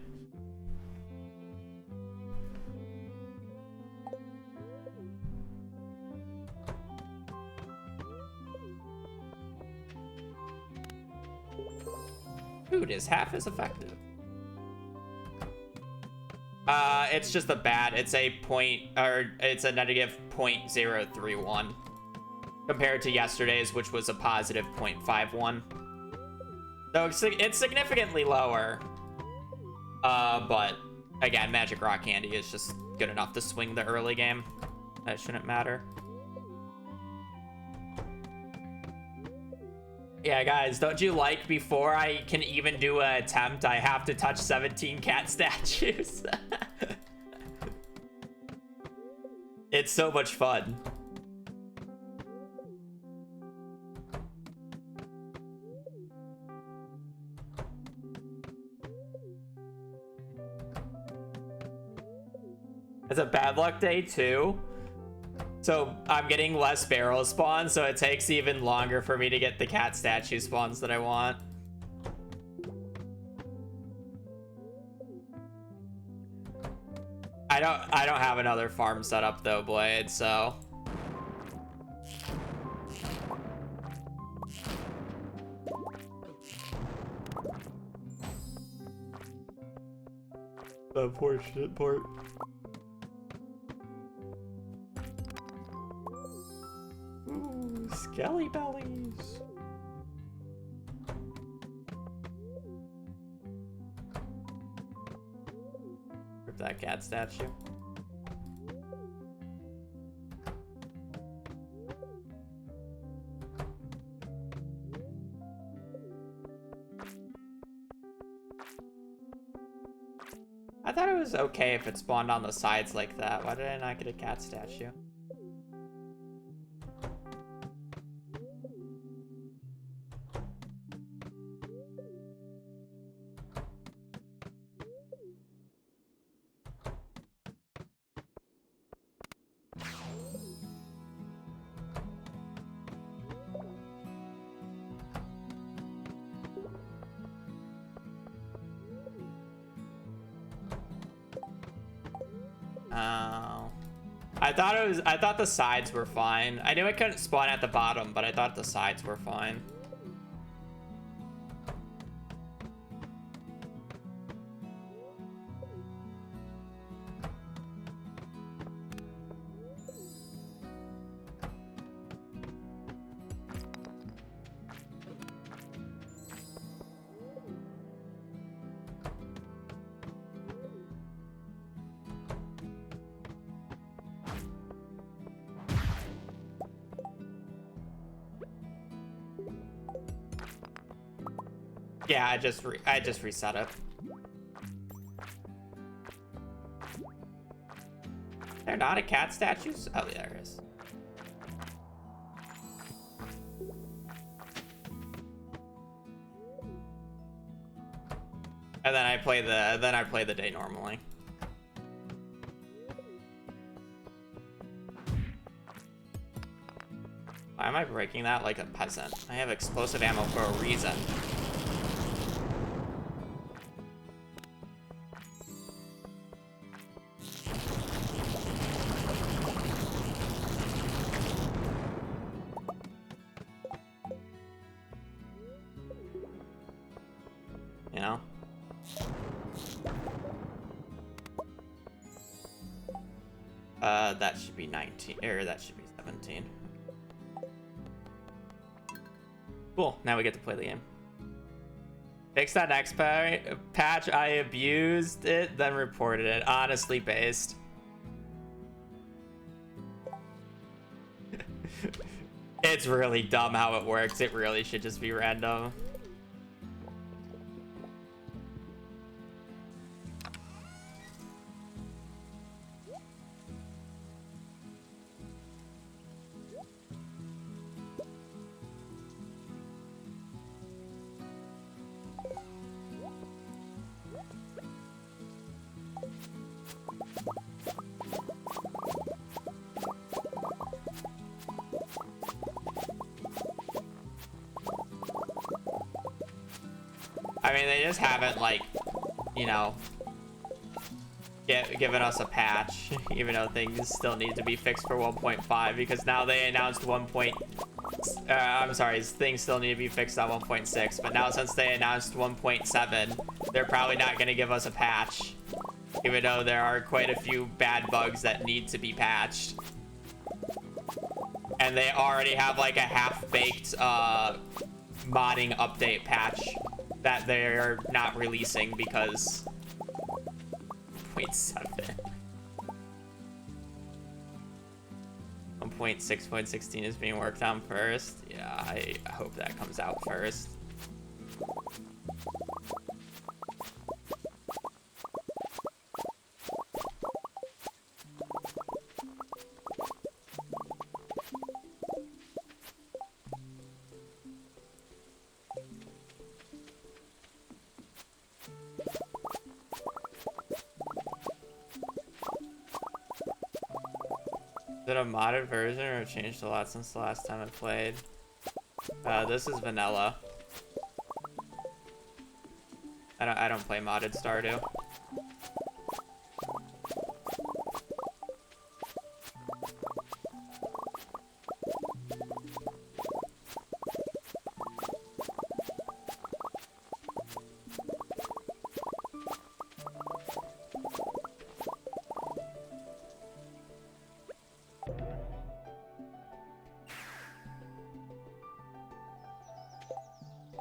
Food is half as effective. It's just a bad. It's a it's a negative 0.031 compared to yesterday's, which was a positive 0.51. So it's significantly lower. But again, Magic Rock Candy is just good enough to swing the early game. That shouldn't matter. Yeah, guys, don't you like before I can even do an attempt, I have to touch 17 cat statues? It's so much fun. It's a bad luck day too. So I'm getting less barrel spawns, so it takes even longer for me to get the cat statue spawns that I want. I don't have another farm set up though, Blade, so. The poor shit part. Ooh, skelly bellies. Rip that cat statue. I thought it was okay if it spawned on the sides like that. Why did I not get a cat statue? I thought the sides were fine. I knew I couldn't spawn at the bottom, but I thought the sides were fine. Yeah, I just reset it. They're not a cat statues? Oh, yeah, there is. And then I play the day normally. Why am I breaking that like a peasant? I have explosive ammo for a reason. You know? That should be 19, or that should be 17. Cool, now we get to play the game. Fix that next patch, I abused it, then reported it. Honestly based. It's really dumb how it works. It really should just be random. I mean, they just haven't, like, you know, given us a patch, even though things still need to be fixed for 1.5, because now they announced I'm sorry, things still need to be fixed on 1.6, but now since they announced 1.7, they're probably not going to give us a patch, even though there are quite a few bad bugs that need to be patched. And they already have, like, a half-baked, modding update patch that they're not releasing because 0.7. 1.6.16 is being worked on first. Yeah, I hope that comes out first. Is it a modded version or changed a lot since the last time I played? This is vanilla. I don't play modded Stardew.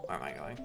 Where am I going?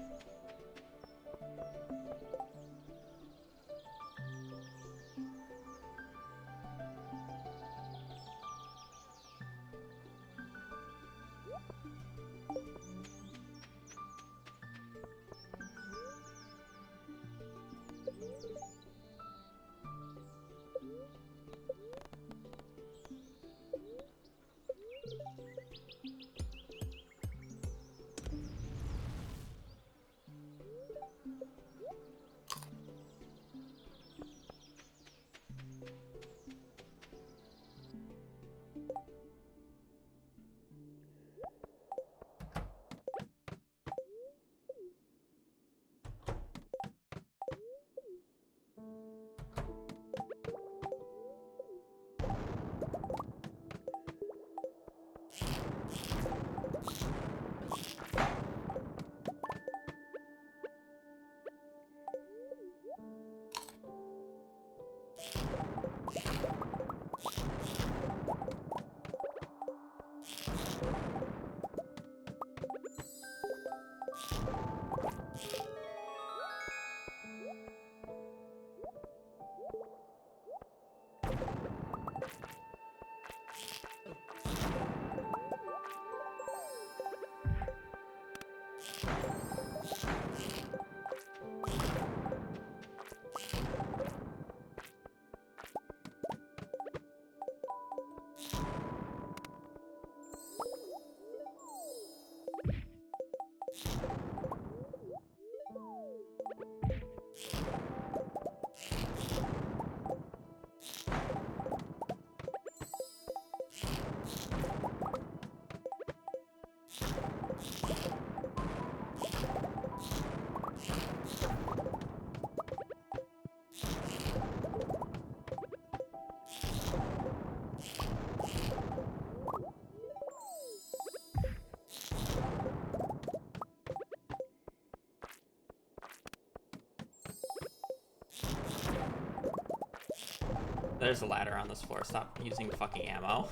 There's a ladder on this floor. Stop using fucking ammo.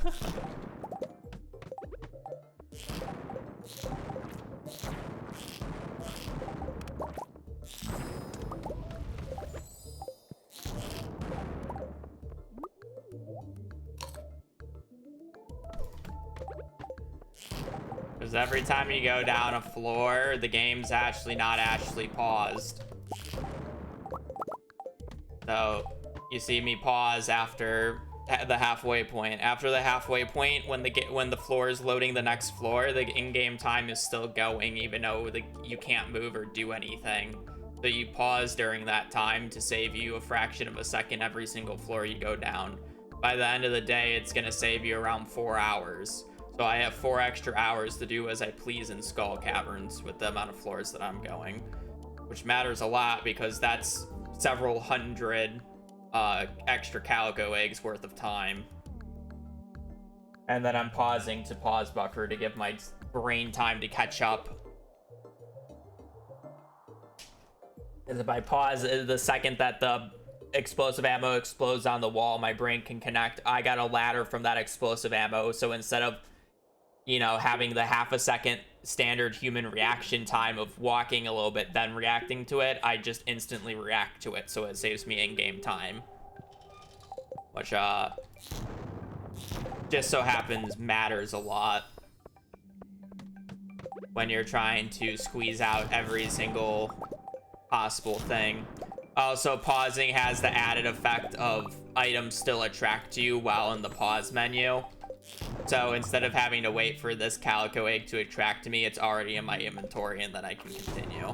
Because every time you go down a floor, the game's not actually paused. So you see me pause after the halfway point. After the halfway point, when the floor is loading the next floor, the in-game time is still going, even though you can't move or do anything. So you pause during that time to save you a fraction of a second every single floor you go down. By the end of the day, it's gonna save you around 4 hours. So I have 4 extra hours to do as I please in Skull Caverns with the amount of floors that I'm going, which matters a lot because that's several hundred extra calico eggs worth of time. And then I'm pausing to pause buffer to give my brain time to catch up. Because if I pause the second that the explosive ammo explodes on the wall, my brain can connect. I got a ladder from that explosive ammo, so instead of, you know, having the half a second standard human reaction time of walking a little bit then reacting to it, I just instantly react to it, so it saves me in-game time, which just so happens matters a lot when you're trying to squeeze out every single possible thing. Also, pausing has the added effect of items still attract you while in the pause menu. So instead of having to wait for this calico egg to attract me, it's already in my inventory and then I can continue.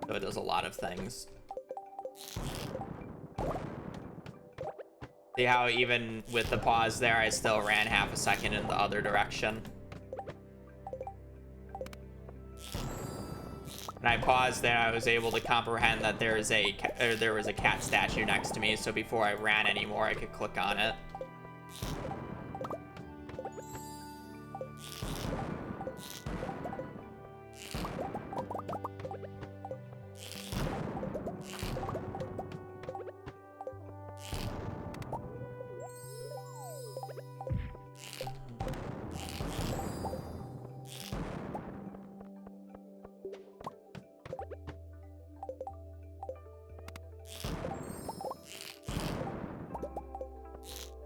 So it does a lot of things. See how even with the pause there, I still ran half a second in the other direction. When I paused there, I was able to comprehend that there was a cat statue next to me, so before I ran anymore, I could click on it.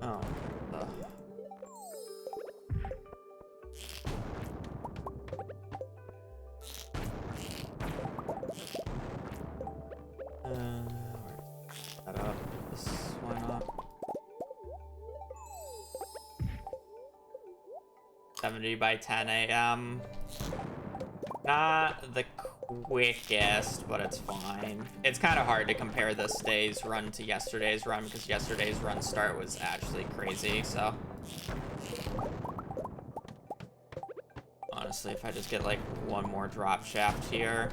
Oh. That up. This one up. 70 by 10 a.m. Not the quickest, but it's fine. It's kind of hard to compare this day's run to yesterday's run because yesterday's run start was actually crazy, so. Honestly, if I just get like one more drop shaft here.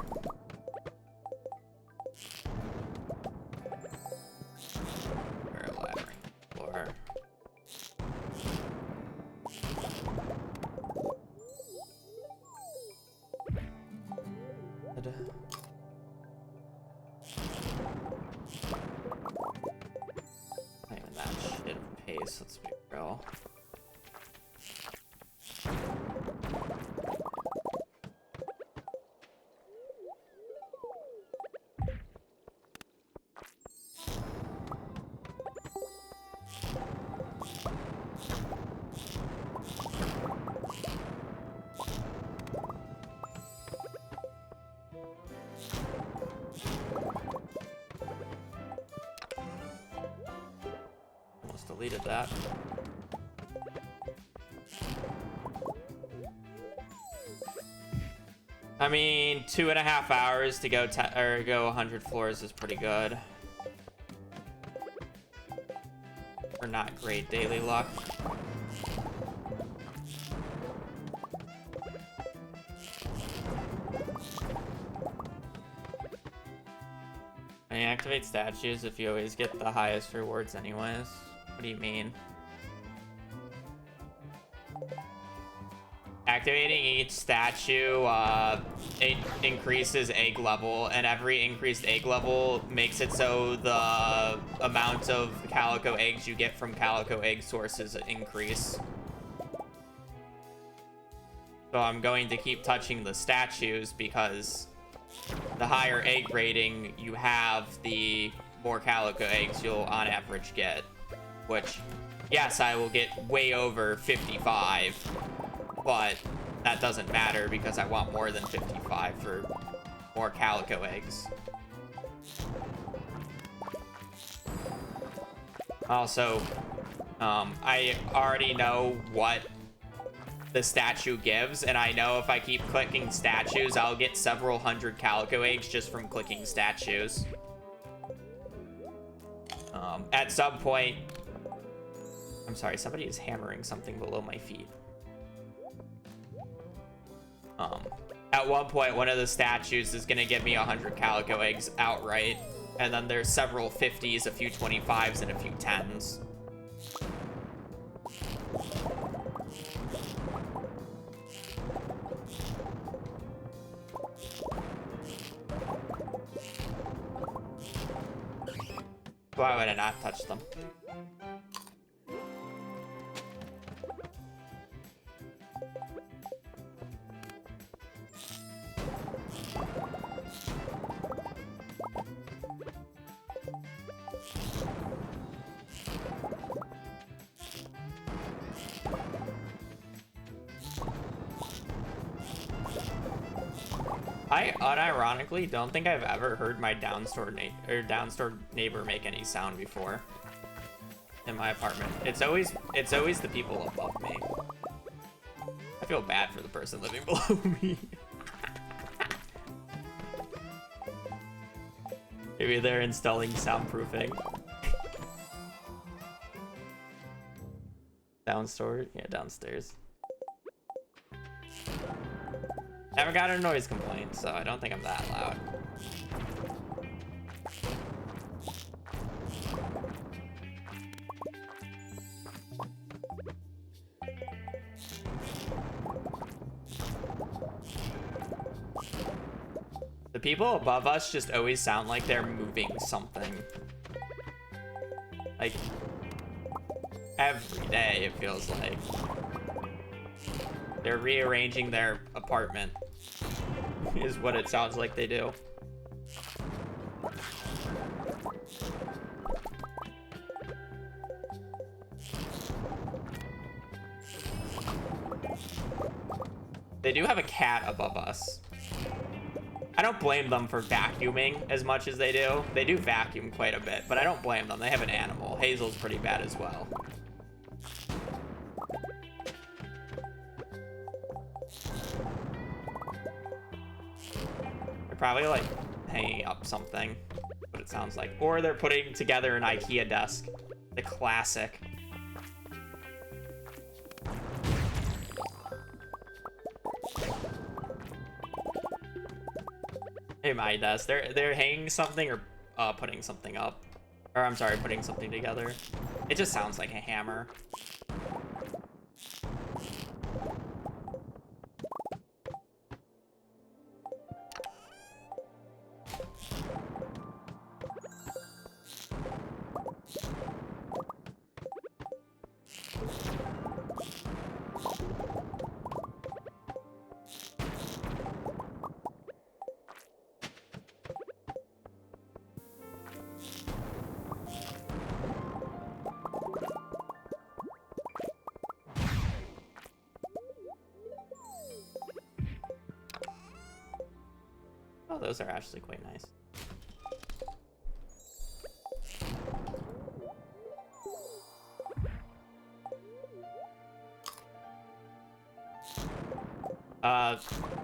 Or a laddering floor. Not even that shit of pace, let's be real. Deleted that. I mean, 2.5 hours to go go 100 floors is pretty good. For not great daily luck. I activate statues if you always get the highest rewards anyways. What do you mean? Activating each statue it increases egg level, and every increased egg level makes it so the amount of calico eggs you get from calico egg sources increase. So I'm going to keep touching the statues because the higher egg rating you have, the more calico eggs you'll on average get. which, yes, I will get way over 55, but that doesn't matter because I want more than 55 for more calico eggs. Also, I already know what the statue gives, and I know if I keep clicking statues, I'll get several hundred calico eggs just from clicking statues. At some point, I'm sorry, somebody is hammering something below my feet. At one point, one of the statues is gonna give me 100 calico eggs outright, and then there's several 50s, a few 25s, and a few 10s. Why would I not touch them? I unironically don't think I've ever heard my downstairs neighbor make any sound before in my apartment. It's always the people above me. I feel bad for the person living below me. Maybe they're installing soundproofing. Downstairs? Yeah, downstairs. Never got a noise complaint, so I don't think I'm that loud. The people above us just always sound like they're moving something. Like, every day it feels like. They're rearranging their apartment, is what it sounds like they do. They do have a cat above us. I don't blame them for vacuuming as much as they do. They do vacuum quite a bit, but I don't blame them. They have an animal. Hazel's pretty bad as well. They're probably like hanging up something, what it sounds like. Or they're putting together an IKEA desk. The classic. Hey, my desk. They're hanging something or putting something up. Or I'm sorry, putting something together. It just sounds like a hammer. Oh, those are actually quite nice.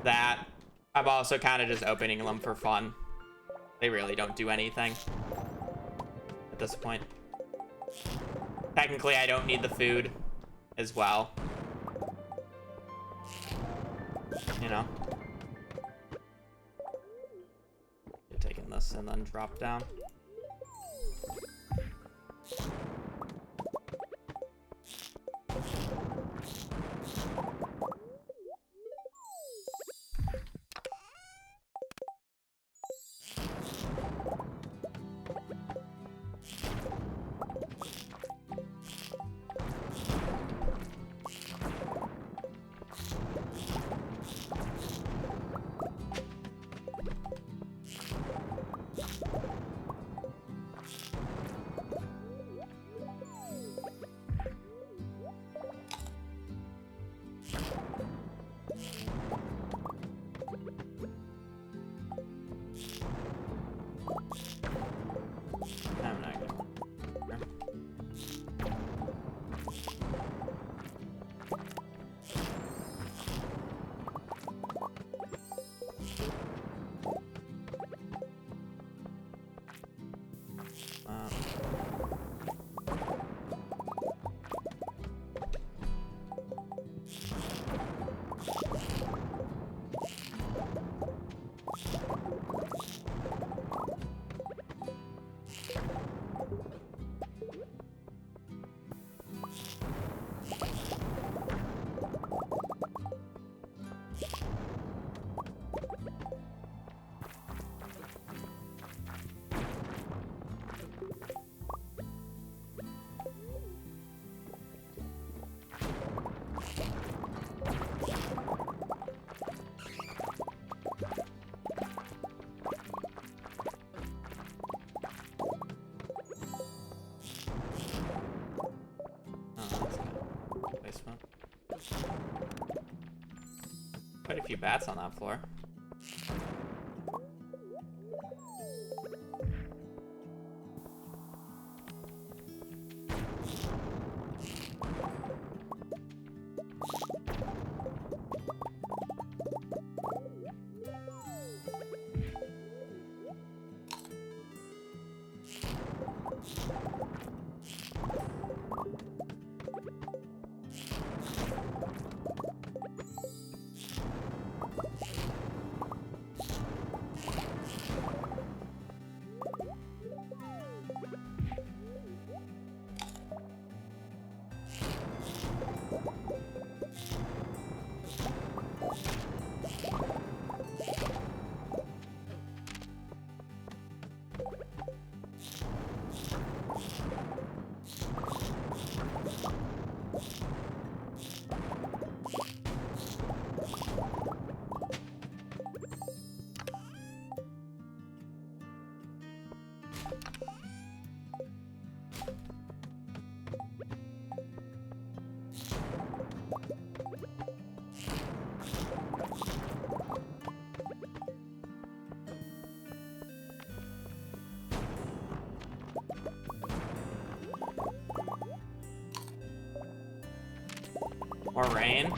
That I'm also kind of just opening them for fun. They really don't do anything at this point. Technically, I don't need the food as well. You know? You're taking this and then drop down. Quite a few bats on that floor. More rain.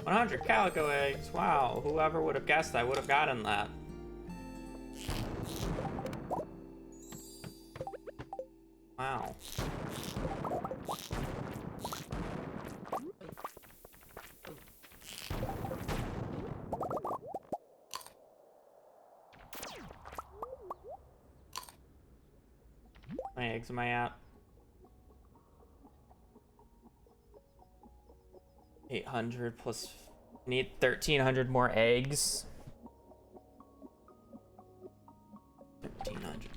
$100 calico eggs. Wow, whoever would have guessed I would have gotten that. Wow. How many eggs am I at? 800 plus. Need 1,300 more eggs. 1,300.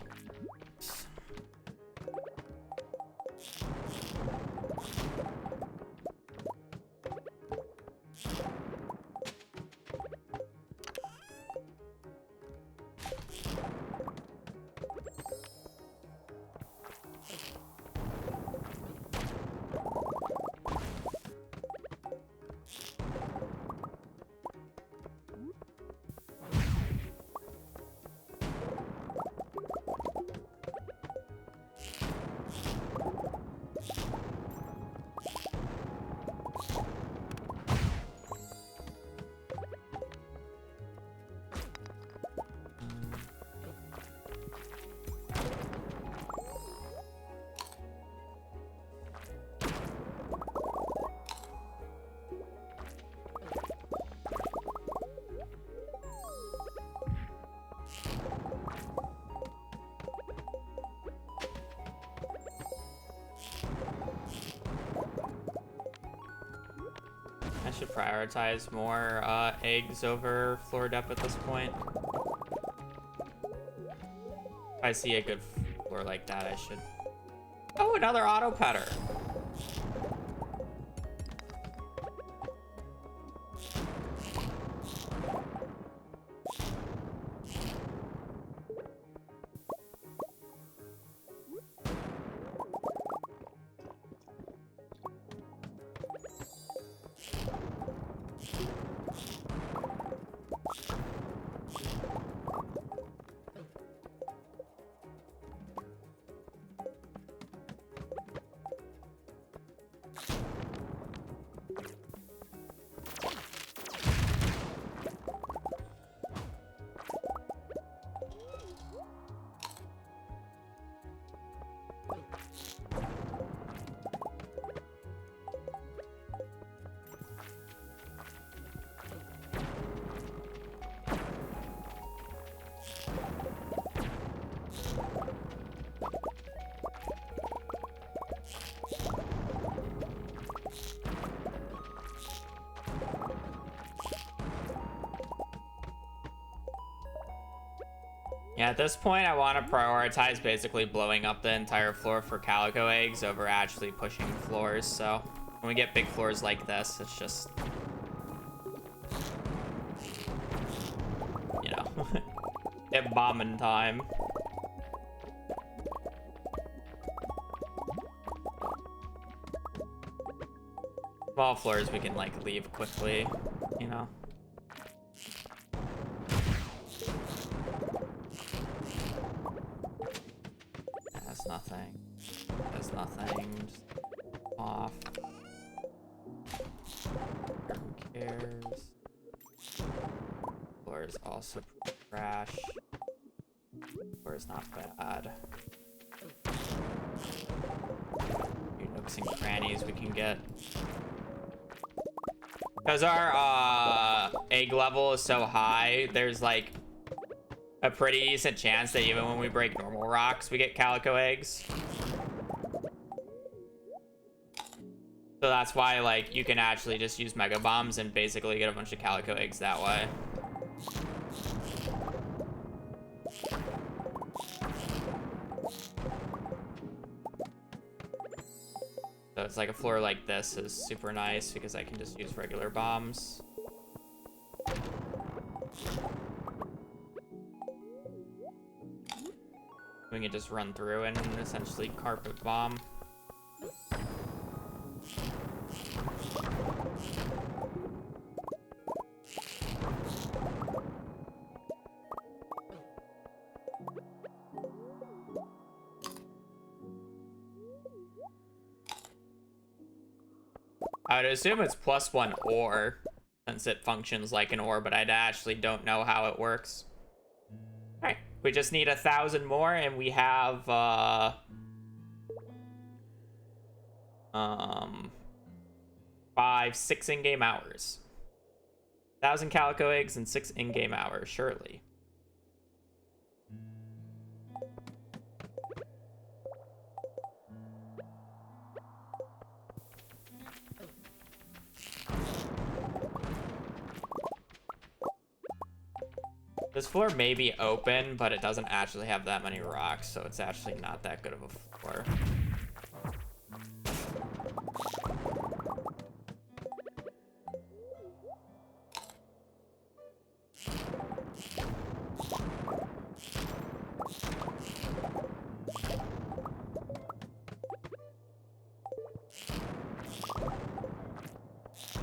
I should prioritize more eggs over floor depth at this point. If I see a good floor like that, I should... Oh, another auto petter. Yeah, at this point, I want to prioritize basically blowing up the entire floor for calico eggs over actually pushing floors, so When we get big floors like this, it's just, you know, it bombing time. Small floors we can like leave quickly, you know. That's nothing. That's nothing. Just off. Who cares? Floor is also trash. Floor is not bad. Few nooks and crannies we can get. Because our egg level is so high, there's like a pretty decent chance that even when we break normal rocks, we get calico eggs. So that's why, like, you can actually just use mega bombs and basically get a bunch of calico eggs that way. So it's like a floor like this is super nice because I can just use regular bombs. We can just run through and essentially carpet bomb. I would assume it's +1 ore, since it functions like an ore, but I actually don't know how it works. Alright, we just need 1,000 more, and we have, 6 in-game hours. 1,000 calico eggs and 6 in-game hours, surely. This floor may be open, but it doesn't actually have that many rocks, so it's actually not that good of a floor.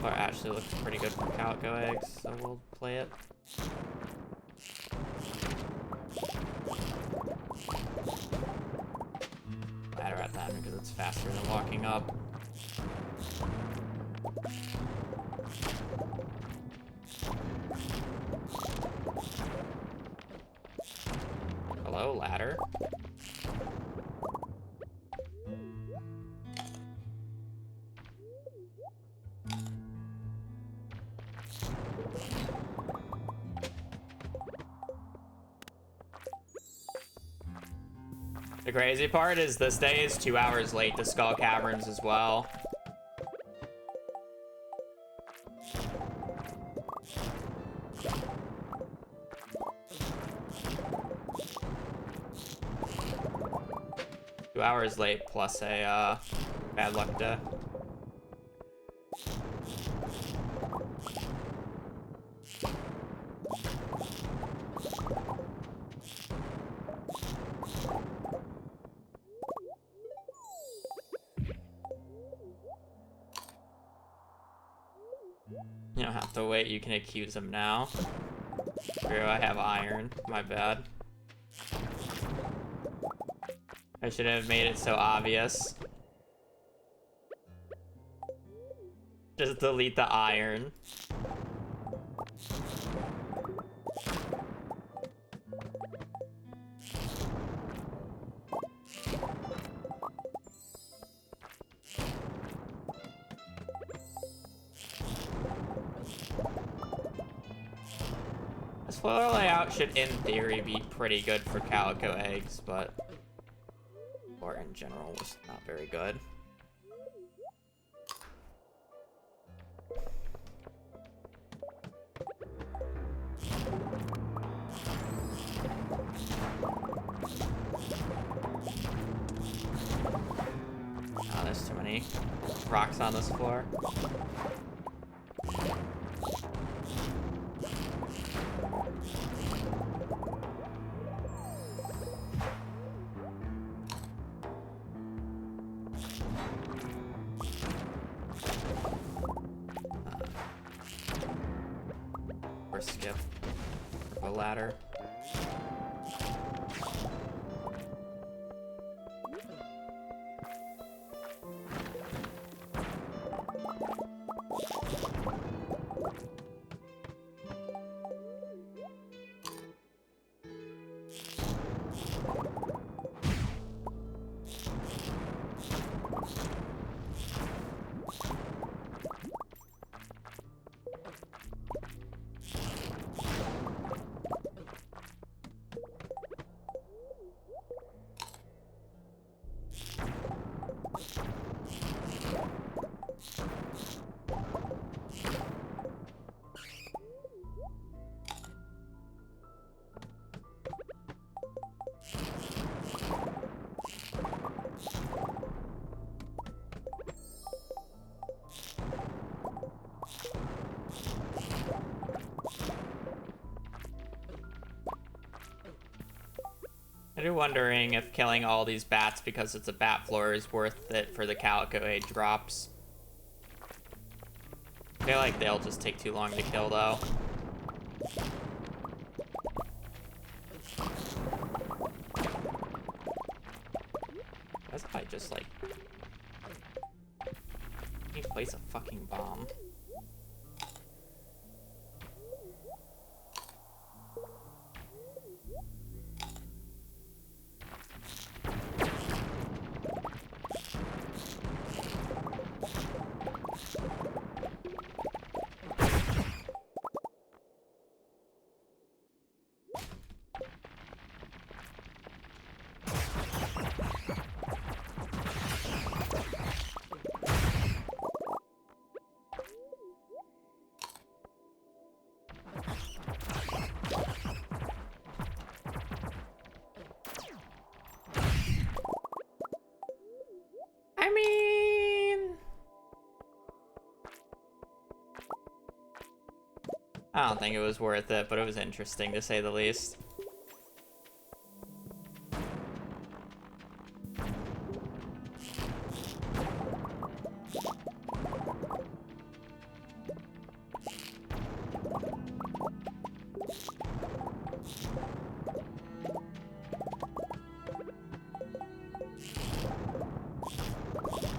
Floor actually looks pretty good for calico eggs, so we'll play it. Ladder at that because it's faster than walking up. Hello, ladder. The crazy part is this day is 2 hours late to Skull Caverns as well. Two hours late plus a bad luck day. You don't have to wait, you can accuse him now. True, I have iron. My bad. I should have made it so obvious. Just delete the iron. This floor layout should, in theory, be pretty good for calico eggs, but floor in general was not very good. Oh, there's too many many rocks on this floor. Or skip a ladder. I'm wondering if killing all these bats because it's a bat floor is worth it for the calico egg drops. I feel like they'll just take too long to kill though. That's if I just like need to place a fucking bomb. I mean, I don't think it was worth it, but it was interesting to say the least.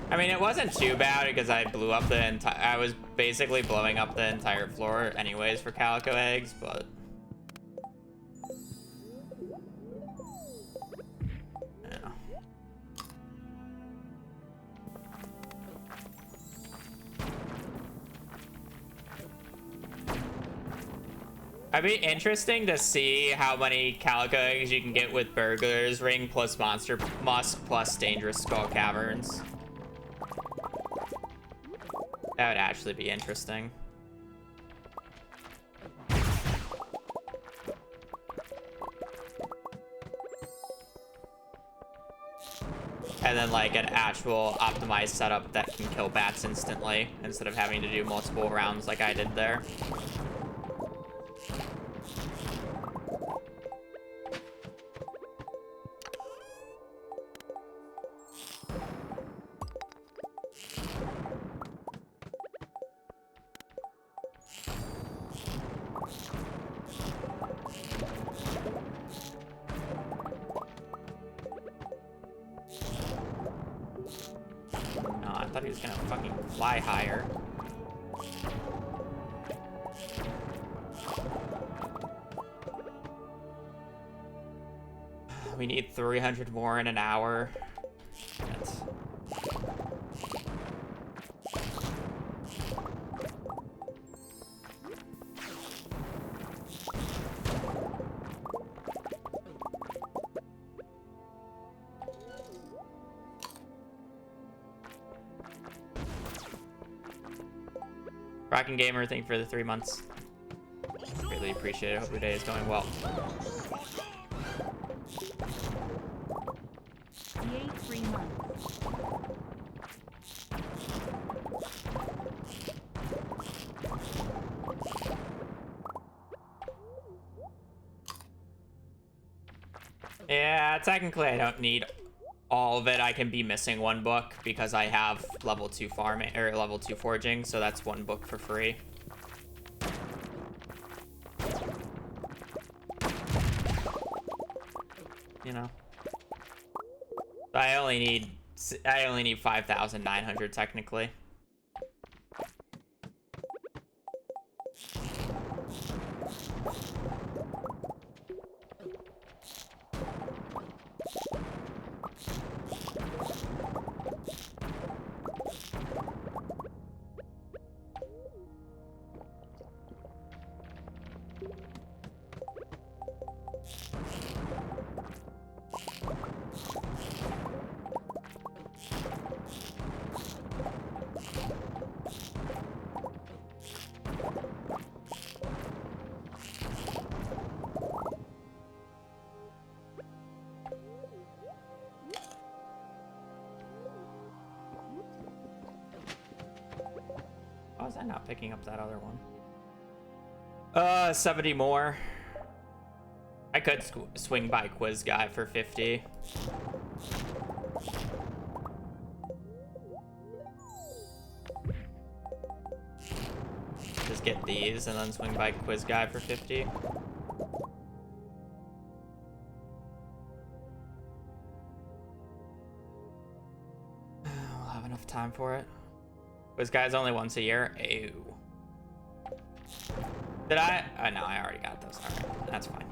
I mean, it wasn't too bad because I blew up the entire... I was basically blowing up the entire floor anyways for calico eggs, but... yeah. It'd be interesting to see how many calico eggs you can get with Burglar's Ring plus Monster Musk plus Dangerous Skull Caverns. That would actually be interesting. And then like an actual optimized setup that can kill bats instantly instead of having to do multiple rounds like I did there. I thought he was gonna fucking fly higher. We need 300 more in an hour. Shit. Rockin' Gamer, thank you for the 3 months. Really appreciate it. Hope your day is going well. Yay, 3 months. Technically I don't need all of it. I can be missing one book because I have level 2 farming or level 2 forging, so that's one book for free. You know. I only need 5,900 technically. Why was I not picking up that other one? 70 more. I could swing by Quiz Guy for 50. Just get these and then swing by Quiz Guy for 50. We'll have enough time for it. Quiz Guy's only once a year. Ew. Did I? Oh, no, I already got those. Alright, that's fine.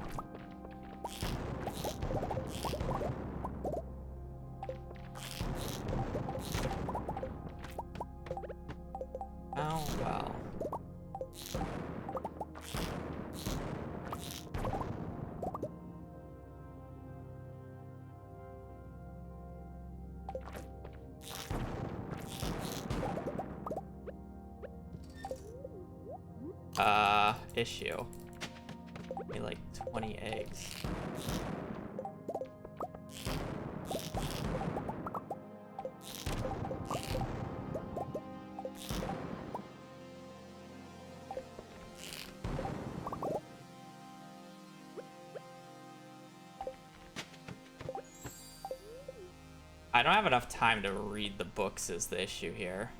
Oh, well. Issue. Maybe like 20 eggs. I don't have enough time to read the books is the issue here.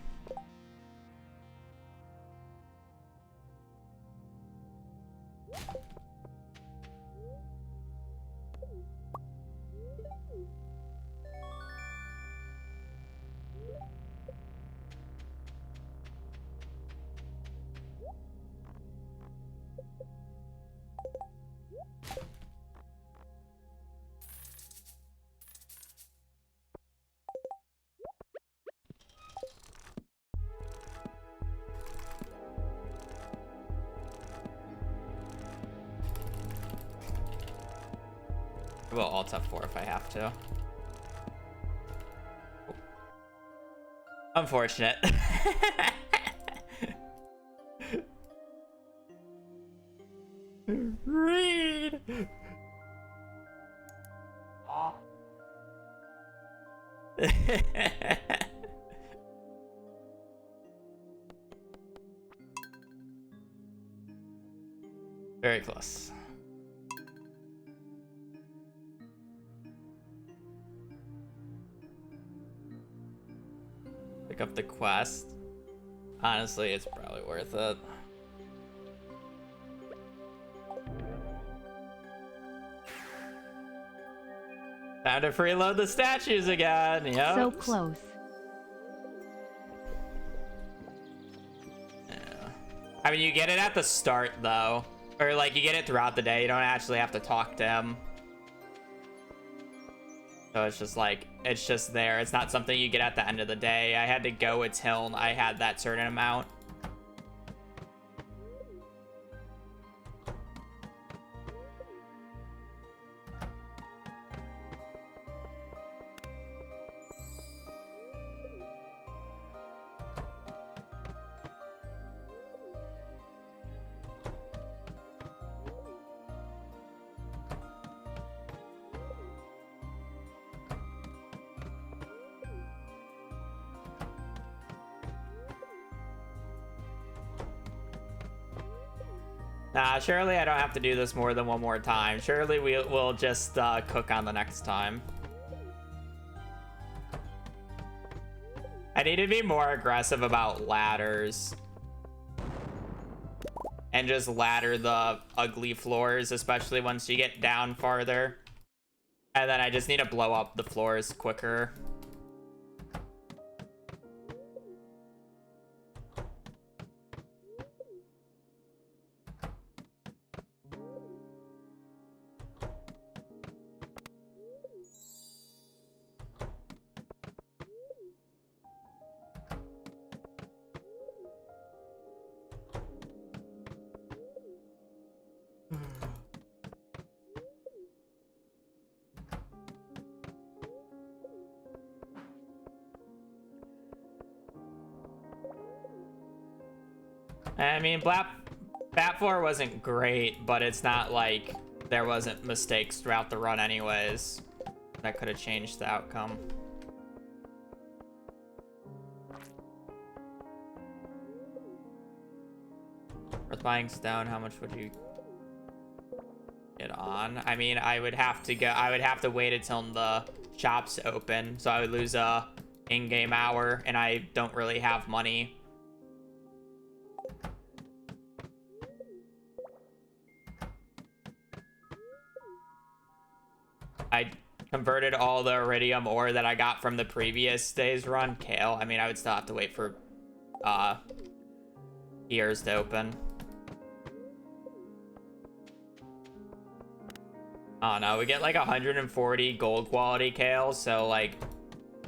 Well, alt F4 if I have to. Unfortunate. Read. Very close. Pick up the quest. Honestly, it's probably worth it. Time to preload the statues again. Yep. So close. Yeah. I mean, you get it at the start though, or like you get it throughout the day. You don't actually have to talk to him. So it's just like, it's just there. It's not something you get at the end of the day. I had to go until I had that certain amount. Nah, surely I don't have to do this more than one more time. Surely we'll just cook on the next time. I need to be more aggressive about ladders. And just ladder the ugly floors, especially once you get down farther. And then I just need to blow up the floors quicker. I mean, Bat 4 wasn't great, but it's not like there wasn't mistakes throughout the run anyways. That could have changed the outcome. Worth buying stone, how much would you get on? I mean, I would have to wait until the shops open, so I would lose a in-game hour, and I don't really have money. I converted all the iridium ore that I got from the previous day's run. Kale. I mean, I would still have to wait for ears to open. Oh no, we get like 140 gold quality kale, so like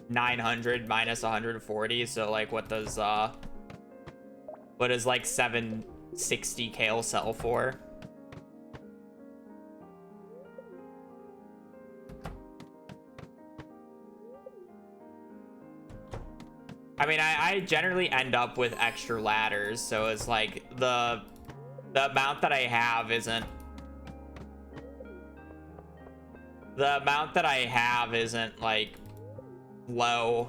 900 minus 140, so like what does like 760 kale sell for? I mean, I generally end up with extra ladders, so it's like the amount that I have isn't like low.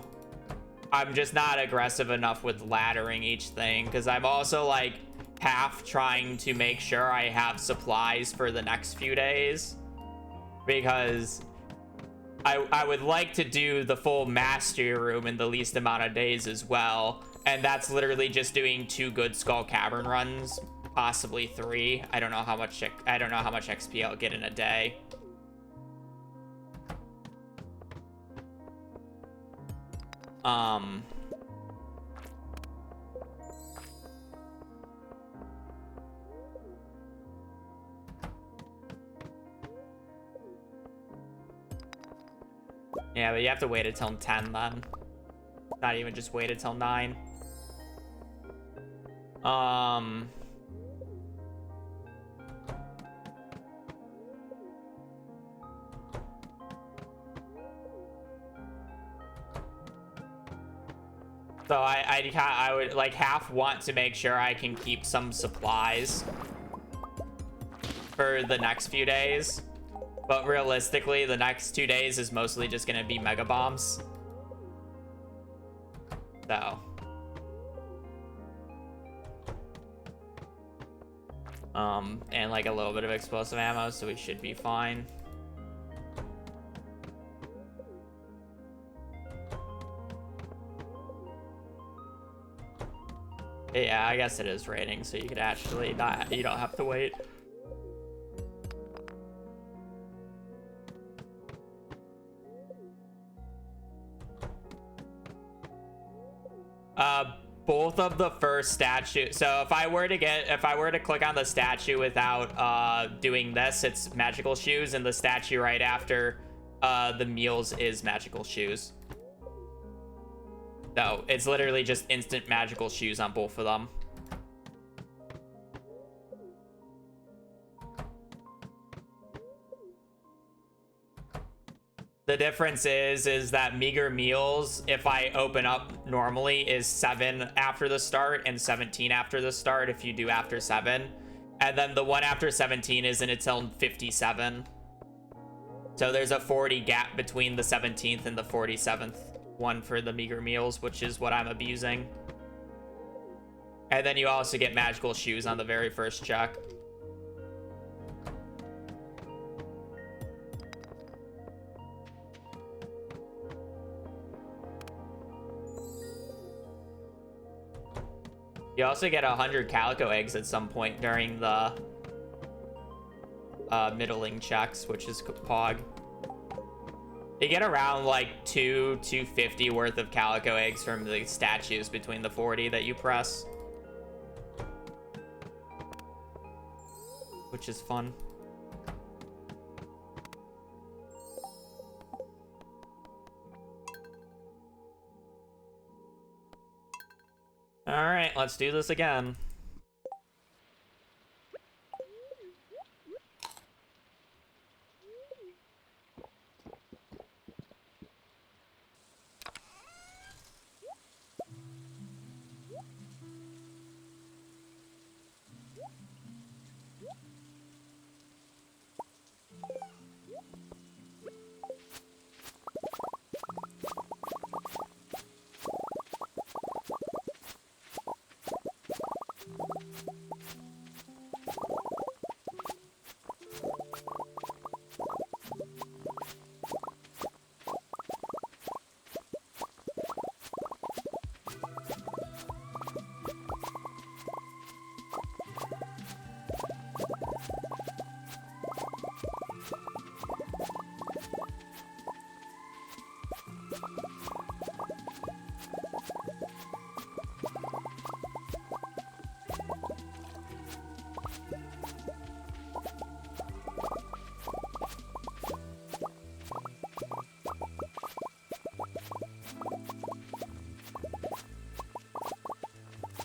I'm just not aggressive enough with laddering each thing, because I'm also like half trying to make sure I have supplies for the next few days, because I would like to do the full mastery room in the least amount of days as well, and that's literally just doing 2 good Skull Cavern runs, possibly 3. I don't know how much XP I'll get in a day. Yeah, but you have to wait until 10 then. Not even just wait until 9. So I would like half want to make sure I can keep some supplies for the next few days. But realistically, the next 2 days is mostly just gonna be mega bombs. So. And like a little bit of explosive ammo, so we should be fine. Yeah, I guess it is raining, so you could actually not, you don't have to wait. Both of the first statue. So if I were to click on the statue without doing this, it's magical shoes, and the statue right after the meals is magical shoes. So it's literally just instant magical shoes on both of them. The difference is that meager meals, if I open up normally, is 7 after the start and 17 after the start if you do after 7. And then the one after 17 isn't until 57. So there's a 40 gap between the 17th and the 47th one for the meager meals, which is what I'm abusing. And then you also get magical shoes on the very first check. You also get 100 calico eggs at some point during the middling checks, which is pog. You get around like 250 worth of calico eggs from the statues between the 40 that you press, which is fun. All right, let's do this again.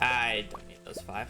I don't need those 5.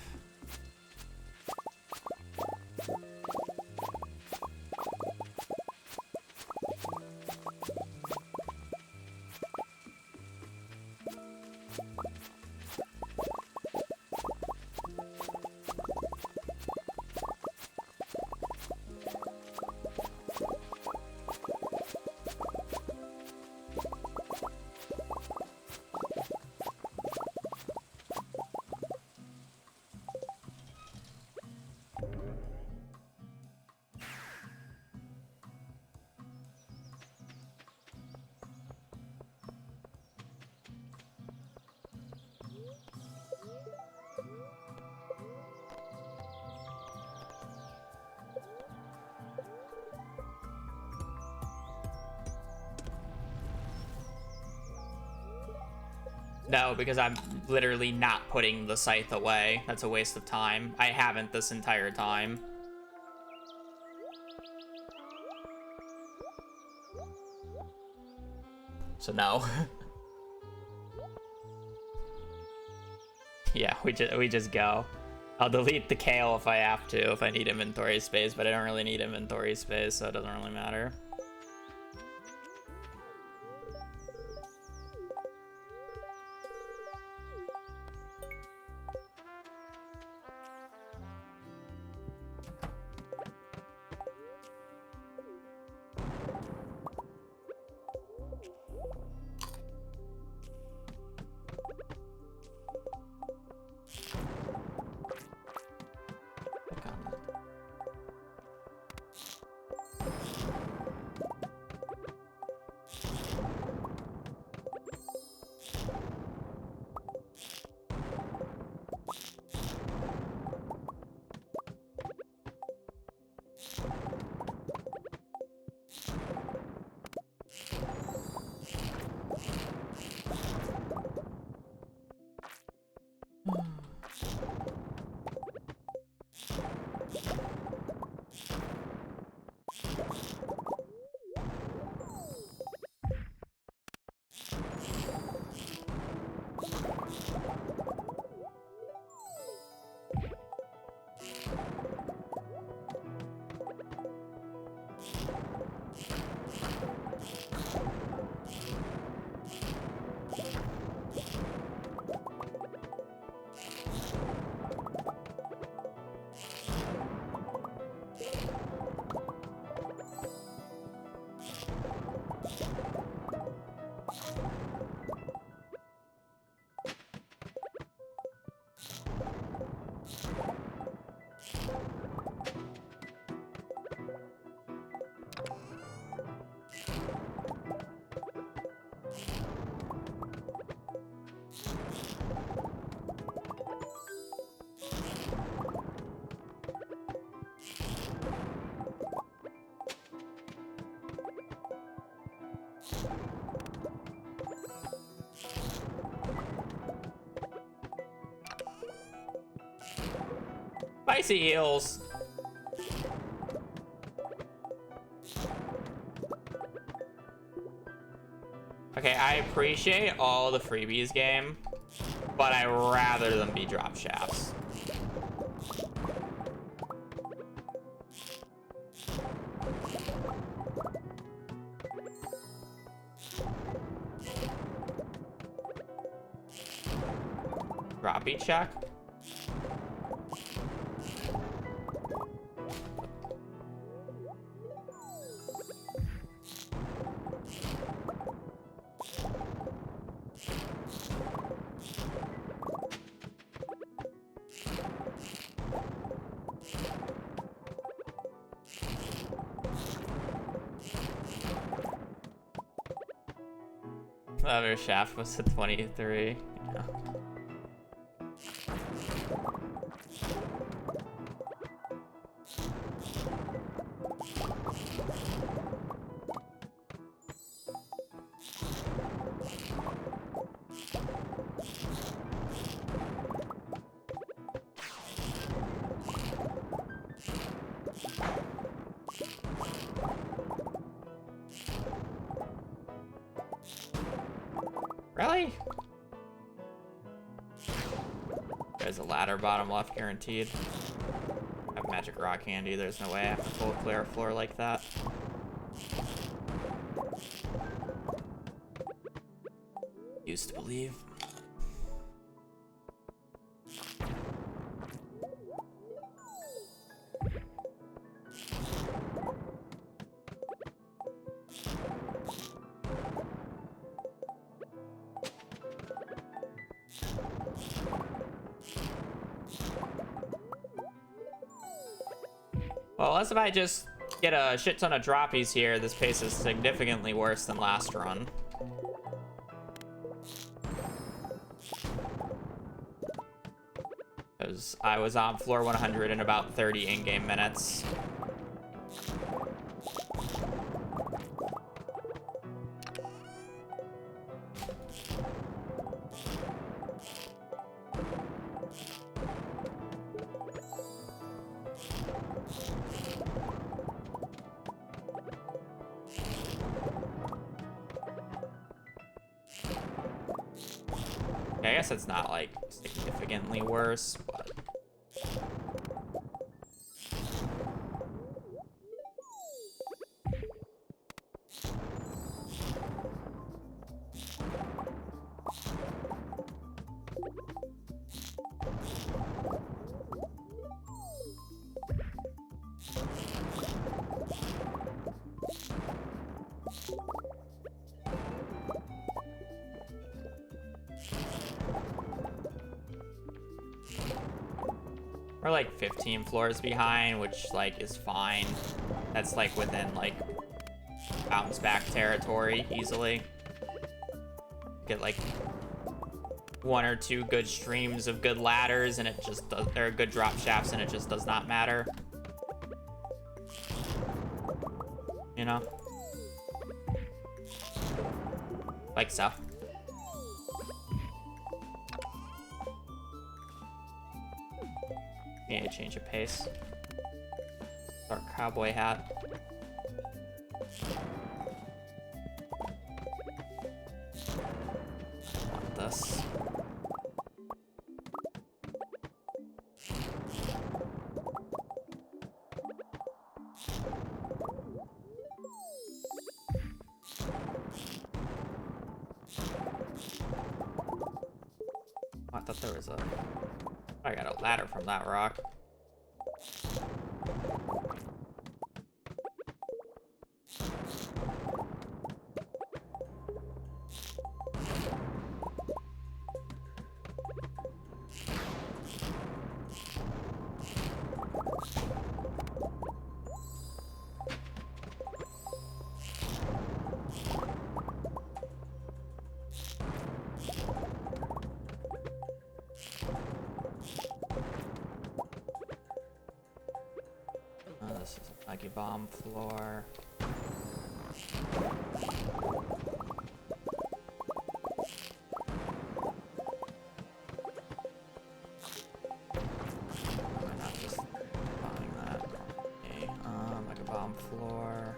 No, because I'm literally not putting the scythe away. That's a waste of time. I haven't this entire time. So no. Yeah, we just go. I'll delete the kale if I have to, if I need inventory space, but I don't really need inventory space, so it doesn't really matter. Spicy heels. Okay, I appreciate all the freebies game, but I'd rather them be drop shafts. Droppy check. The other shaft was a 23. Yeah. Really? There's a ladder bottom left guaranteed. I have magic rock candy. There's no way I have to full clear a floor like that. Used to believe. Well, unless if I just get a shit ton of droppies here, this pace is significantly worse than last run. Because I was on floor 100 in about 30 in-game minutes. I guess it's not like significantly worse, but we're like 15 floors behind, which like is fine. That's like within like bounce back territory easily. Get like one or two good streams of good ladders and it just does, or good drop shafts and it just does not matter. You know? Like so. Need a change of pace. Dark cowboy hat. Want this. Oh, I thought there was a... I got a ladder from that rock. This is a Maggie bomb floor. Why not just floor.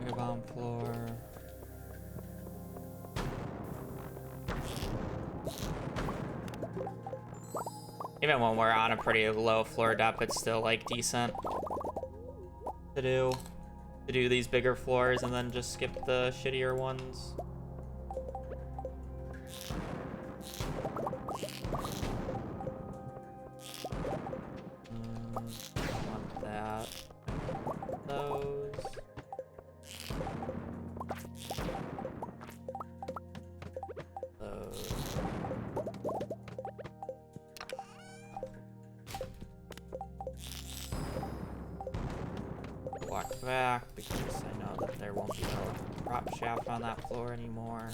Mega bomb floor. Even when we're on a pretty low floor depth, it's still like decent to do these bigger floors and then just skip the shittier ones. Don't want that. Those. Those. Walk back because I know that there won't be a drop shaft on that floor anymore.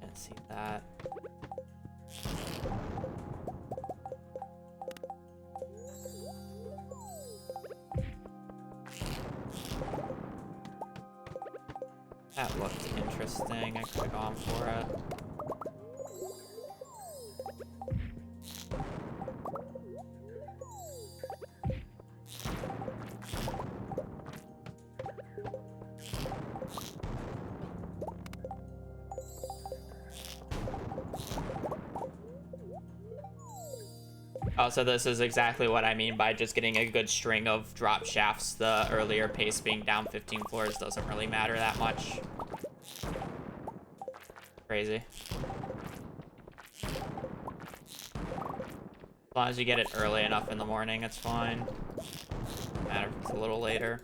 Can't see that. That looked interesting. I could have gone for it. Oh, so this is exactly what I mean by just getting a good string of drop shafts. The earlier pace being down 15 floors doesn't really matter that much. Crazy. As long as you get it early enough in the morning, it's fine. Doesn't matter if it's a little later.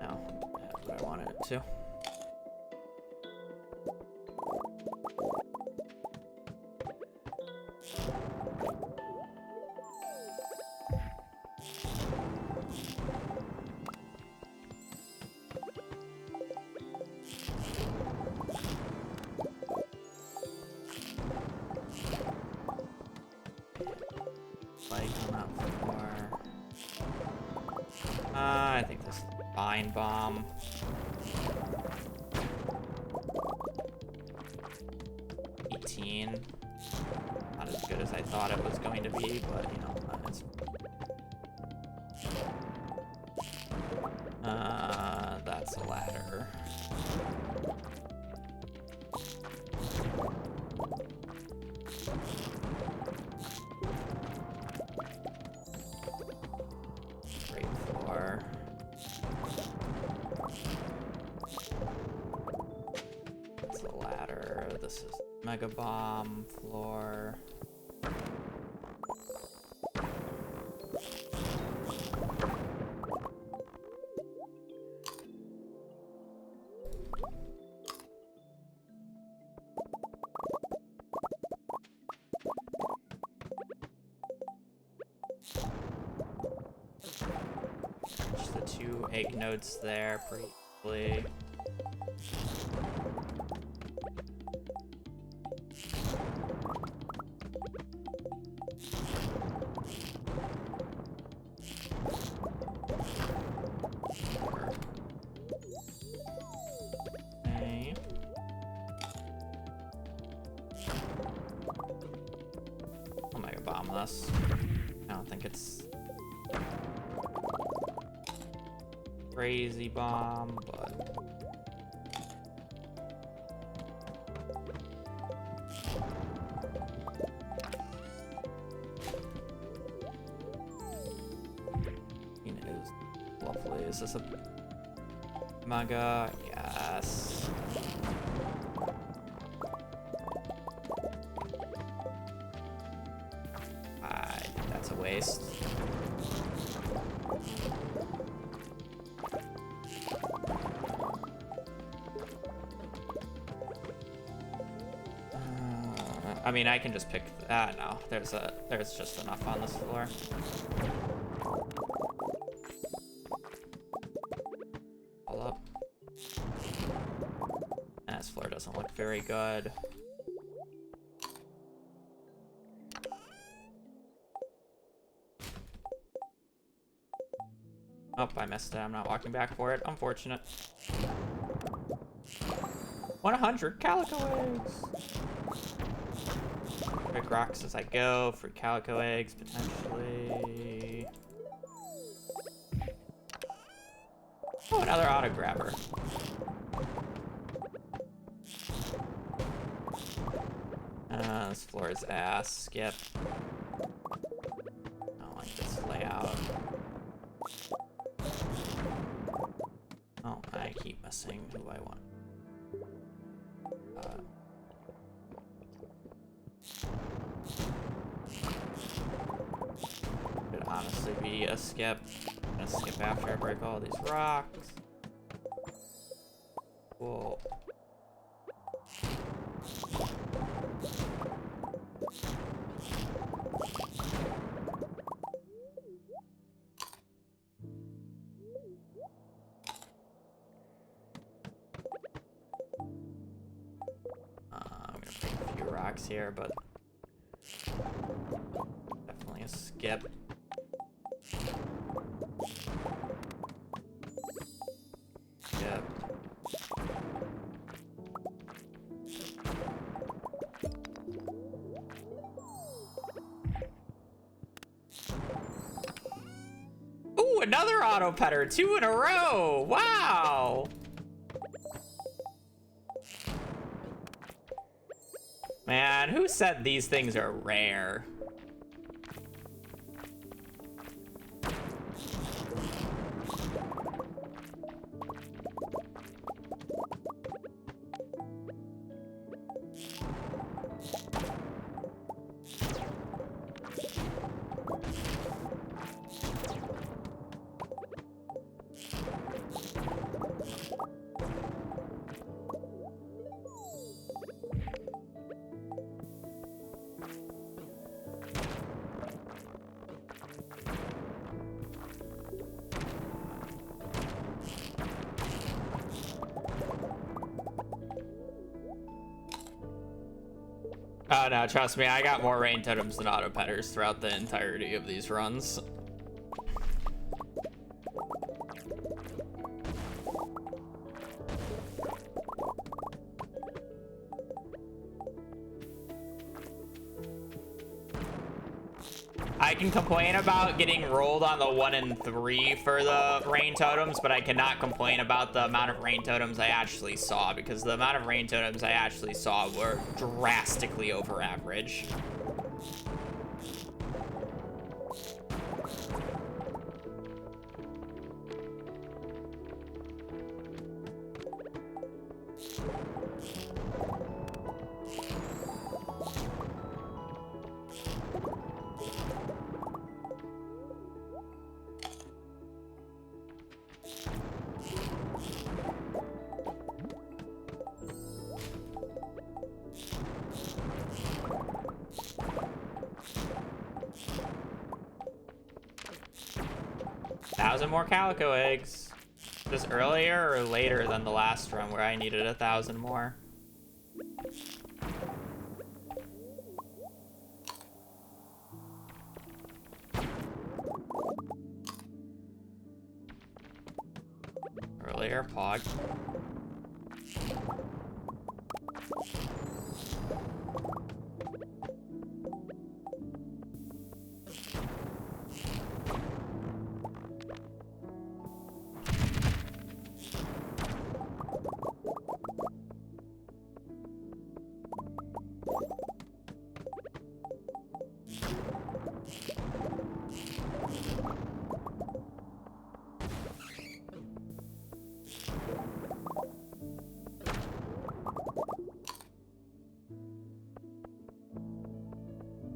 No, that's what I wanted it to. Like on that floor. I think this is a fine bomb. Not as good as I thought it was going to be, but you know, it's that's a ladder. Great floor. That's a ladder. This is Mega Bomb floor. Just the two egg nodes there pretty easily. Okay. I'll mega bomb this. I don't think it's crazy bomb, but it is lovely. Is this a mega? Yes. I think that's a waste. I mean, I can just pick. No, there's just enough on this floor. Hold up. This floor doesn't look very good. Oh, I missed it. I'm not walking back for it. Unfortunate. 100 calico eggs. Pick rocks as I go. Free calico eggs, potentially. Oh, another auto grabber. This floor is ass. Skip. I don't like this layout. Oh, I keep missing who I want. Could honestly be a skip. I'm gonna skip after I break all these rocks. Cool. I'm gonna break a few rocks here, but definitely a skip. Skip. Ooh, another auto petter, 2 in a row. Wow. Man, who said these things are rare? Oh no, trust me, I got more rain totems than auto petters throughout the entirety of these runs. I can complain about getting rolled on the 1 and 3 for the rain totems, but I cannot complain about the amount of rain totems I actually saw, because the amount of rain totems I actually saw were drastically over average. Thousand more calico eggs. Is this earlier or later than the last run where I needed 1,000 more? Earlier, Pog.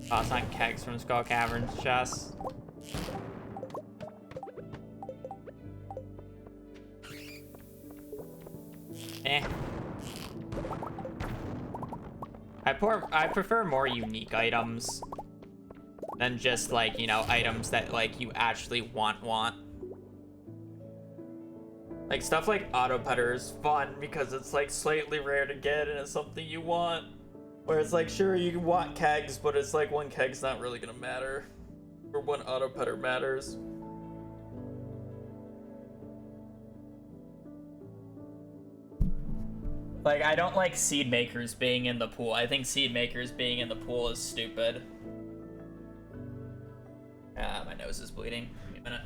Toss on kegs from Skull Cavern's chest. I prefer more unique items than just like, you know, items that like you actually want. Like stuff like auto putter is fun because it's like slightly rare to get and it's something you want. Where it's like, sure, you want kegs, but it's like one keg's not really gonna matter. Or one auto putter matters. Like, I don't like seed makers being in the pool. I think seed makers being in the pool is stupid. Ah, my nose is bleeding. Give me a minute.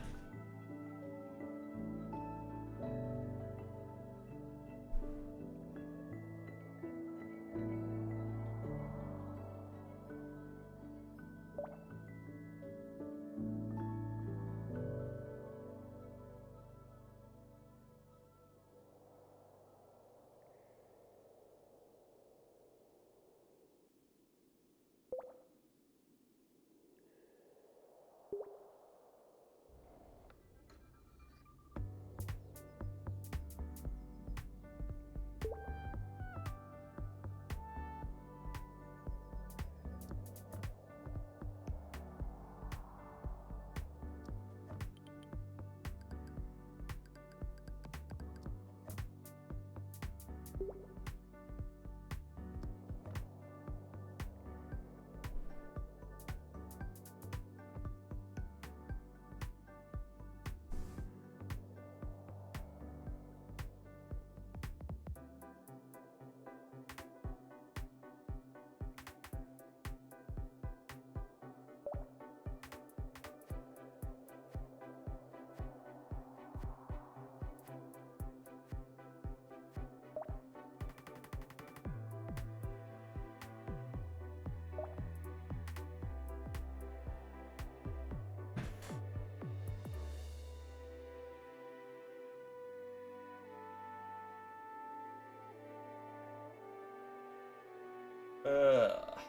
Ugh.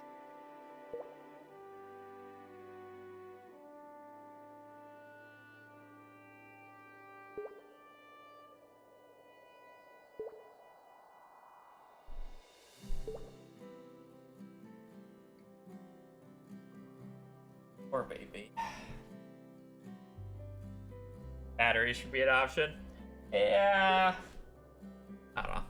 Poor baby. Battery should be an option. Yeah. I don't know.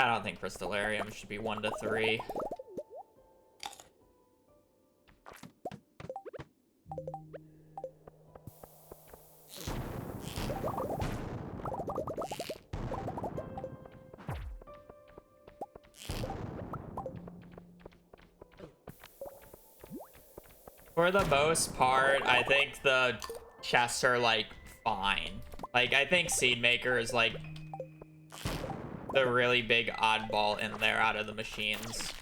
I don't think Crystallarium should be 1 to 3. For the most part, I think the chests are like fine. Like, I think Seed Maker is like the really big oddball in there out of the machines.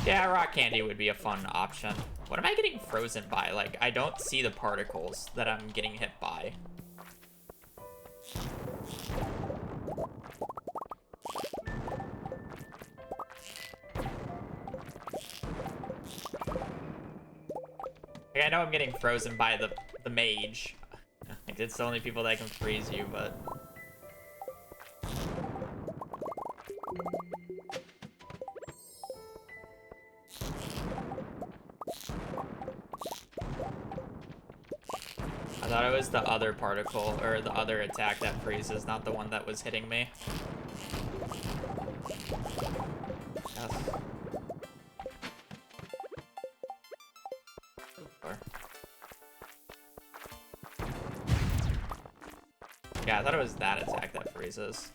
Yeah, rock candy would be a fun option. What am I getting frozen by? Like, I don't see the particles that I'm getting hit by. Like, I know I'm getting frozen by the mage. Like, it's the only people that can freeze you, but... I thought it was the other particle, or the other attack that freezes, not the one that was hitting me. Yes. Yeah, I thought it was that attack that freezes.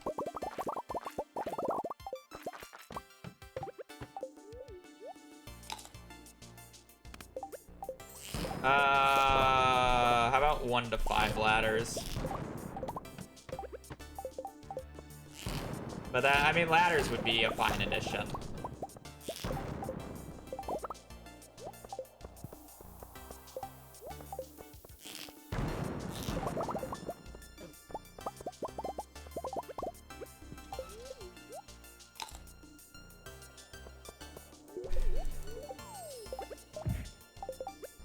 How about 1 to 5 ladders? But that, I mean, ladders would be a fine addition.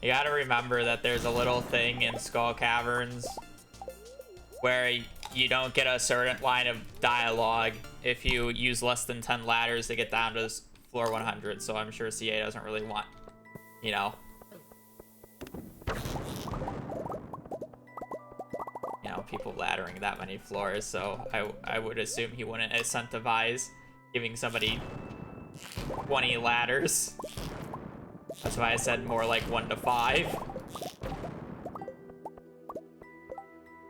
You gotta remember that there's a little thing in Skull Caverns where you don't get a certain line of dialogue if you use less than 10 ladders to get down to floor 100, so I'm sure CA doesn't really want, you know, people laddering that many floors, so I would assume he wouldn't incentivize giving somebody 20 ladders. That's why I said more like 1 to 5.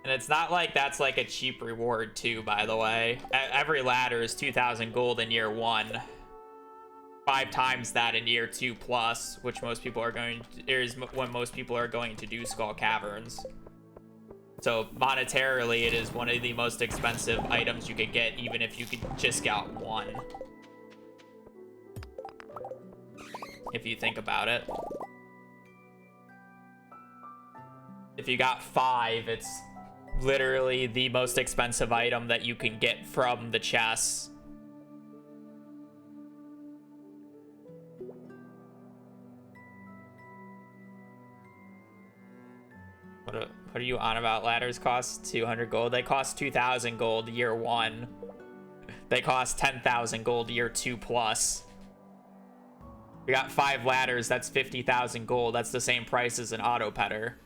And it's not like that's like a cheap reward too, by the way. Every ladder is 2,000 gold in year 1. 5 times that in year 2 plus, which most people are going to, is when most people are going to do Skull Caverns. So monetarily, it is one of the most expensive items you could get, even if you could just get 1. If you think about it. If you got 5, it's literally the most expensive item that you can get from the chests. What are you on about? Ladders cost 200 gold. They cost 2,000 gold year 1. They cost 10,000 gold year 2 plus. We got 5 ladders. That's 50,000 gold. That's the same price as an auto petter.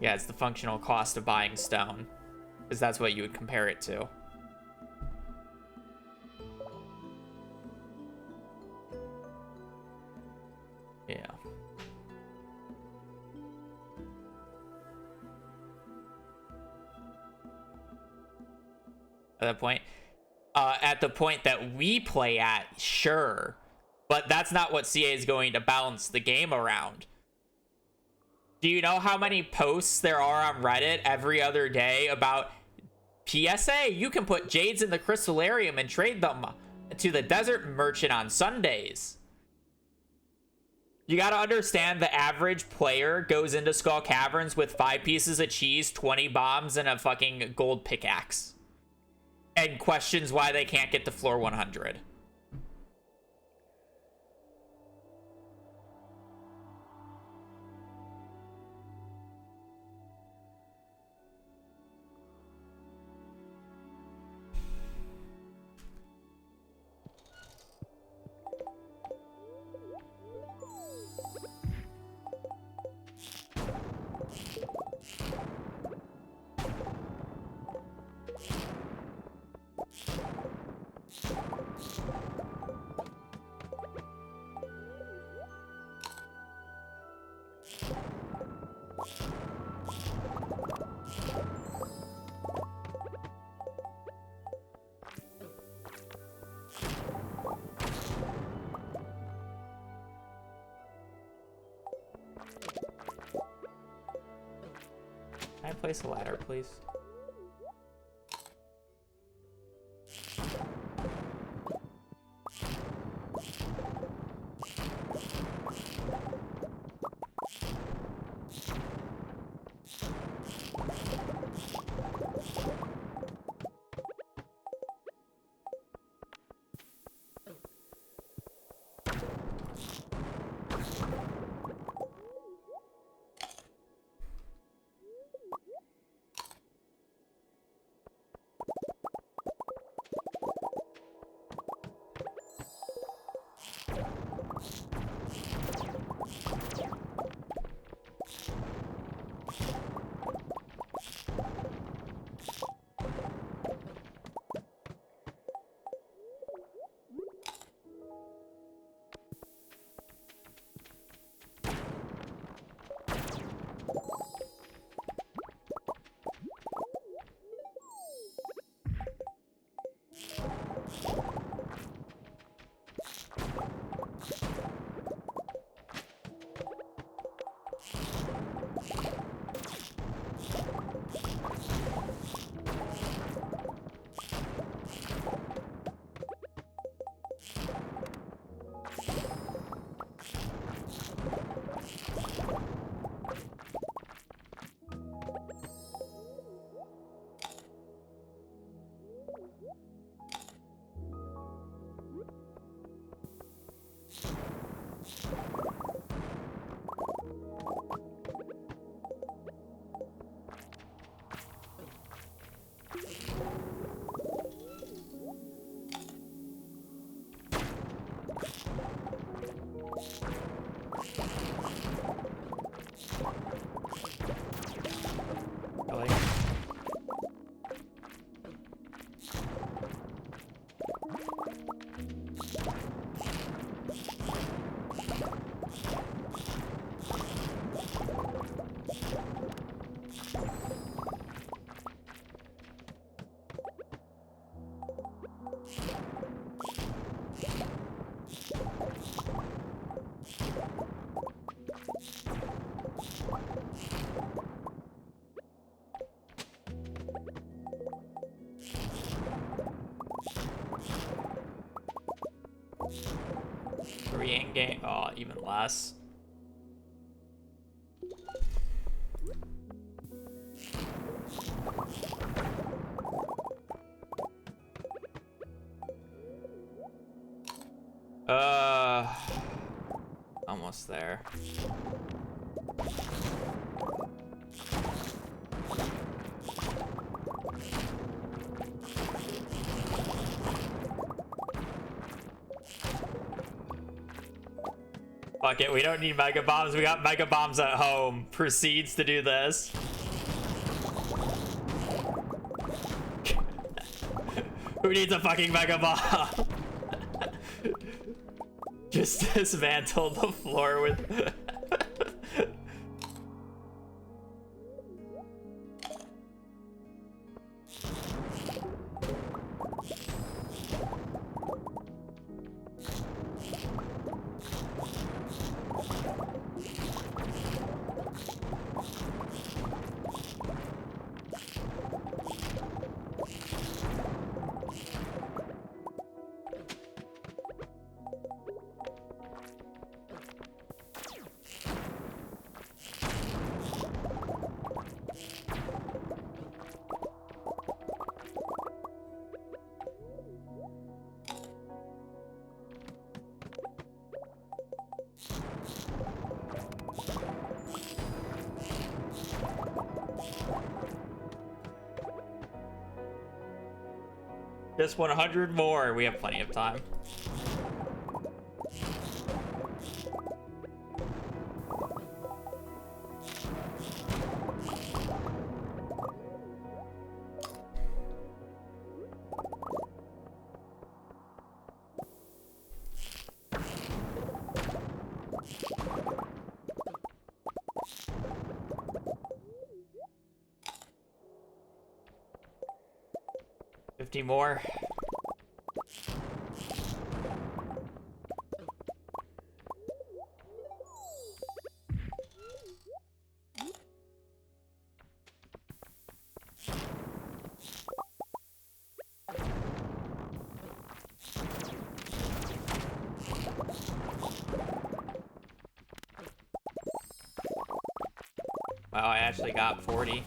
Yeah, it's the functional cost of buying stone, because that's what you would compare it to. Yeah. At the point that we play at, sure, but that's not what CA is going to balance the game around. Do you know how many posts there are on Reddit every other day about PSA? You can put jades in the crystallarium and trade them to the desert merchant on Sundays. You gotta understand the average player goes into Skull Caverns with 5 pieces of cheese, 20 bombs, and a fucking gold pickaxe. And questions why they can't get to floor 100. Can I place a ladder, please? 3 in game. Oh, even less. Almost there. Fuck it, we don't need mega bombs. We got mega bombs at home. Proceeds to do this. Who needs a fucking mega bomb? Just dismantle the floor with... Just 100 more. We have plenty of time. More. Wow, I actually got 40.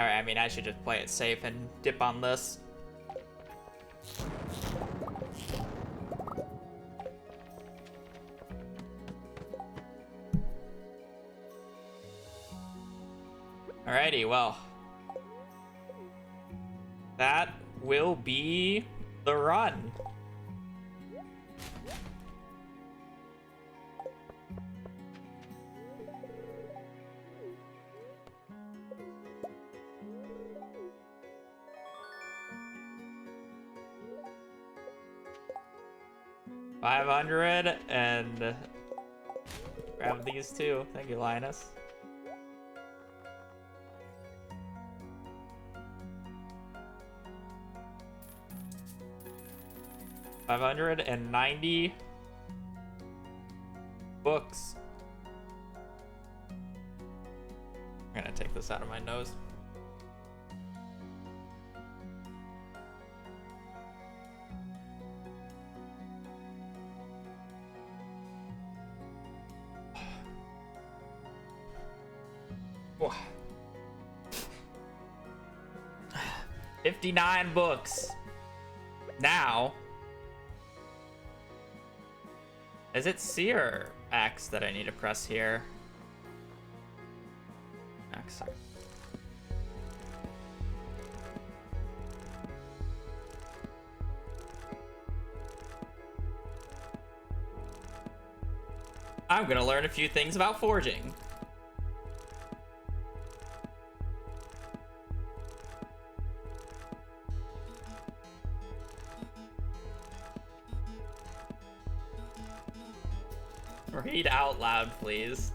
Alright, I mean, I should just play it safe and dip on this. Alrighty, well. That will be the run. $500 and grab these two. Thank you, Linus. $590 books. I'm gonna take this out of my nose. Whoa. 59 books. Now, is it C or X that I need to press here? X. I'm gonna learn a few things about forging. Read out loud, please.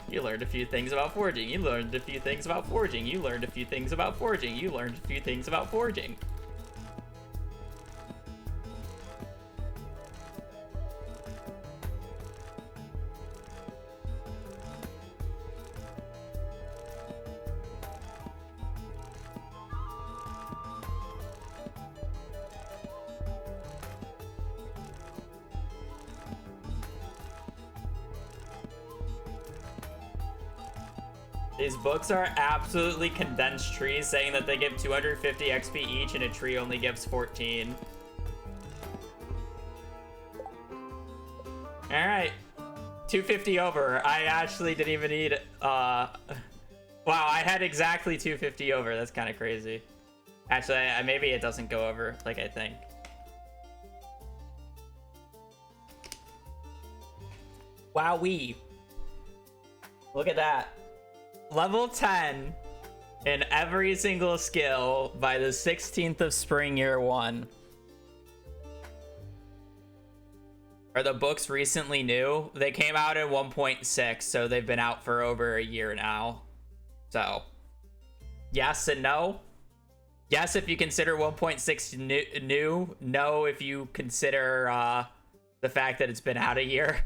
You learned a few things about forging. You learned a few things about forging. You learned a few things about forging. You learned a few things about forging. These books are absolutely condensed trees, saying that they give 250 XP each and a tree only gives 14. Alright. 250 over. I actually didn't even need... Wow, I had exactly 250 over. That's kind of crazy. Actually, maybe it doesn't go over like I think. Wowee. Look at that. Level 10 in every single skill by the 16th of spring year 1. Are the books recently new? They came out in 1.6, so they've been out for over a year now. So, yes and no. Yes, if you consider 1.6 new. No, if you consider the fact that it's been out a year.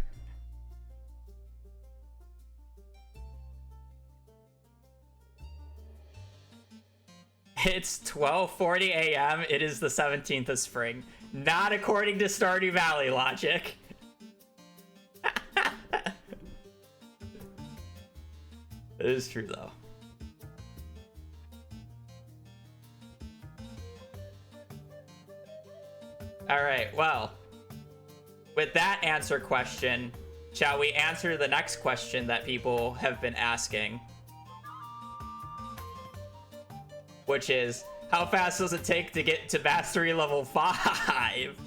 It's 12:40 a.m. It is the 17th of spring. Not according to Stardew Valley logic. It is true, though. Alright, well. With that answer question, shall we answer the next question that people have been asking? Which is, how fast does it take to get to mastery level 5?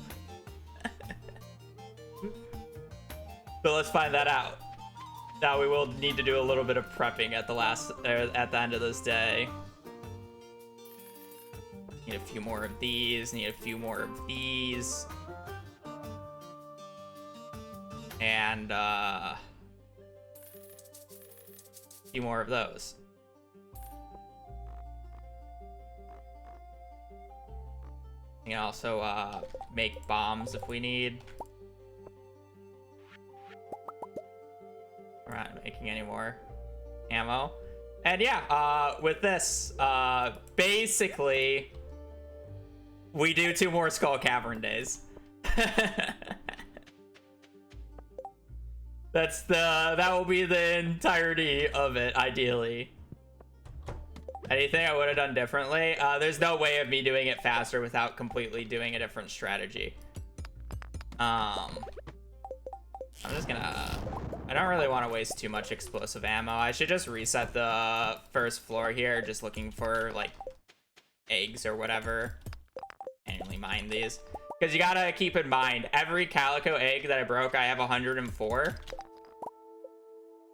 So let's find that out. Now we will need to do a little bit of prepping at the end of this day. Need a few more of these, need a few more of these. And a few more of those. You can also make bombs if we need. We're not making any more ammo. And yeah, with this, basically, we do 2 more Skull Cavern days. That will be the entirety of it, ideally. Anything I would have done differently? There's no way of me doing it faster without completely doing a different strategy. I'm just gonna... I don't really want to waste too much explosive ammo. I should just reset the first floor here, just looking for, like, eggs or whatever. Manually mine these. Because you gotta keep in mind, every calico egg that I broke, I have 104.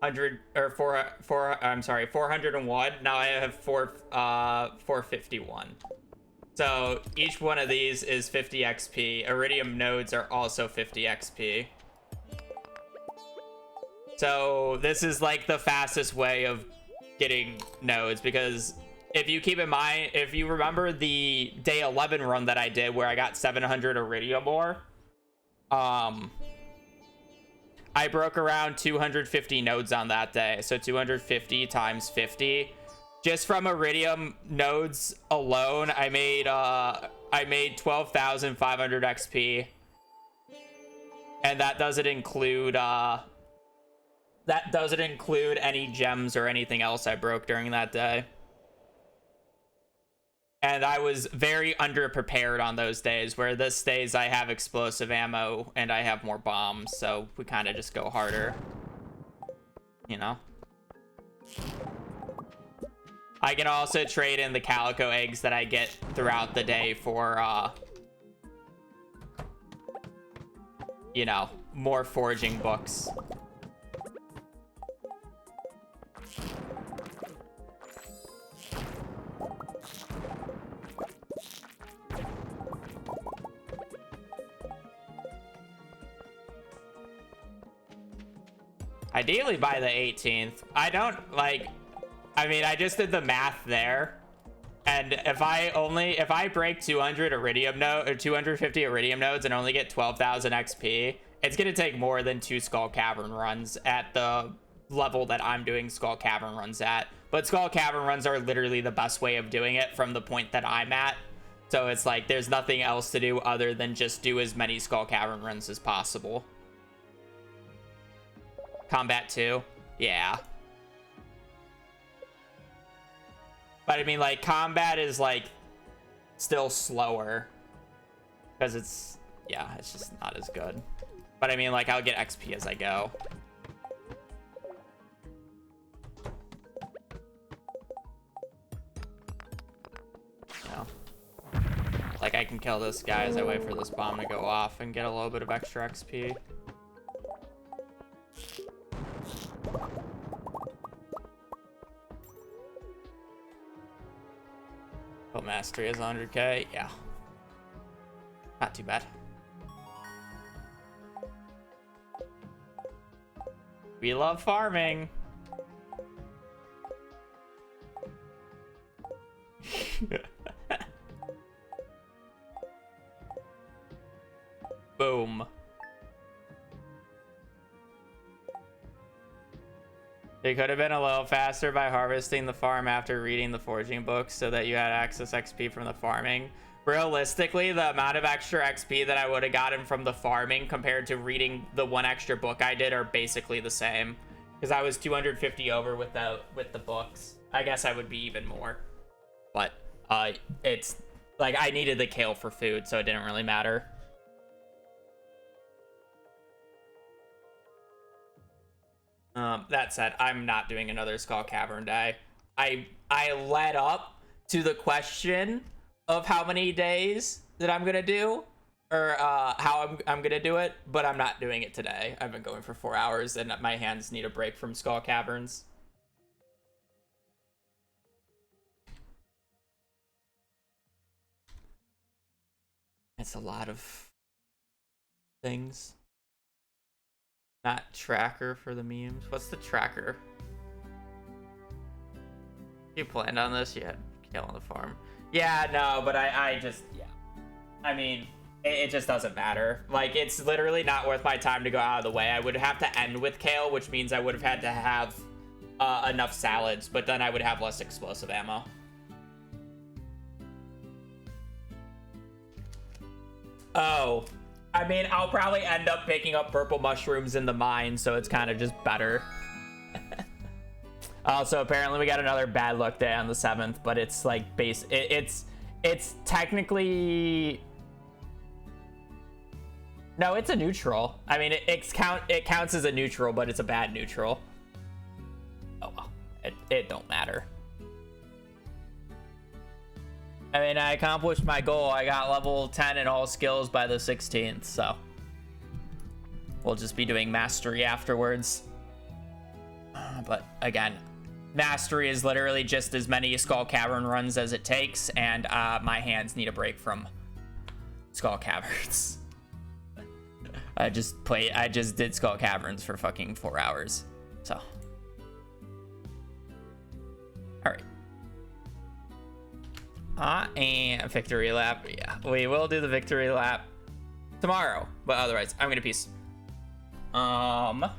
401. Now I have 451. So each one of these is 50 XP. Iridium nodes are also 50 XP. So this is like the fastest way of getting nodes, because if you keep in mind, if you remember the day 11 run that I did where I got 700 iridium ore, I broke around 250 nodes on that day. So 250 times 50. Just from iridium nodes alone, I made 12,500 XP. And that doesn't include any gems or anything else I broke during that day. And I was very underprepared on those days, where this days I have explosive ammo and I have more bombs, so we kind of just go harder. You know? I can also trade in the calico eggs that I get throughout the day for, you know, more foraging books. Ideally by the 18th. I mean, I just did the math there. And if I break 200 iridium node or 250 iridium nodes and only get 12,000 XP, it's gonna take more than 2 Skull Cavern runs at the level that I'm doing Skull Cavern runs at. But Skull Cavern runs are literally the best way of doing it from the point that I'm at. So it's like there's nothing else to do other than just do as many Skull Cavern runs as possible. Combat 2? Yeah. But I mean, like, combat is, like, still slower. Because it's, yeah, it's just not as good. But I mean, like, I'll get XP as I go. You know? Like, I can kill this guy as I wait for this bomb to go off and get a little bit of extra XP. Oh, mastery is 100k. Yeah. Not too bad. We love farming. Boom. It could have been a little faster by harvesting the farm after reading the foraging books so that you had access XP from the farming. Realistically, the amount of extra XP that I would have gotten from the farming compared to reading the one extra book I did are basically the same. Because I was 250 over with the books. I guess I would be even more. But it's like I needed the kale for food, so it didn't really matter. That said, I'm not doing another Skull Cavern day. I led up to the question of how many days that I'm gonna do, or how I'm gonna do it, but I'm not doing it today. I've been going for 4 hours, and my hands need a break from Skull Caverns. It's a lot of things. Not tracker for the memes. What's the tracker? You planned on this? You had kale on the farm. Yeah, no, but I just, yeah. I mean, it just doesn't matter. Like, it's literally not worth my time to go out of the way. I would have to end with kale, which means I would have had to have enough salads, but then I would have less explosive ammo. Oh. I mean, I'll probably end up picking up purple mushrooms in the mine, so it's kind of just better. Also, apparently we got another bad luck day on the 7th, but it's like it's technically, no, it's a neutral. I mean, it counts as a neutral, but it's a bad neutral. Oh well, it don't matter. I mean, I accomplished my goal. I got level 10 in all skills by the 16th, so we'll just be doing mastery afterwards. But again, mastery is literally just as many Skull Cavern runs as it takes, and my hands need a break from Skull Caverns. I just did Skull Caverns for fucking 4 hours, so. All right. And victory lap. Yeah, we will do the victory lap tomorrow, but otherwise I'm gonna peace. Yeah,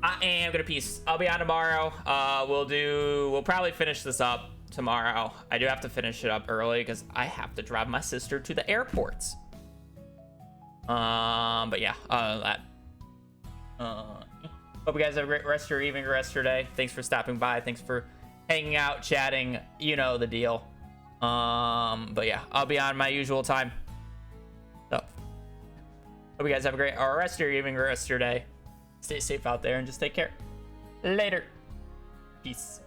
I am gonna peace. I'll be on tomorrow. We'll probably finish this up tomorrow. I do have to finish it up early because I have to drive my sister to the airports. But yeah, that. Hope you guys have a great rest of your evening, rest of your day. Thanks for stopping by. Thanks for hanging out, chatting, you know the deal. But yeah, I'll be on my usual time. So, hope you guys have a great rest of your evening, rest of your day. Stay safe out there and just take care. Later. Peace.